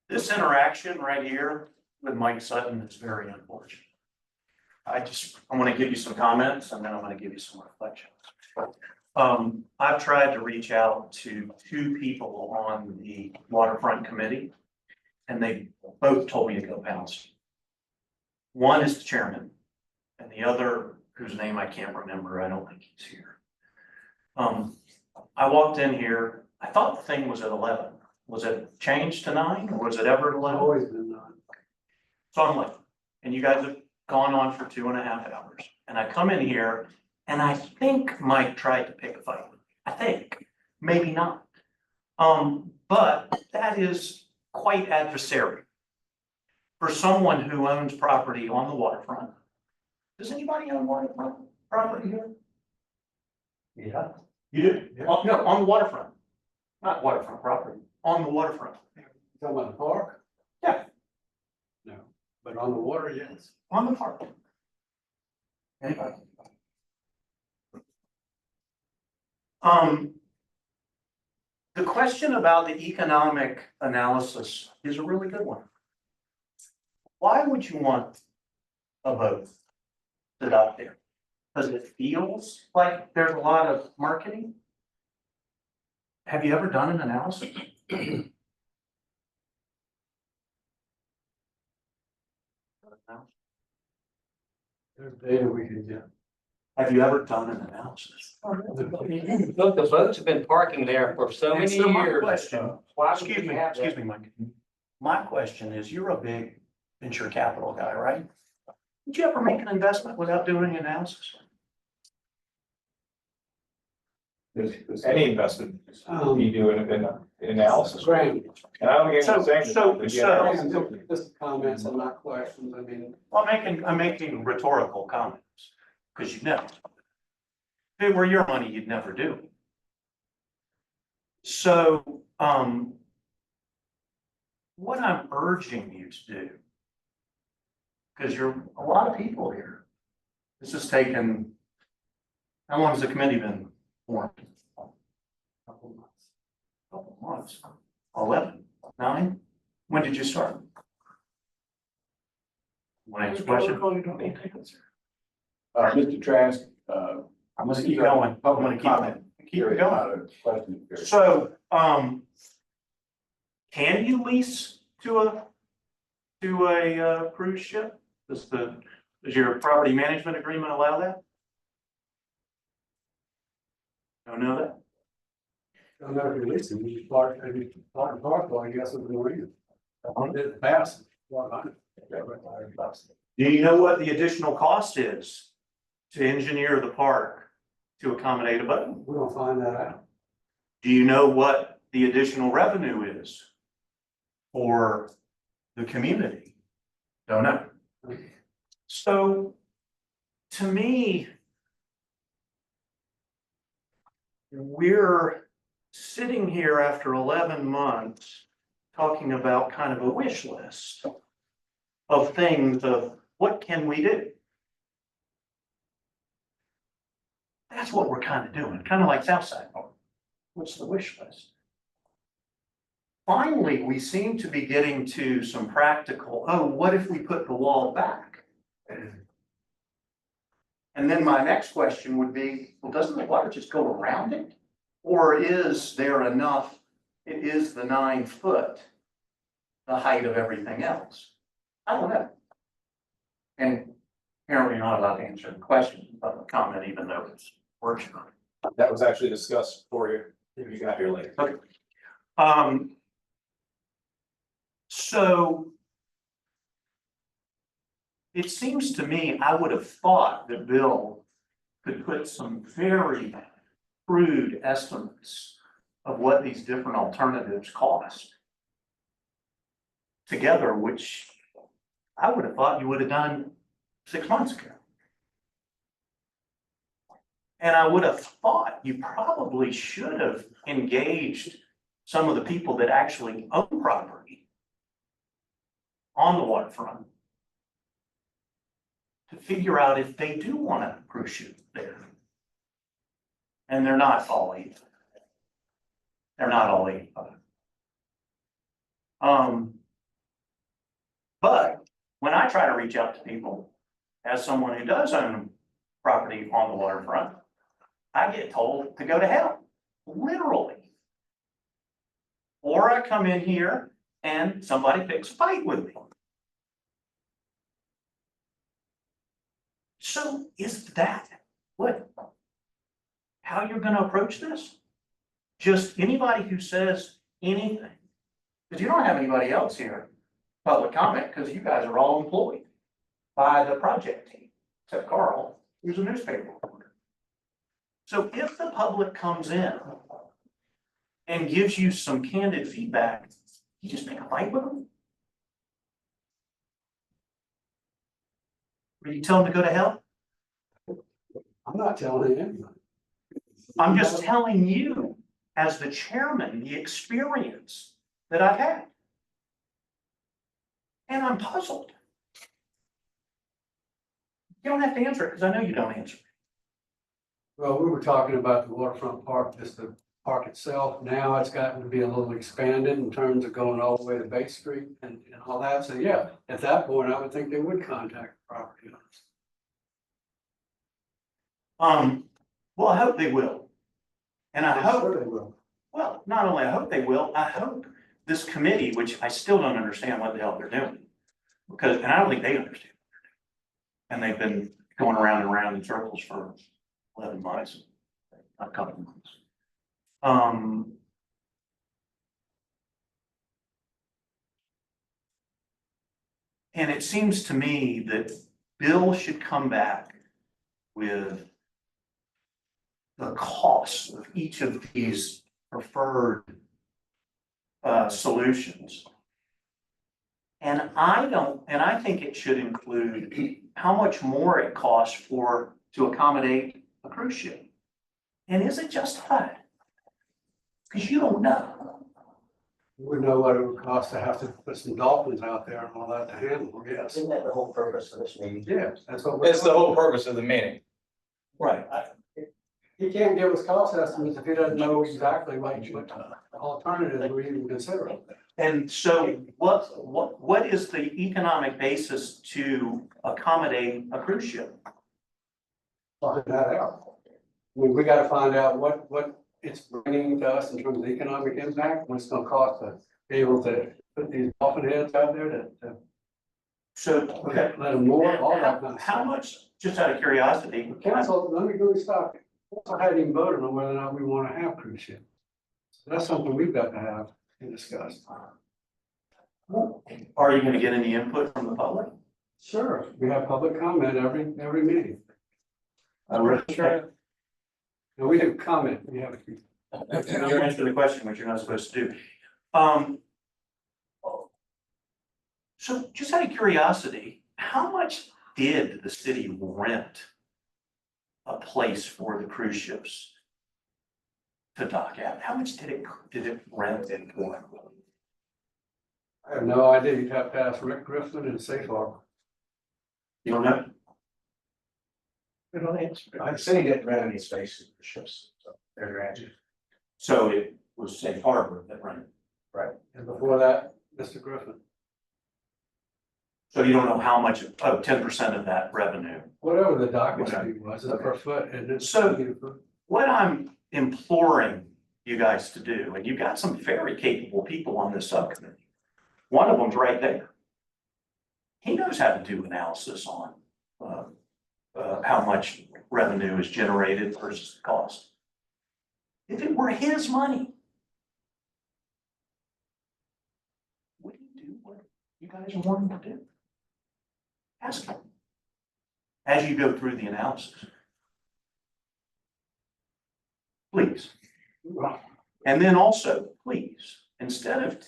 This interaction right here with Mike Sutton is very unfortunate. I want to give you some comments and then I'm going to give you some reflections. I've tried to reach out to two people on the Waterfront Committee and they both told me to go bounce. One is the chairman and the other, whose name I can't remember, I don't think he's here. I walked in here, I thought the thing was at 11. Was it changed to 9 or was it ever at 11? always been done. So I'm like, and you guys have gone on for 2.5 hours. And I come in here and I think Mike tried to pick a fight. I think, maybe not. But that is quite adversarial for someone who owns property on the waterfront. Does anybody own waterfront property here? Yeah. You do? Oh, no, on the waterfront. Not waterfront property, on the waterfront. Talking about the park? Yeah. No, but on the water, yes. On the park. Anybody? The question about the economic analysis is a really good one. Why would you want a vote sit out there? Because it feels like there's a lot of marketing? Have you ever done an analysis? There's data we can get. Have you ever done an analysis? Look, the boats have been parking there for so And many so my years. question, Why would excuse we me, have that? excuse me, Mike. My question is, you're a big venture capital guy, right? Would you ever make an investment without doing an analysis? Any investment, you do an analysis. Graham, And I don't think So- I'm saying. so- that the so- analysis- just comments and not questions, I mean. I'm making rhetorical comments, because you know. If it were your money, you'd never do it. So, what I'm urging you to do, because you're a lot of people here. This has taken, how long has the committee been formed? Couple months. 11, 9? When did you start? Want to answer the question? Mr. Trask, I'm gonna keep going. I'm gonna keep it going. Question. So, can you lease to a cruise ship? Does your property management agreement allow that? Don't know that? I'll never release it, we just park, I mean, park, I guess, with the marina. It passed. Do you know what the additional cost is to engineer the park to accommodate a boat? We'll find that out. Do you know what the additional revenue is for the community? Don't know. So, to me, we're sitting here after 11 months talking about kind of a wish list of things of what can we do? That's what we're kind of doing, kind of like Southside. What's the wish list? Finally, we seem to be getting to some practical, oh, what if we put the wall back? And then my next question would be, well, doesn't the water just go around it? Or is there enough, it is the 9 foot, the height of everything else? I don't know. And apparently you're not allowed to answer the question, but the comment, even though it's workshop. That was actually discussed for you, if you got here later. Okay. So it seems to me, I would have thought that Bill could put some very crude estimates of what these different alternatives cost together, which I would have thought you would have done 6 months ago. And I would have thought you probably should have engaged some of the people that actually own property on the waterfront to figure out if they do want a cruise ship there. And they're not all 85. They're not all 85. But when I try to reach out to people, as someone who does own property on the waterfront, I get told to go to hell, literally. Or I come in here and somebody picks a fight with me. So is that how you're gonna approach this? Just anybody who says anything, because you don't have anybody else here, public comment, because you guys are all employed by the project team, except Carl, who's a newspaper reporter. So if the public comes in and gives you some candid feedback, you just pick a fight with them? Or you tell them to go to hell? I'm not telling anyone. I'm just telling you, as the chairman, the experience that I've had. And I'm puzzled. You don't have to answer it, because I know you don't answer it. Well, we were talking about the waterfront park, just the park itself. Now it's gotten to be a little expanded in terms of going all the way to Bay Street and all that. So yeah, at that point, I would think they would contact the property owners. Well, I hope they will. And I I'm hope, sure they will. well, not only I hope they will, I hope this committee, which I still don't understand what the hell they're doing. Because, and I don't think they understand what they're doing. And they've been going around and around in circles for 11 months, a couple of months. And it seems to me that Bill should come back with the costs of each of these preferred solutions. And I think it should include how much more it costs to accommodate a cruise ship. And is it justified? Because you don't know. You would know what it would cost to have to put some dolphins out there and all that to handle, yes. Isn't that the whole purpose of this meeting? Yes, that's what we're. It's the whole purpose of the meeting. Right. He can't give us cost estimates if he doesn't know exactly what alternatives we're even considering. And so what is the economic basis to accommodate a cruise ship? Find that out. I mean, we gotta find out what it's bringing to us in terms of economic impact, what it's gonna cost to be able to put these dolphin heads out there to So, okay. let them moor, all that kind of How stuff. much, just out of curiosity, Council, let me really stop. I hadn't even voted on whether or not we wanna have cruise ships. So that's something we've got to have and discuss. are you gonna get any input from the public? Sure, we have public comment every meeting. Sure. And we have comment, we have. You're answering the question, which you're not supposed to do. So just out of curiosity, how much did the city rent a place for the cruise ships to dock at? How much did it rent in for? I have no idea, you'd have to ask Rick Griffin and Safe Harbor. You don't know? We don't answer. The city didn't rent any spaces for ships, so there's your answer. So it was Safe Harbor that rented. Right. And before that, Mr. Griffin. So you don't know how much, 10% of that revenue. Whatever the docket fee was, it's per foot, and it's. So what I'm imploring you guys to do, and you've got some very capable people on this subcommittee. One of them's right there. He knows how to do analysis on how much revenue is generated versus cost. If it were his money, would he do what you guys want him to do? Ask him as you go through the analysis. please. And then also, please, instead of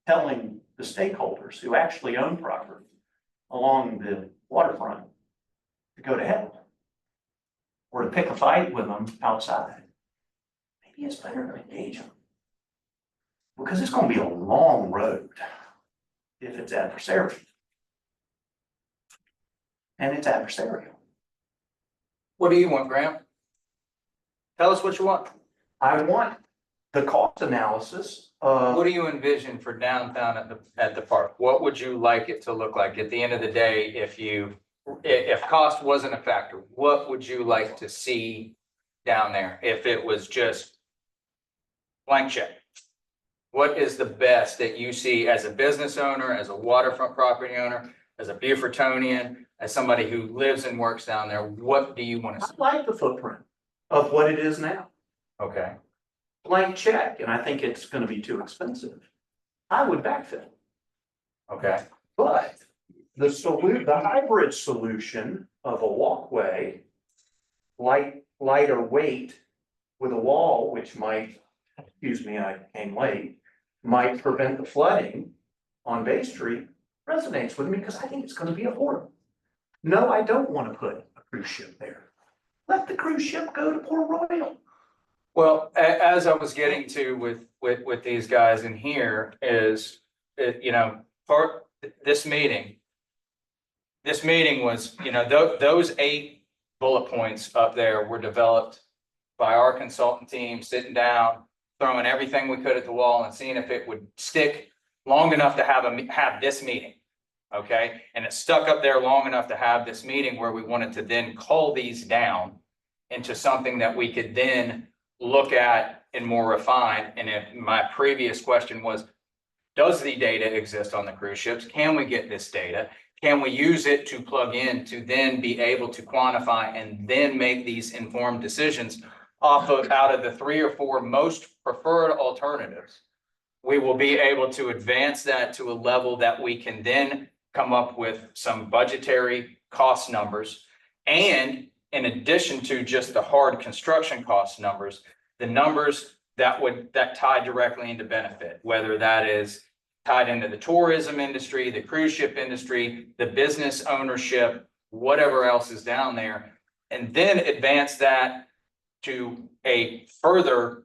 telling the stakeholders who actually own property along the waterfront to go to hell or to pick a fight with them outside, maybe it's better to engage them. Because it's going to be a long road if it's adversarial. And it's adversarial. What do you want, Graham? Tell us what you want. I want the cost analysis of. What do you envision for downtown at the park? What would you like it to look like at the end of the day if cost wasn't a factor? What would you like to see down there if it was just blank check? What is the best that you see as a business owner, as a waterfront property owner, as a Beaufortonian, as somebody who lives and works down there? What do you want to see? I like the footprint of what it is now. Okay. Blank check, and I think it's gonna be too expensive. I would backfill. Okay. But the hybrid solution of a walkway, lighter weight with a wall, which might, excuse me, I came late, might prevent the flooding on Bay Street, resonates with me because I think it's gonna be affordable. No, I don't want to put a cruise ship there. Let the cruise ship go to Port Royal. Well, as I was getting to with these guys in here is, this meeting was, those 8 bullet points up there were developed by our consultant team, sitting down, throwing everything we could at the wall and seeing if it would stick long enough to have this meeting. Okay, and it stuck up there long enough to have this meeting where we wanted to then cull these down into something that we could then look at and more refined. And if my previous question was, does the data exist on the cruise ships? Can we get this data? Can we use it to plug in to then be able to quantify and then make these informed decisions out of the 3 or 4 most preferred alternatives? We will be able to advance that to a level that we can then come up with some budgetary cost numbers. And in addition to just the hard construction cost numbers, the numbers that tie directly into benefit, whether that is tied into the tourism industry, the cruise ship industry, the business ownership, whatever else is down there, and then advance that to a further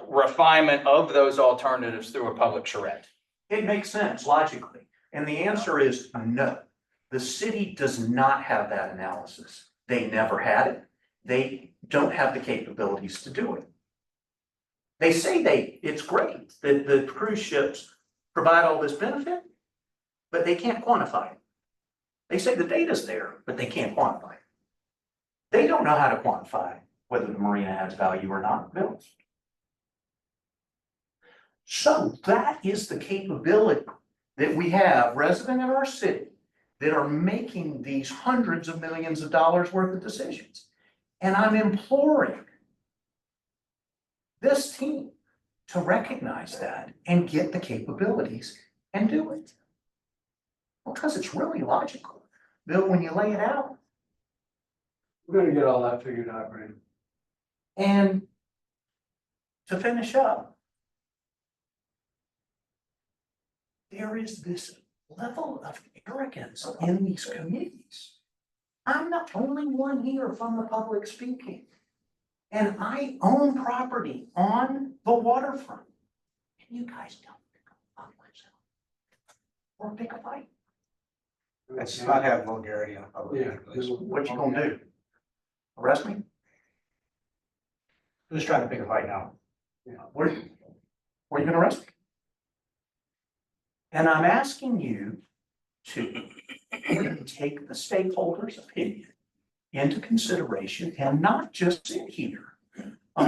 refinement of those alternatives through a public charrette. It makes sense logically. And the answer is no. The city does not have that analysis. They never had it. They don't have the capabilities to do it. They say it's great that the cruise ships provide all this benefit, but they can't quantify it. They say the data's there, but they can't quantify it. They don't know how to quantify whether the marina has value or not. Bill. So that is the capability that we have resident in our city that are making these hundreds of millions of dollars worth of decisions. And I'm imploring this team to recognize that and get the capabilities and do it. Because it's really logical. Bill, when you lay it out. We're gonna get all that figured out, Brandon. And to finish up, there is this level of arrogance in these communities. I'm the only one here from the public speaking. And I own property on the waterfront. And you guys don't pick up on myself. Or pick a fight. Let's not have vulgarity on public. Yeah. What you gonna do? Arrest me? Who's trying to pick a fight now? Where are you gonna arrest me? And I'm asking you to take the stakeholders' opinion into consideration and not just sit here. We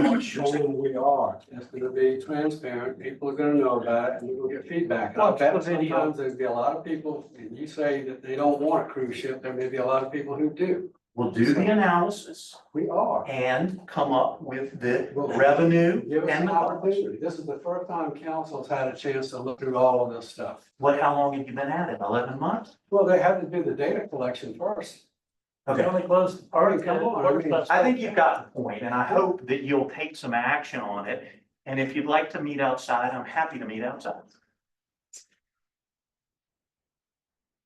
are, it's gonna be transparent, people are gonna know about it, and we'll get feedback. I bet sometimes there'll be a lot of people, and you say that they don't want a cruise ship, there may be a lot of people who do. We'll do the analysis We are. and come up with the revenue Give us and an the opportunity, this is the first time council's had a chance to look through all of this stuff. how long have you been at it? 11 months? Well, they had to do the data collection first. They only closed the park. Come on, I think you've got the point, and I hope that you'll take some action on it. And if you'd like to meet outside, I'm happy to meet outside.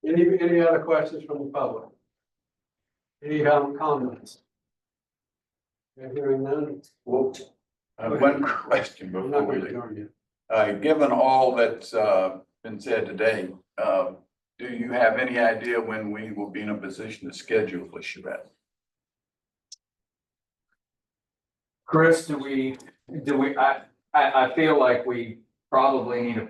Any other questions from the public? Any comments? Hearing none. One question I'm before not we going to leave. join you. Given all that's been said today, do you have any idea when we will be in a position to schedule for charrette? Chris, I feel like we probably need to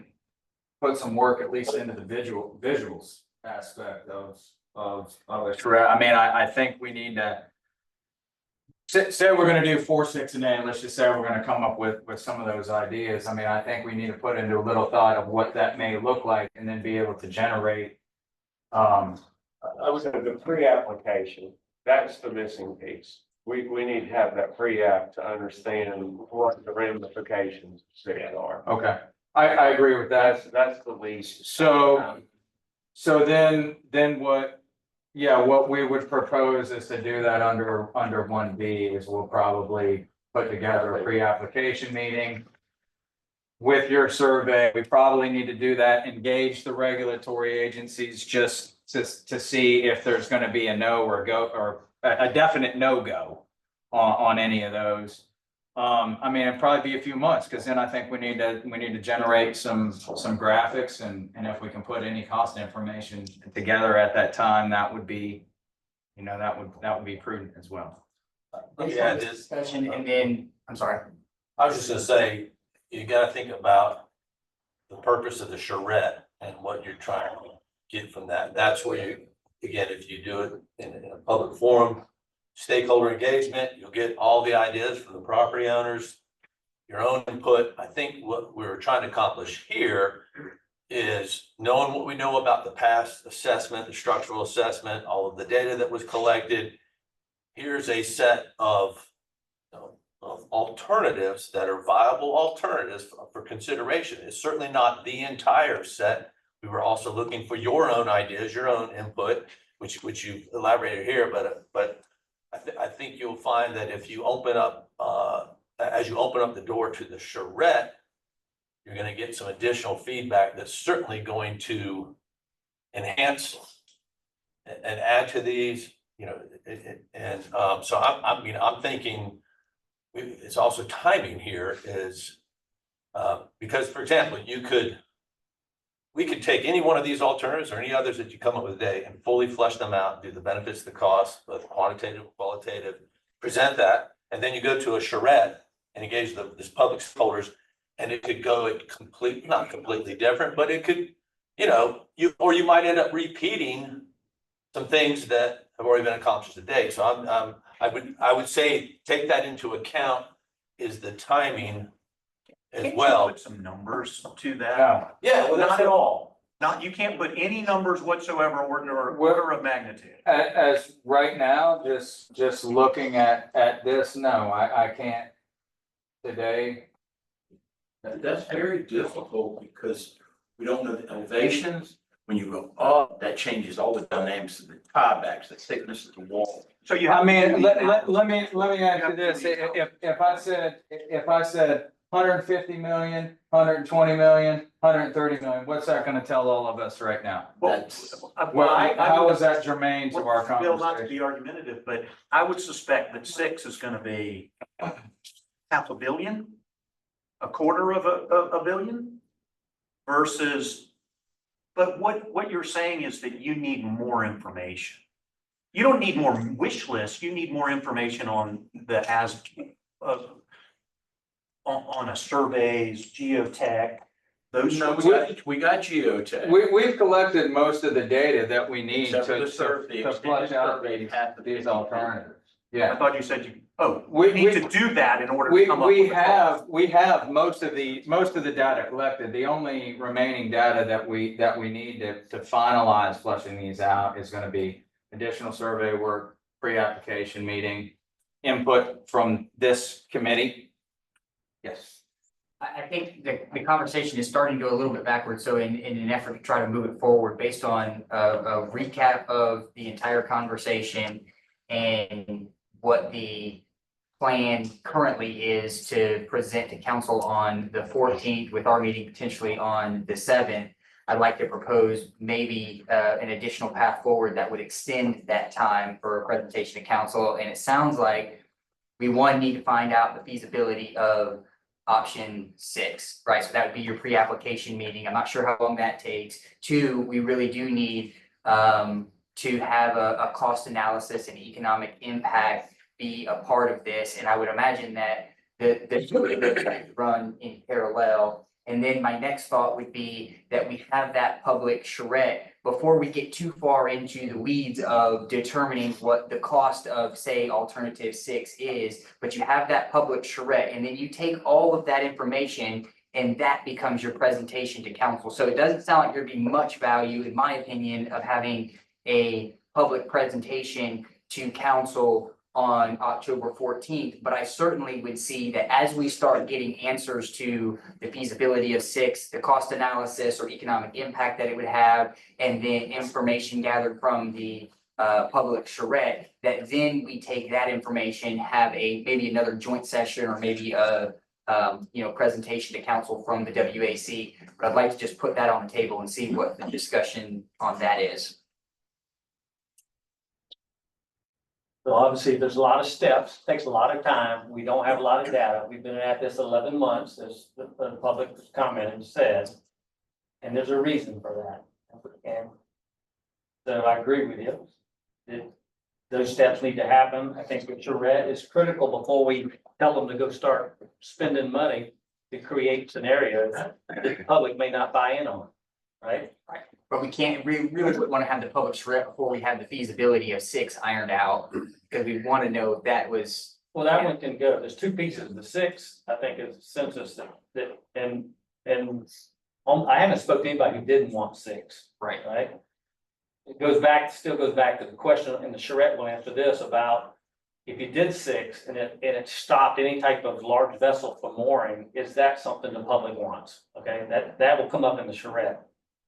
put some work at least into the visuals aspect of a charrette. I mean, I think we need to say we're gonna do 4, 6 a day, and let's just say we're gonna come up with some of those ideas. I mean, I think we need to put into a little thought of what that may look like and then be able to generate. I would say the pre-application, that's the missing piece. We need to have that pre-app to understand what the ramifications of it are. Okay, I agree with that. That's the least. So then what, yeah, what we would propose is to do that under 1B is we'll probably put together a pre-application meeting with your survey. We probably need to do that, engage the regulatory agencies just to see if there's gonna be a no or go, or a definite no-go on any of those. I mean, it'd probably be a few months, because then I think we need to generate some graphics, and if we can put any cost information together at that time, that would be, you know, that would be prudent as well. Yeah, Discussion, and then, I'm sorry. I was just gonna say, you gotta think about the purpose of the charrette and what you're trying to get from that. That's where you, again, if you do it in a public forum, stakeholder engagement, you'll get all the ideas from the property owners, your own input. I think what we're trying to accomplish here is knowing what we know about the past assessment, the structural assessment, all of the data that was collected. Here's a set of alternatives that are viable alternatives for consideration. It's certainly not the entire set. We were also looking for your own ideas, your own input, which you elaborated here, but I think you'll find that if you open up, as you open up the door to the charrette, you're going to get some additional feedback that's certainly going to enhance and add to these, you know, so I'm thinking it's also timing here is because, for example, we could take any one of these alternatives or any others that you come up with today and fully flesh them out, do the benefits, the costs, both quantitative, qualitative, present that, and then you go to a charrette and engage this public stakeholders, and it could go not completely different, but it could, you know, you might end up repeating some things that have already been accomplished today. So I would say take that into account is the timing as Can't you well. put some numbers to that? No. Yeah, well, Not at all. You can't put any numbers whatsoever or order of magnitude. As right now, just looking at this, no, I can't today. That's very difficult because we don't know the elevations. When you go up, that changes all the dynamics of the tiebacks, the thickness of the wall. So you I have. mean, let me ask you this, if I said 150 million, 120 million, 130 million, what's that gonna tell all of us right now? How is that germane to our Bill, not to conversation? be argumentative, but I would suspect that 6 is gonna be $500 million, a quarter of a billion versus, but what you're saying is that you need more information. You don't need more wish lists, you need more information on the on a surveys, geotech, those. No, we got geotech. We've collected most of the data that we need Except for the to flush out these alternatives. Yeah. I thought you said We need to do that in order to come up with. We have most of the data collected. The only remaining data that we need to finalize flushing these out is gonna be additional survey work, pre-application meeting, input from this committee. Yes. I think the conversation is starting to go a little bit backwards, so in an effort to try to move it forward based on a recap of the entire conversation and what the plan currently is to present to council on the 14th with our meeting potentially on the 7th. I'd like to propose maybe an additional path forward that would extend that time for a presentation to council. And it sounds like we, one, need to find out the feasibility of option 6, right? So that would be your pre-application meeting. I'm not sure how long that takes. 2, we really do need to have a cost analysis and economic impact be a part of this. And I would imagine that the run in parallel. And then my next thought would be that we have that public charrette before we get too far into the weeds of determining what the cost of, say, alternative 6 is. But you have that public charrette, and then you take all of that information and that becomes your presentation to council. So it doesn't sound like there'd be much value, in my opinion, of having a public presentation to council on October 14th, but I certainly would see that as we start getting answers to the feasibility of 6, the cost analysis or economic impact that it would have, and then information gathered from the public charrette, that then we take that information, have maybe another joint session or maybe a presentation to council from the WAC. But I'd like to just put that on the table and see what the discussion on that is. So obviously, there's a lot of steps, takes a lot of time. We don't have a lot of data. We've been at this 11 months, as the public has commented and said. And there's a reason for that. And so I agree with you. Those steps need to happen. I think the charrette is critical before we tell them to go start spending money to create scenarios that the public may not buy in on, right? Right. But we can't, we really would want to have the public charrette before we have the feasibility of 6 ironed out, because we want to know if that was. Well, that one can go. There's 2 pieces. The 6, I think, is census that I haven't spoken to anybody who didn't want 6. Right. Right. It goes back, still goes back to the question, and the charrette will answer this about if you did 6 and it stopped any type of large vessel from mooring, is that something the public wants? Okay, that will come up in the charrette.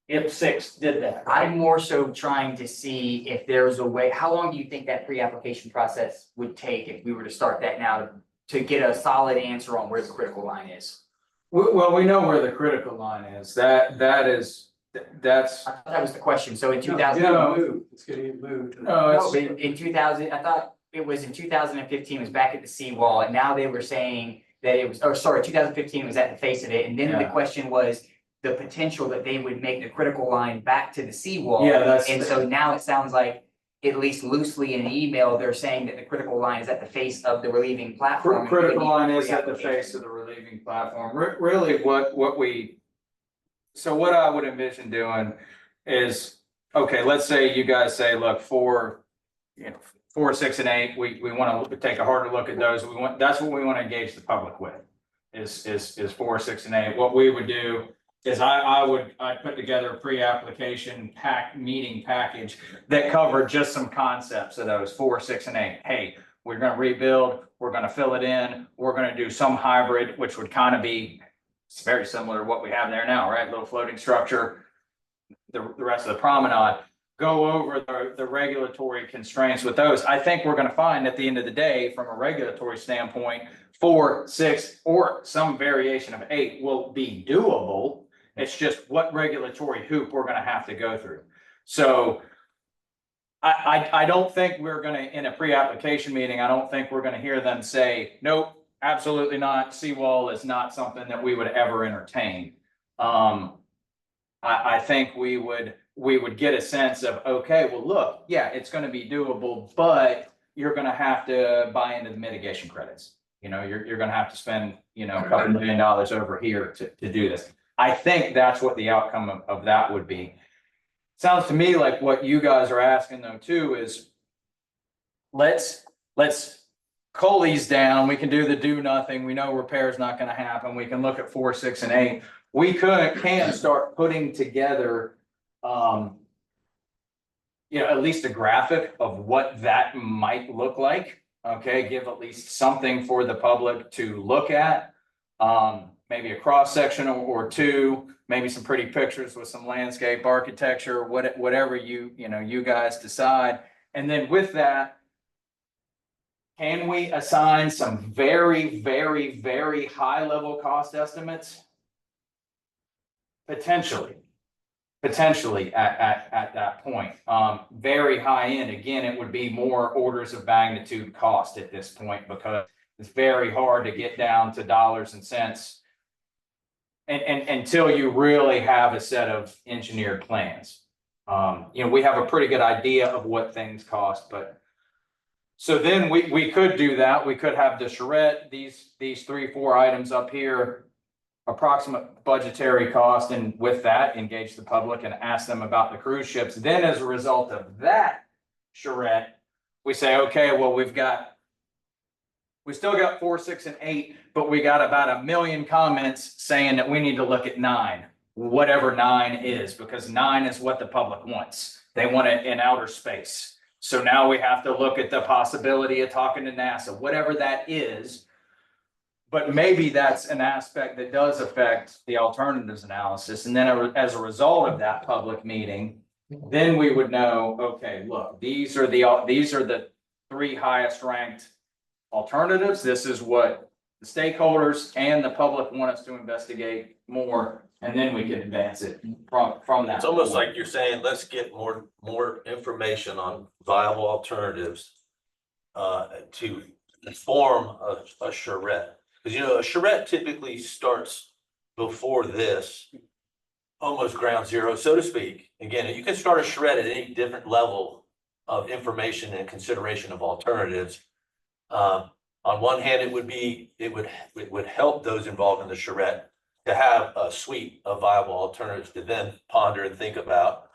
If 6 did that. I'm more so trying to see if there's a way, how long do you think that pre-application process would take if we were to start that now to get a solid answer on where the critical line is? Well, we know where the critical line is. That's. I thought that was the question. So in 2000. It's getting moved. No, in 2000, I thought it was in 2015, it was back at the seawall, and now they were saying that it was, 2015 was at the face of it, and then the question was the potential that they would make the critical line back to the seawall. Yeah, and so now it sounds like, at least loosely in an email, they're saying that the critical line is at the face of the relieving platform. Critical line is at the face of the relieving platform. Really, what I would envision doing is, okay, let's say you guys say, look, 4, 6, and 8, we want to take a harder look at those. That's what we want to engage the public with, is 4, 6, and 8. What we would do is I'd put together a pre-application meeting package that covered just some concepts of those 4, 6, and 8. Hey, we're going to rebuild, we're going to fill it in, we're going to do some hybrid, which would kind of be, it's very similar to what we have there now, right? Little floating structure, the rest of the promenade. Go over the regulatory constraints with those. I think we're going to find at the end of the day, from a regulatory standpoint, 4, 6, or some variation of 8 will be doable. It's just what regulatory hoop we're going to have to go through. So I don't think we're going to, in a pre-application meeting, I don't think we're going to hear them say, nope, absolutely not. Seawall is not something that we would ever entertain. I think we would get a sense of, okay, well, look, yeah, it's going to be doable, but you're going to have to buy into the mitigation credits. You're going to have to spend, a couple $1 million over here to do this. I think that's what the outcome of that would be. Sounds to me like what you guys are asking though too is let's cull these down. We can do nothing. We know repair is not going to happen. We can look at 4, 6, and 8. We can start putting together at least a graphic of what that might look like. Okay, give at least something for the public to look at. Maybe a cross section or 2, maybe some pretty pictures with some landscape architecture, whatever you guys decide. And then with that, Can we assign some very, very, very high level cost estimates? Potentially. Potentially at that point. Very high end, again, it would be more orders of magnitude cost at this point because it's very hard to get down to dollars and cents. And until you really have a set of engineered plans. You know, we have a pretty good idea of what things cost, but. So then we could do that. We could have the charrette, these 3-4 items up here. Approximate budgetary cost, and with that, engage the public and ask them about the cruise ships. Then as a result of that charrette, we say, okay, well, we still got 4, 6, and 8, but we got about 1 million comments saying that we need to look at 9, whatever 9 is, because 9 is what the public wants. They want it in outer space. So now we have to look at the possibility of talking to NASA, whatever that is. But maybe that's an aspect that does affect the alternatives analysis. And then as a result of that public meeting, then we would know, okay, look, these are the 3 highest ranked alternatives. This is what the stakeholders and the public want us to investigate more. And then we can advance it from that. It's almost like you're saying, let's get more information on viable alternatives to inform a charrette. Because, you know, a charrette typically starts before this, almost ground zero, so to speak. Again, you can start a charrette at any different level of information and consideration of alternatives. On one hand, it would help those involved in the charrette to have a suite of viable alternatives to then ponder and think about.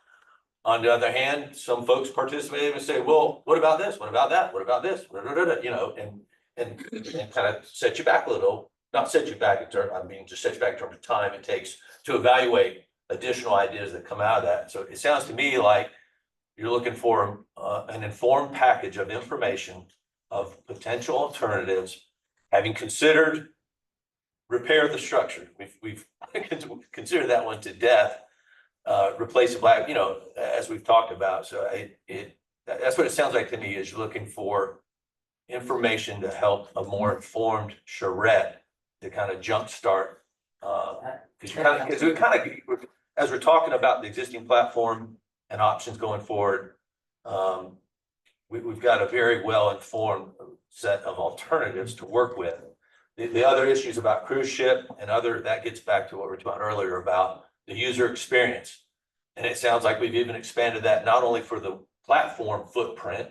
On the other hand, some folks participate and say, well, what about this? What about that? What about this? You know, and kind of set you back a little, not set you back in terms, I mean, just set you back in terms of time it takes to evaluate additional ideas that come out of that. So it sounds to me like you're looking for an informed package of information of potential alternatives, having considered repair the structure. We've considered that one to death, replace the black, you know, as we've talked about. So that's what it sounds like to me, is you're looking for information to help a more informed charrette to kind of jumpstart. Because we kind of, as we're talking about the existing platform and options going forward, we've got a very well-informed set of alternatives to work with. The other issues about cruise ship and that gets back to what we were talking about earlier about the user experience. And it sounds like we've even expanded that not only for the platform footprint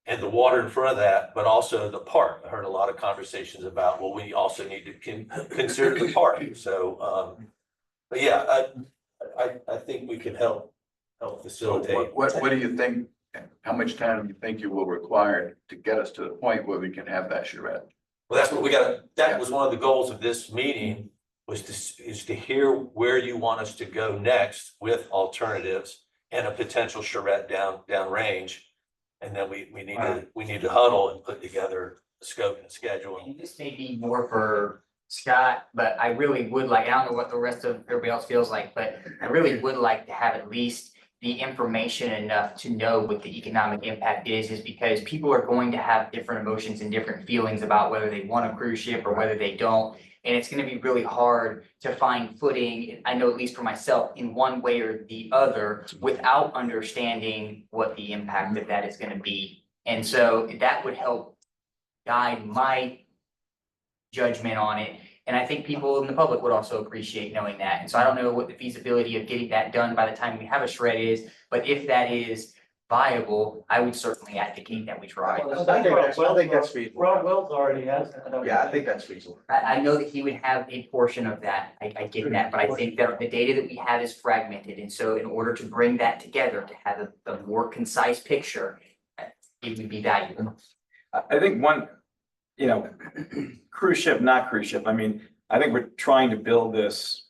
and the water in front of that, but also the park. I heard a lot of conversations about, well, we also need to consider the park. So, but yeah, I think we can help facilitate. What do you think, how much time do you think you will require to get us to the point where we can have that charrette? Well, that's what we got. That was one of the goals of this meeting, is to hear where you want us to go next with alternatives and a potential charrette down range. And then we need to huddle and put together a scope and schedule. And this may be more for Scott, but I really would like, I don't know what the rest of everybody else feels like, but I really would like to have at least the information enough to know what the economic impact is because people are going to have different emotions and different feelings about whether they want a cruise ship or whether they don't. And it's going to be really hard to find footing, I know at least for myself, in one way or the other without understanding what the impact of that is going to be. And so that would help guide my judgment on it. And I think people in the public would also appreciate knowing that. And so I don't know what the feasibility of getting that done by the time we have a shred is, but if that is viable, I would certainly advocate that we try. I think that's feasible. Ron Wells already has that. Yeah, I think that's feasible. I know that he would have a portion of that. I get that, but I think that the data that we have is fragmented. And so in order to bring that together, to have a more concise picture, it would be valuable. I think one, you know, cruise ship, not cruise ship. I mean, I think we're trying to build this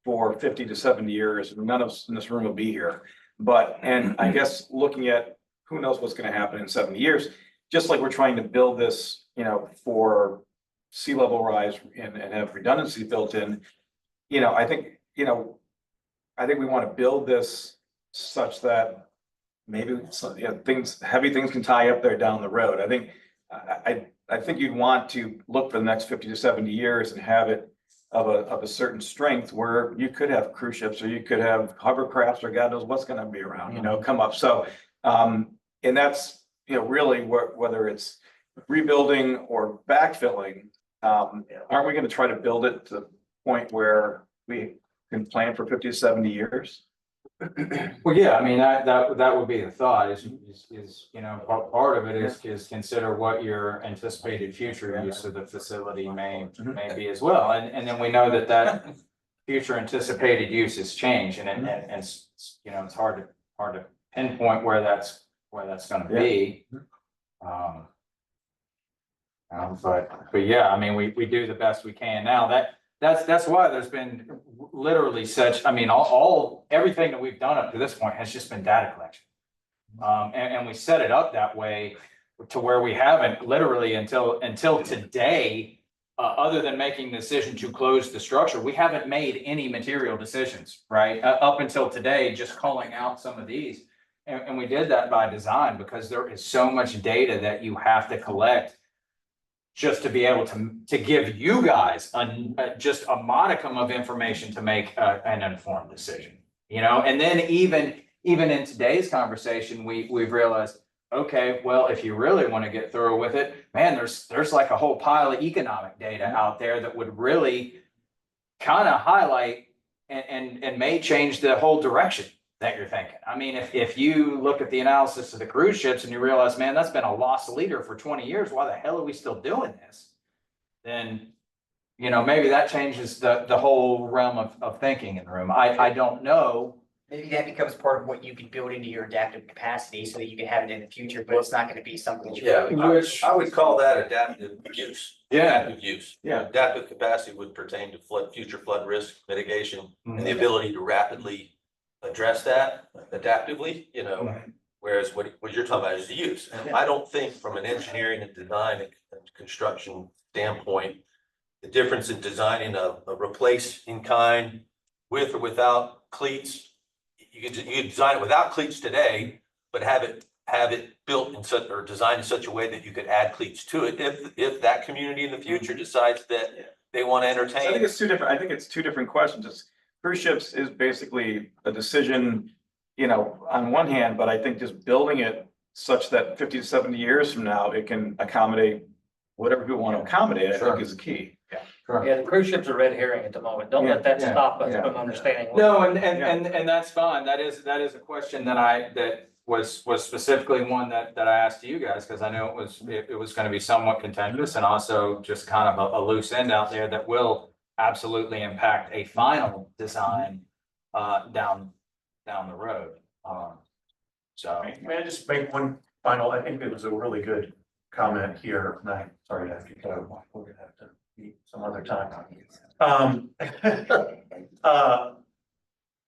for 50 to 70 years. None of us in this room will be here. But, and I guess looking at who knows what's going to happen in 70 years, just like we're trying to build this, you know, for sea level rise and have redundancy built in, you know, I think we want to build this such that maybe some, you know, heavy things can tie up there down the road. I think I think you'd want to look for the next 50 to 70 years and have it of a certain strength where you could have cruise ships or you could have hovercrafts or God knows what's gonna be around, come up. So, and that's, really whether it's rebuilding or backfilling, aren't we gonna try to build it to the point where we can plan for 50 to 70 years? Well, yeah, I mean, that would be the thought is, part of it is consider what your anticipated future use of the facility may be as well. And then we know that future anticipated use has changed and it's hard to pinpoint where that's gonna be. But yeah, I mean, we do the best we can now. That's why there's been literally such, I mean, everything that we've done up to this point has just been data collection. And we set it up that way to where we haven't literally until today, other than making the decision to close the structure, we haven't made any material decisions, right? Up until today, just calling out some of these. And we did that by design because there is so much data that you have to collect just to be able to give you guys just a modicum of information to make an informed decision, and then even in today's conversation, we've realized, okay, well, if you really want to get thorough with it, man, there's like a whole pile of economic data out there that would really kind of highlight and may change the whole direction that you're thinking. I mean, if you look at the analysis of the cruise ships and you realize, man, that's been a lost leader for 20 years. Why the hell are we still doing this? Then, maybe that changes the whole realm of thinking in the room. I don't know. Maybe that becomes part of what you can build into your adaptive capacity so that you can have it in the future, but it's not gonna be something that you. I would call that adaptive use. Yeah. Adaptive use. Yeah. Adaptive capacity would pertain to future flood risk mitigation and the ability to rapidly address that adaptively, whereas what you're talking about is the use. And I don't think from an engineering and design and construction standpoint, the difference in designing a replace in kind with or without cleats, you could design it without cleats today, but have it built in such or designed in such a way that you could add cleats to it if that community in the future decides that they want to entertain. I think it's two different questions. Cruise ships is basically a decision, on one hand, but I think just building it such that 50 to 70 years from now, it can accommodate whatever we want to accommodate, I think is the key. Yeah, the cruise ships are red herring at the moment. Don't let that stop us from understanding. No, and that's fine. That is a question that was specifically one that I asked to you guys, because I know it was going to be somewhat contentious and also just kind of a loose end out there that will absolutely impact a final design down the road. So. May I just make one final, I think it was a really good comment here, and I'm sorry to have to go, we're gonna have to meet some other time.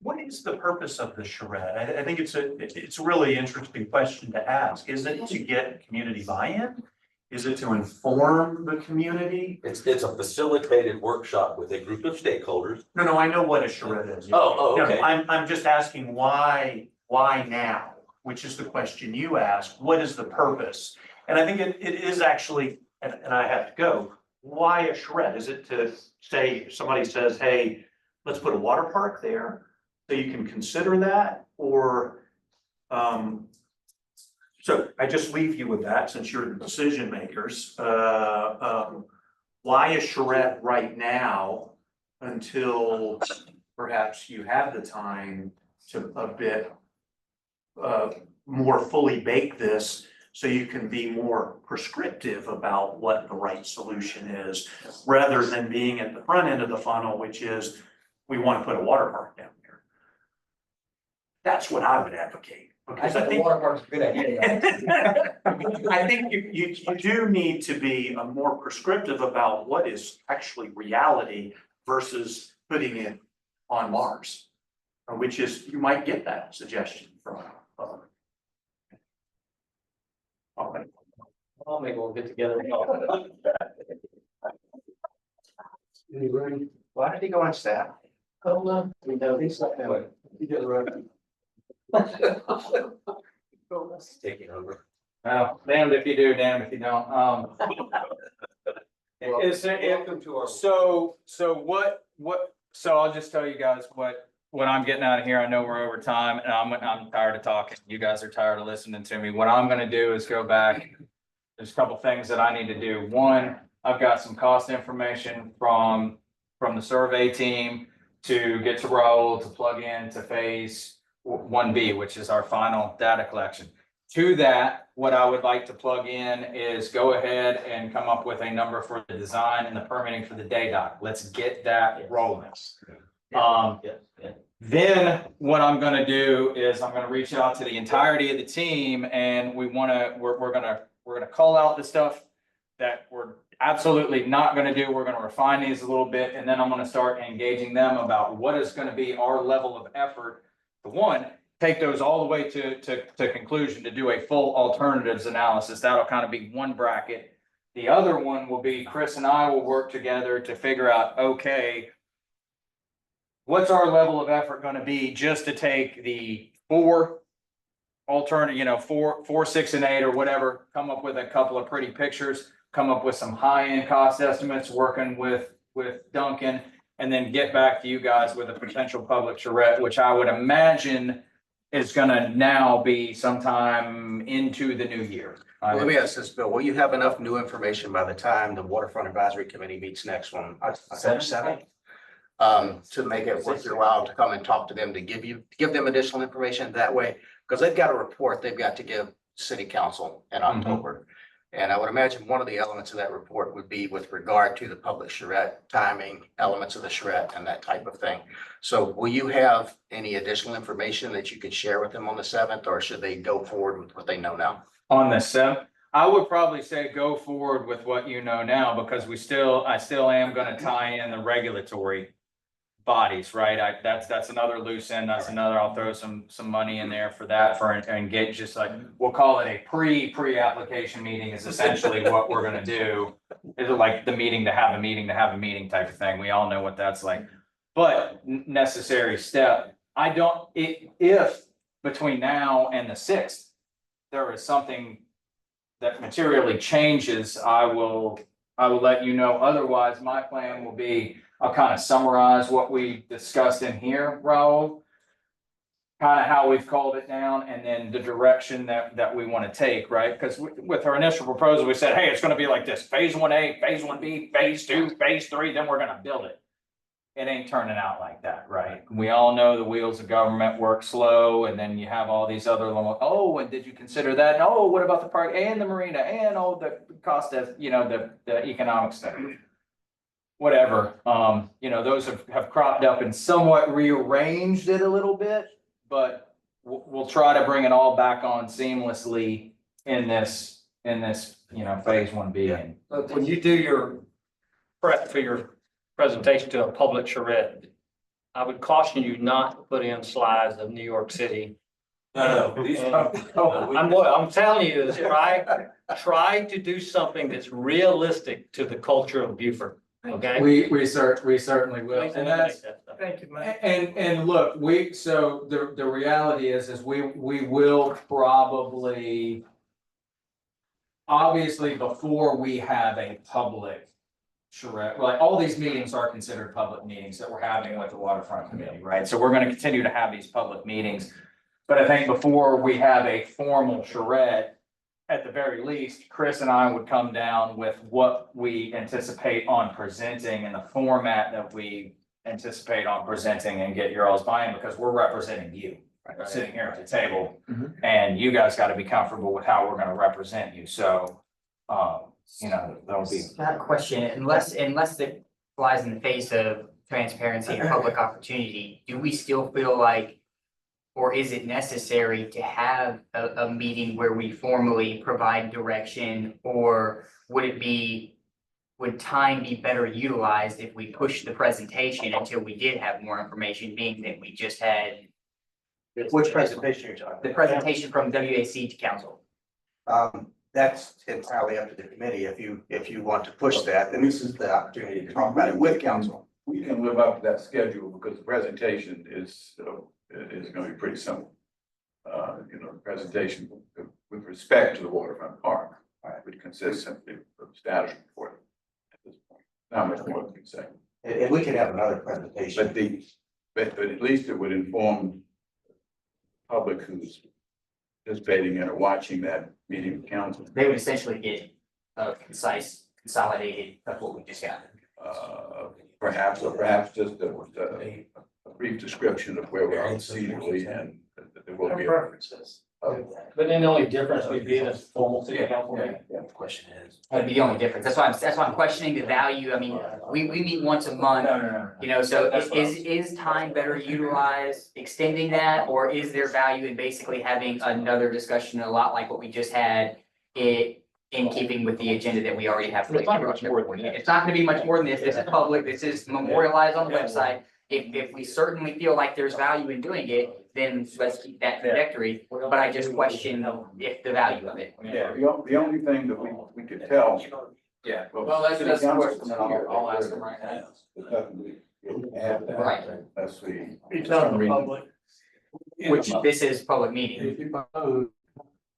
What is the purpose of the charrette? I think it's a really interesting question to ask. Is it to get community buy-in? Is it to inform the community? It's a facilitated workshop with a group of stakeholders. No, I know what a charrette is. Oh, okay. No, I'm just asking why now? Which is the question you asked. What is the purpose? And I think it is actually, and I have to go, why a charrette? Is it to say, if somebody says, hey, let's put a water park there, so you can consider that? Or, so I just leave you with that since you're the decision makers. Why a charrette right now until perhaps you have the time to a bit more fully bake this so you can be more prescriptive about what the right solution is, rather than being at the front end of the funnel, which is we want to put a water park down there. That's what I would advocate. Because I think water park's a good idea. I think you do need to be more prescriptive about what is actually reality versus putting it on Mars, which is, you might get that suggestion from. All right. Well, maybe we'll get together. Why did he go on staff? Oh, no, we know he's not gonna. You get it right. Taking over. Well, damned if you do, damned if you don't. Is there, Welcome to our. so so I'll just tell you guys what I'm getting out of here. I know we're over time and I'm tired of talking. You guys are tired of listening to me. What I'm gonna do is go back. There's a couple things that I need to do. One, I've got some cost information from the survey team to get to Raul to plug in to phase 1B, which is our final data collection. To that, what I would like to plug in is go ahead and come up with a number for the design and the permitting for the day dock. Let's get that rolling. Then what I'm gonna do is I'm gonna reach out to the entirety of the team and we're gonna call out the stuff that we're absolutely not gonna do. We're gonna refine these a little bit, and then I'm gonna start engaging them about what is gonna be our level of effort. The one, take those all the way to conclusion to do a full alternatives analysis. That'll kind of be one bracket. The other one will be Chris and I will work together to figure out, okay, what's our level of effort gonna be just to take the four alternate, 4, 6, and 8 or whatever, come up with a couple of pretty pictures, come up with some high-end cost estimates, working with Duncan, and then get back to you guys with a potential public charrette, which I would imagine is gonna now be sometime into the new year. Let me ask this, Bill, will you have enough new information by the time the Waterfront Advisory Committee meets next one, October 7th? To make it worth your while to come and talk to them, to give them additional information that way, because they've got a report they've got to give city council in October. And I would imagine one of the elements of that report would be with regard to the public charrette, timing, elements of the charrette and that type of thing. So will you have any additional information that you could share with them on the 7th, or should they go forward with what they know now? On the 7th, I would probably say go forward with what you know now, because I still am gonna tie in the regulatory bodies, right? That's another loose end. That's another, I'll throw some money in there for that and get just like, we'll call it a pre-application meeting is essentially what we're gonna do. Is it like the meeting to have a meeting type of thing? We all know what that's like. But necessary step. If between now and the 6th, there is something that materially changes, I will let you know. Otherwise, my plan will be, I'll kind of summarize what we discussed in here, Raul. Kind of how we've called it down, and then the direction that we want to take, right? Because with our initial proposal, we said, hey, it's going to be like this: phase 1A, phase 1B, phase 2, phase 3, then we're going to build it. It ain't turning out like that, right? We all know the wheels of government work slow, and then you have all these other little, oh, and did you consider that? And oh, what about the park and the marina and all the cost of, the economic stuff? Whatever, those have cropped up and somewhat rearranged it a little bit, but we'll try to bring it all back on seamlessly in this, phase 1B. When you do your prep for your presentation to a public charrette, I would caution you not to put in slides of New York City. No. I'm telling you, try to do something that's realistic to the culture of Beaufort. Okay. We certainly will. And that's, Thank you, man. and look, so the reality is we will probably, obviously, before we have a public charrette, like all these meetings are considered public meetings that we're having with the Waterfront Committee, right? So we're gonna continue to have these public meetings. But I think before we have a formal charrette, at the very least, Chris and I would come down with what we anticipate on presenting and the format that we anticipate on presenting, and get your all's buy-in, because we're representing you. Right. Sitting here at the table, and you guys got to be comfortable with how we're going to represent you. So, that'll be That question, unless it flies in the face of transparency and public opportunity, do we still feel like, or is it necessary to have a meeting where we formally provide direction, or would time be better utilized if we push the presentation until we did have more information, being that we just had Which presentation you're talking the presentation from WAC to council? That's entirely up to the committee. If you want to push that, then this is the opportunity to talk about it with council. We can live up to that schedule because the presentation is going to be pretty simple. The presentation with respect to the waterfront park, which consists simply of status report at this point. Not much more we can say. And we could have another presentation. But at least it would inform public who's participating in or watching that meeting of council. They would essentially get a concise, consolidated of what we just got. Perhaps just a brief description of where we are procedurally and that there will be. Preferences. But then the only difference would be in a formal city council meeting. The question is. That'd be the only difference. That's why I'm questioning the value. I mean, we meet once a month, you know, so is time better utilized extending that? Or is there value in basically having another discussion, a lot like what we just had, in keeping with the agenda that we already have? It's not gonna be much more than this. This is public. This is memorialized on the website. If we certainly feel like there's value in doing it, then let's keep that trajectory, but I just question if the value of it. Yeah, the only thing that we could tell. Yeah. Well, that's the question. I'll ask them right now. Right. That's the. You tell the public. Which this is public meeting. If you propose,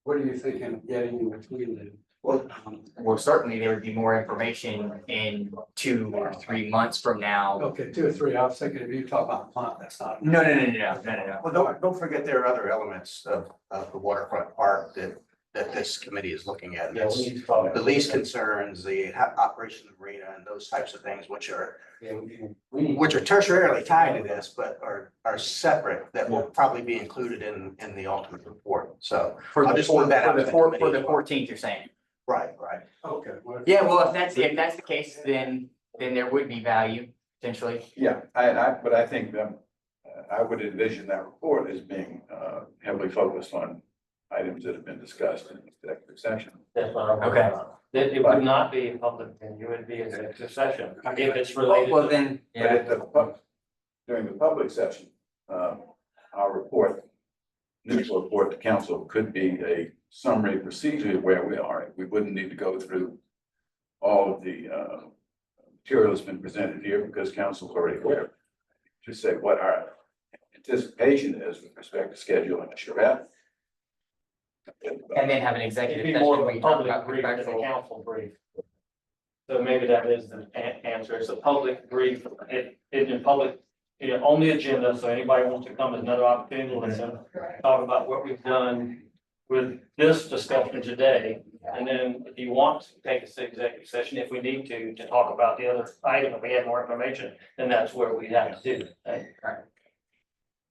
what are you thinking of getting in between them? Well, certainly there would be more information in 2 or 3 months from now. Okay, 2 or 3, I was thinking if you talk about the plant, that's not. No. Well, don't forget there are other elements of the waterfront park that this committee is looking at. Yeah, we need to talk. The lease concerns, the operation of the marina and those types of things, which are tertiarily tied to this, but are separate, that will probably be included in the ultimate report. So For I'll the just leave that out to the committee for the as well. 14th, you're saying? Right. Okay. Yeah, well, if that's the case, then there would be value potentially. Yeah, but I think I would envision that report as being heavily focused on items that have been discussed in executive session. That's what I'm. Okay. It would not be public, then it would be an executive session, if it's related. Well, then, But at during the public session, our report, initial report to council could be a summary procedure of where we are. We wouldn't need to go through all of the material that's been presented here because council's already aware. Just say what our anticipation is with respect to scheduling a charrette. and then have an executive It'd be session more where of you a talk public about brief than a contractual. council brief. So maybe that is the answer. It's a public brief. It's in public, on the agenda. So anybody wants to come, is another opportunity to listen, talk about what we've done with this discussion today. And then if you want to take a executive session, if we need to talk about the other item, if we have more information, then that's where we have to do it. Right?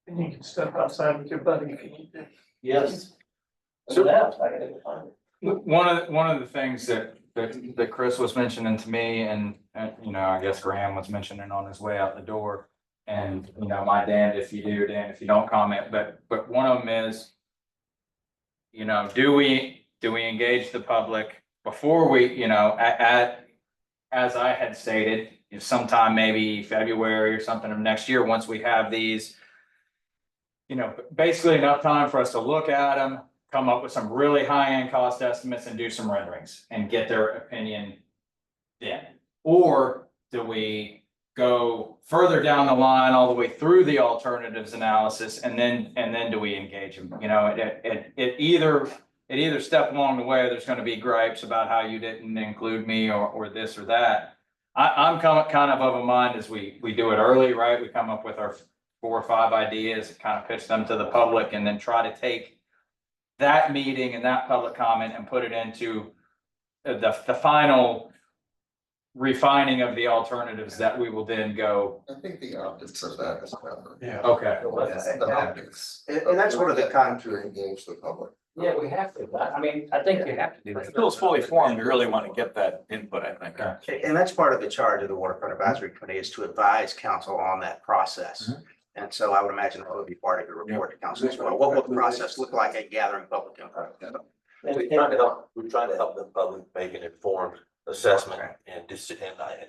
And you can step outside with your buddy if you need to. Yes. So- that, I gotta find it. One of the things that Chris was mentioning to me and, you know, I guess Graham was mentioning on his way out the door. And, you know, my Dan, if you do, Dan, if you don't comment, but one of them is, you know, do we engage the public before we, you know, as I had stated, sometime maybe February or something of next year, once we have these, you know, basically enough time for us to look at them, come up with some really high-end cost estimates and do some renderings and get their opinion then? Or do we go further down the line all the way through the alternatives analysis and then do we engage them? You know, it either step along the way, there's gonna be gripes about how you didn't include me or this or that. I'm kind of a mind as we do it early, right? We come up with our 4 or 5 ideas, kind of pitch them to the public and then try to take that meeting and that public comment and put it into the final refining of the alternatives that we will then go. I think the optics of that is better. Yeah. Okay. The optics. And that's one of the To engage the public. Yeah, we have to. I mean, I think you have to do that. Until it's fully formed, we really want to get that input, I think. And that's part of the charge of the Waterfront Advisory Committee is to advise council on that process. And so I would imagine that would be part of your report to council as well. What will the process look like at gathering public input? We're trying to help the public make an informed assessment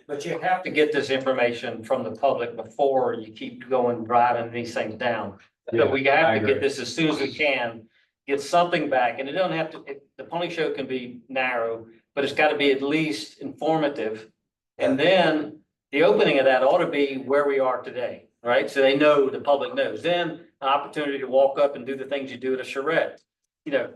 But you have to get this information from the public before you keep going driving these things down. So we have to get this as soon as we can, get something back, and it don't have to, the pony show can be narrow, but it's gotta be at least informative. And then the opening of that ought to be where we are today, right? So they know, the public knows. Then an opportunity to walk up and do the things you do at a charrette.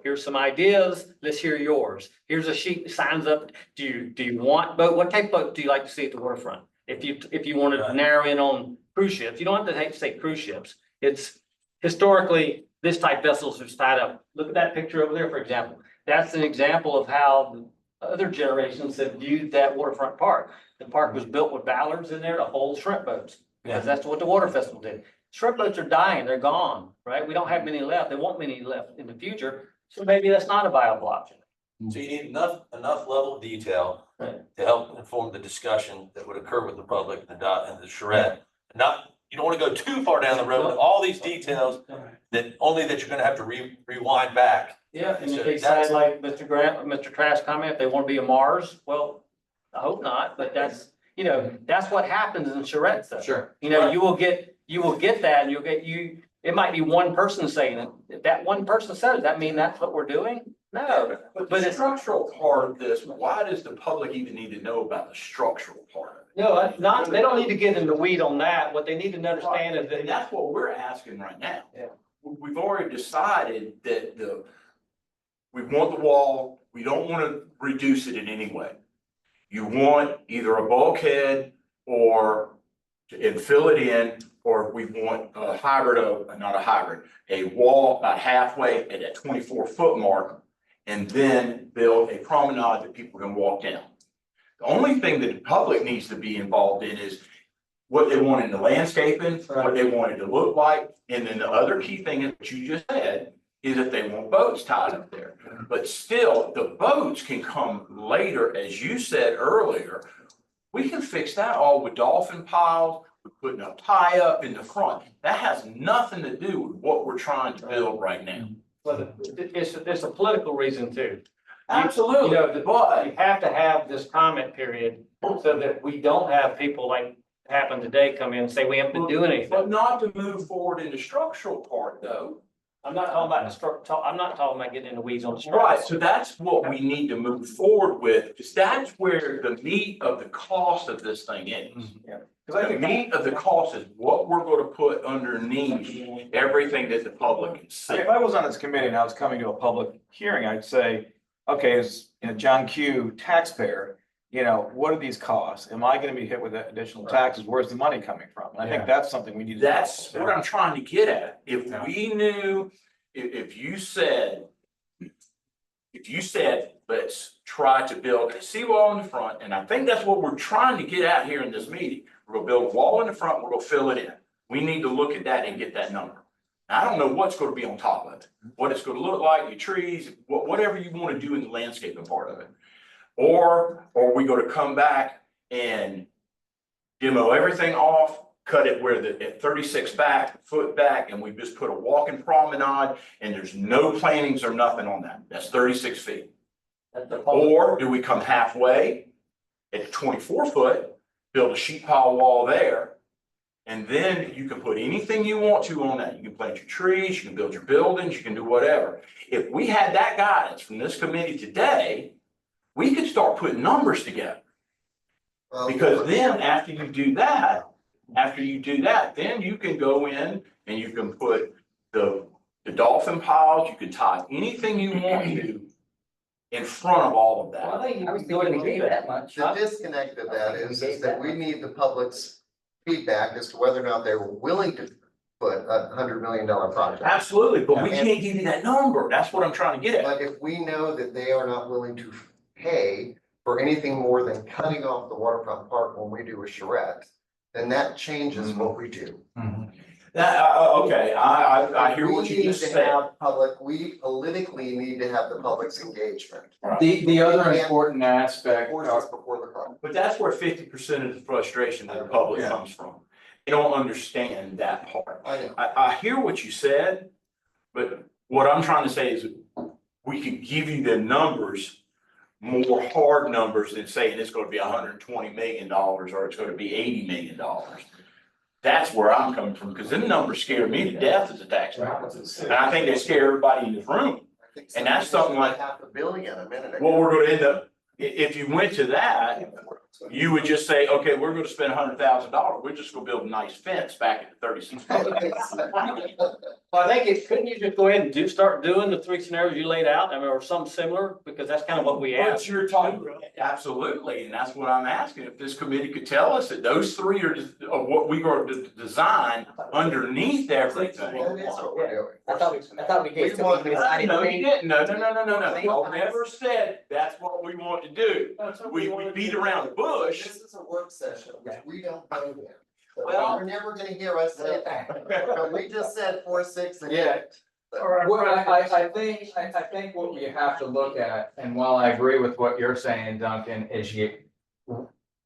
here's some ideas, let's hear yours. Here's a sheet that signs up. Do you want boat? What type of boat do you like to see at the waterfront? If you want to narrow in on cruise ships, you don't have to say cruise ships. It's historically, this type vessels are tied up. Look at that picture over there, for example. That's an example of how other generations have viewed that waterfront park. The park was built with ballards in there to hold shrimp boats, because that's what the water festival did. Shrimp boats are dying, they're gone, right? We don't have many left. There won't many left in the future, so maybe that's not a viable option. So you need enough level of detail Right. to help inform the discussion that would occur with the public and the charrette. You don't want to go too far down the road with all these details that you're gonna have to rewind back. Yeah, and if So they decide like Mr. Trash comment, if they want to be a Mars, well, I hope not, but that's what happens in charrettes though. Sure. You will get that and it might be one person saying it. If that one person says, does that mean that's what we're doing? No, But but the it's, structural part of this, why does the public even need to know about the structural part of it? no, not, they don't need to get in the weed on that. What they need to understand is And that, that's what we're asking right now. Yeah. We've already decided that we want the wall, we don't want to reduce it in any way. You want either a bulkhead and fill it in, or we want a a wall about halfway at that 24-foot mark, and then build a promenade that people can walk down. The only thing that the public needs to be involved in is what they want in the landscaping, what they want it to look like, and then the other key thing that you just said is that they want boats tied up there. But still, the boats can come later, as you said earlier. We can fix that all with dolphin piles, with putting a tie up in the front. That has nothing to do with what we're trying to build right now. but it's a political reason too. Absolutely, But you have to have this comment period so that we don't have people like happened today come in and say we haven't been doing anything. But not to move forward in the structural part though. I'm not talking about I'm not talking about getting in the weeds on the structure. Right, so that's what we need to move forward with, because that's where the meat of the cost of this thing is. Because I The think meat of the cost is what we're gonna put underneath everything that the public can see. if I was on this committee and I was coming to a public hearing, I'd say, okay, as John Q taxpayer, what do these cost? Am I gonna be hit with additional taxes? Where's the money coming from? And I think that's something we need to. That's what I'm trying to get at. If we knew, if you said, let's try to build a seawall in the front, and I think that's what we're trying to get at here in this meeting. We're gonna build a wall in the front, we're gonna fill it in. We need to look at that and get that number. Now, I don't know what's gonna be on top of it, what it's gonna look like, your trees, whatever you wanna do in the landscaping part of it. Or are we gonna come back and demo everything off, cut it where at 36 foot back, and we just put a walking promenade, and there's no plantings or nothing on that. That's 36 feet. Or do we come halfway at 24 foot, build a sheet pile wall there, and then you can put anything you want to on that. You can plant your trees, you can build your buildings, you can do whatever. If we had that guidance from this committee today, we could start putting numbers together. Because then after you do that, then you can go in and you can put the dolphin piles, you can tie anything you want to in front of all of that. I think you wouldn't agree that much. The disconnect of that is that we need the public's feedback as to whether or not they're willing to put $100 million project. Absolutely, but we can't give you that number. That's what I'm trying to get at. But if we know that they are not willing to pay for anything more than cutting off the waterfront park when we do a charrette, then that changes what we do. Okay, I hear what you just We need to said. have public, we politically need to have the public's engagement. The other important aspect, Horses before the cart. But that's where 50% of the frustration of the public comes from. They don't understand that part. I know. I hear what you said, but what I'm trying to say is we could give you the numbers, more hard numbers than saying it's gonna be $120 million or it's gonna be $80 million. That's where I'm coming from, because them numbers scare me to death as a taxpayer. And I think they scare everybody in this room. And that's something like $500 million a minute ago. what we're gonna end up, If you went to that, you would just say, okay, we're gonna spend $100,000. We're just gonna build a nice fence back at the 36. Well, I think couldn't you just go ahead and start doing the three scenarios you laid out, I mean, or something similar, because that's kind of what we But asked. you're talking, absolutely, and that's what I'm asking, if this committee could tell us that those three are what we are to design underneath everything. That is what we're doing. I thought we did. So we decided No, you things- didn't, no, I never said that's what we want to do. We beat around the bush. This is a work session, we don't go there. Well- You're never gonna hear us say that. We just said 4, 6, and 8. Yeah. Well, I think what we have to look at, and while I agree with what you're saying, Duncan, is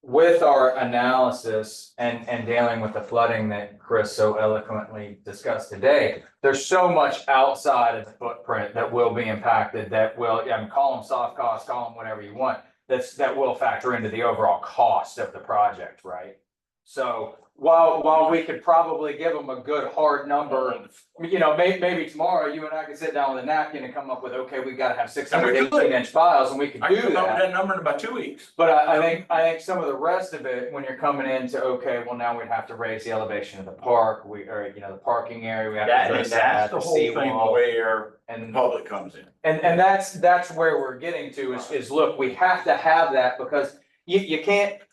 with our analysis and dealing with the flooding that Chris so eloquently discussed today, there's so much outside of the footprint that will be impacted, that will, call them soft costs, call them whatever you want, that will factor into the overall cost of the project, right? So while we could probably give them a good hard number, maybe tomorrow you and I could sit down with a napkin and come up with, okay, we gotta have 618-inch piles, and we could I do can come up with that. that number in about 2 weeks. But I think some of the rest of it, when you're coming into, okay, well, now we'd have to raise the elevation of the park, the parking area, we have to And address that's that, the the whole thing seawall. where the And public comes in. and that's where we're getting to is look, we have to have that, because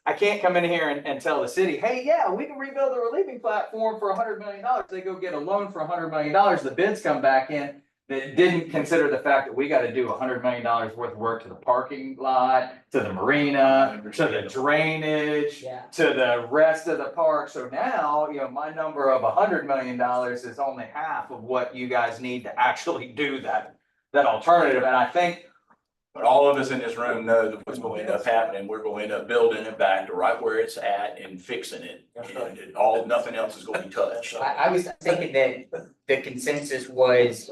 I can't come in here and tell the city, hey, yeah, we can rebuild the relieving platform for $100 million. They go get a loan for $100 million. The bids come back in that didn't consider the fact that we got to do $100 million worth of work to the parking lot, to the marina, to the drainage, Yeah. to the rest of the park. So now, my number of $100 million is only half of what you guys need to actually do that alternative. And I think, But all of us in this room know that what's going to end up happening, we're going to end up building it back to right where it's at and fixing it. And nothing else is going to be touched. I was thinking that the consensus was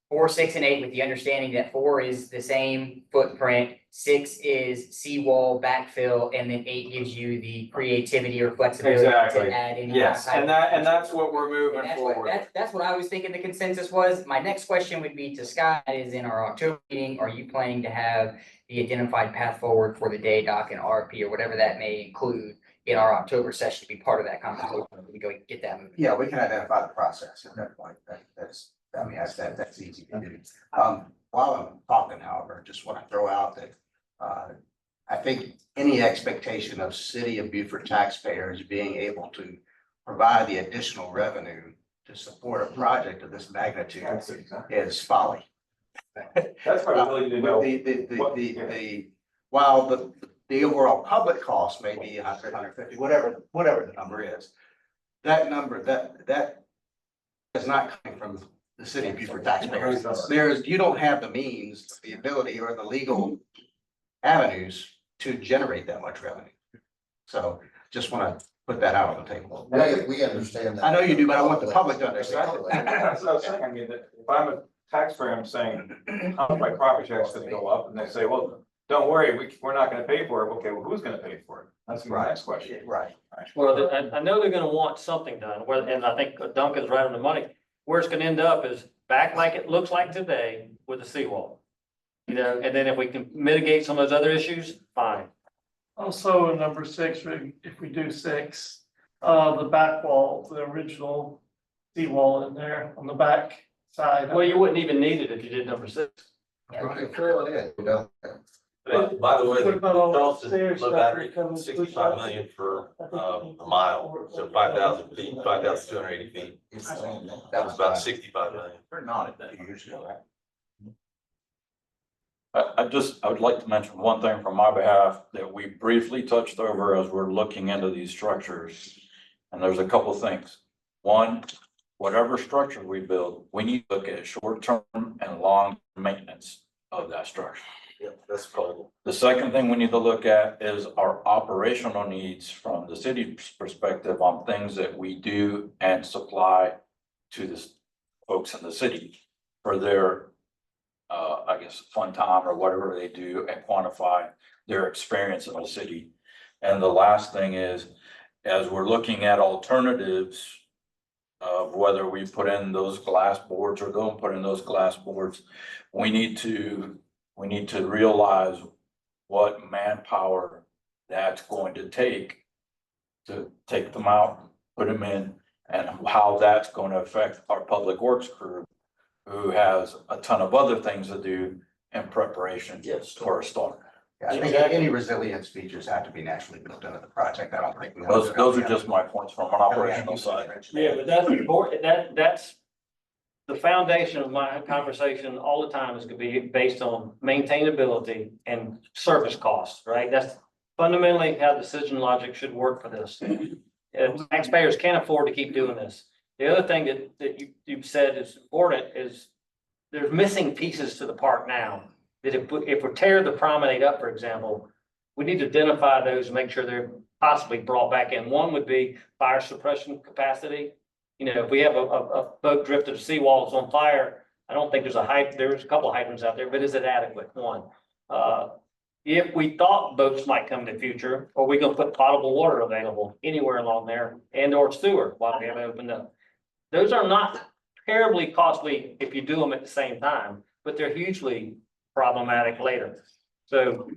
4, 6, and 8, with the understanding that 4 is the same footprint, 6 is seawall backfill, and then 8 gives you the creativity or flexibility Exactly. to add any. yes, outside- and that's what we're moving And forward. that's what I was thinking the consensus was. My next question would be to Scott, is in our October meeting, are you planning to have the identified path forward for the day doc and RP or whatever that may include in our October session to be part of that conversation? We go get that moving. Yeah, we can identify the process at that point. That's easy to do. While I'm talking, however, just want to throw out that, I think any expectation of city of Beaufort taxpayers being able to provide the additional revenue to support a project of this magnitude is folly. That's what I really need to know. While the overall public cost may be 100, 150, whatever the number is, that number, that is not coming from the city of Beaufort taxpayers. You don't have the means, the ability, or the legal avenues to generate that much revenue. So just want to put that out on the table. We understand that. I know you do, but I want the public to understand it. That's what I was saying, I mean, that if I'm a taxpayer, I'm saying, how much my property tax is gonna go up, and they say, well, don't worry, we're not gonna pay for it. Okay, well, who's gonna pay for it? That's my next question. Right. Well, I know they're gonna want something done, and I think Duncan's right on the money. Where it's gonna end up is back like it looks like today with the seawall. And then if we can mitigate some of those other issues, fine. Also, in number 6, if we do 6, the back wall, the original seawall in there on the back side. Well, you wouldn't even need it if you did number 6. Fill it in, By the way, What about all the Charleston stairs low stuff battery, that comes- 65 million for a mile, so 5,000 feet, 5,280 feet. That was about 65 million. We're not at that. I would like to mention one thing from my behalf that we briefly touched over as we're looking into these structures. And there's a couple things. One, whatever structure we build, we need to look at short-term and long maintenance of that structure. Yeah, that's cool. The second thing we need to look at is our operational needs from the city's perspective on things that we do and supply to the folks in the city for their, I guess, fun time or whatever they do, and quantify their experience in the city. And the last thing is, as we're looking at alternatives of whether we put in those glass boards or don't put in those glass boards, we need to realize what manpower that's going to take to take them out, put them in, and how that's going to affect our public works crew, who has a ton of other things to do in preparation for a storm. Yeah, I think any resilience features have to be naturally built into the project. I don't think. we want to- Those are just my points from an operational side. Yeah, but that's important, that's the foundation of my conversation all the time is gonna be based on maintainability and service costs, right? That's fundamentally how decision logic should work for this. Taxpayers can't afford to keep doing this. The other thing that you've said is important is there's missing pieces to the park now. That if we tear the promenade up, for example, we need to identify those and make sure they're possibly brought back in. One would be fire suppression capacity. You know, if we have a boat drifted seawalls on fire, I don't think there's a couple of hydrants out there, but is it adequate? One. If we thought boats might come in the future, are we gonna put potable water available anywhere along there and or sewer while we have it opened up? Those are not terribly costly if you do them at the same time, but they're hugely problematic later. So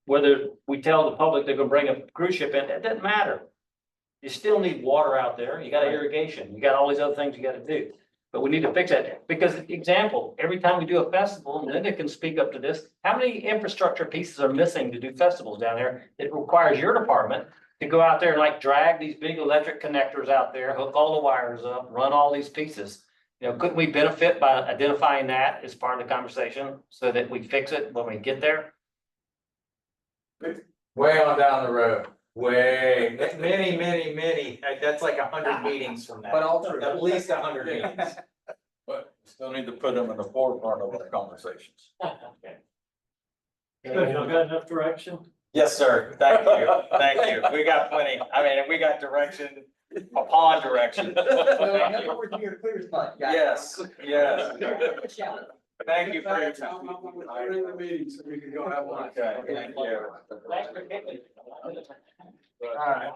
whether we tell the public they're gonna bring a cruise ship in, it doesn't matter. You still need water out there. You got irrigation. You got all these other things you gotta do. But we need to fix that because example, every time we do a festival, and Linda can speak up to this, how many infrastructure pieces are missing to do festivals down there? It requires your department to go out there and like drag these big electric connectors out there, hook all the wires up, run all these pieces. You know, couldn't we benefit by identifying that as part of the conversation so that we fix it when we get there? Way on down the road, many, that's like 100 meetings from now. But all true. At least 100 meetings. But still need to put them in the forefront of our conversations. Y'all got enough direction? Yes, sir. Thank you. We got plenty. I mean, we got direction upon direction. Yes. Thank you for your time. During the meeting, so we can go have lunch. Okay, thank you. Thanks for getting me. All right.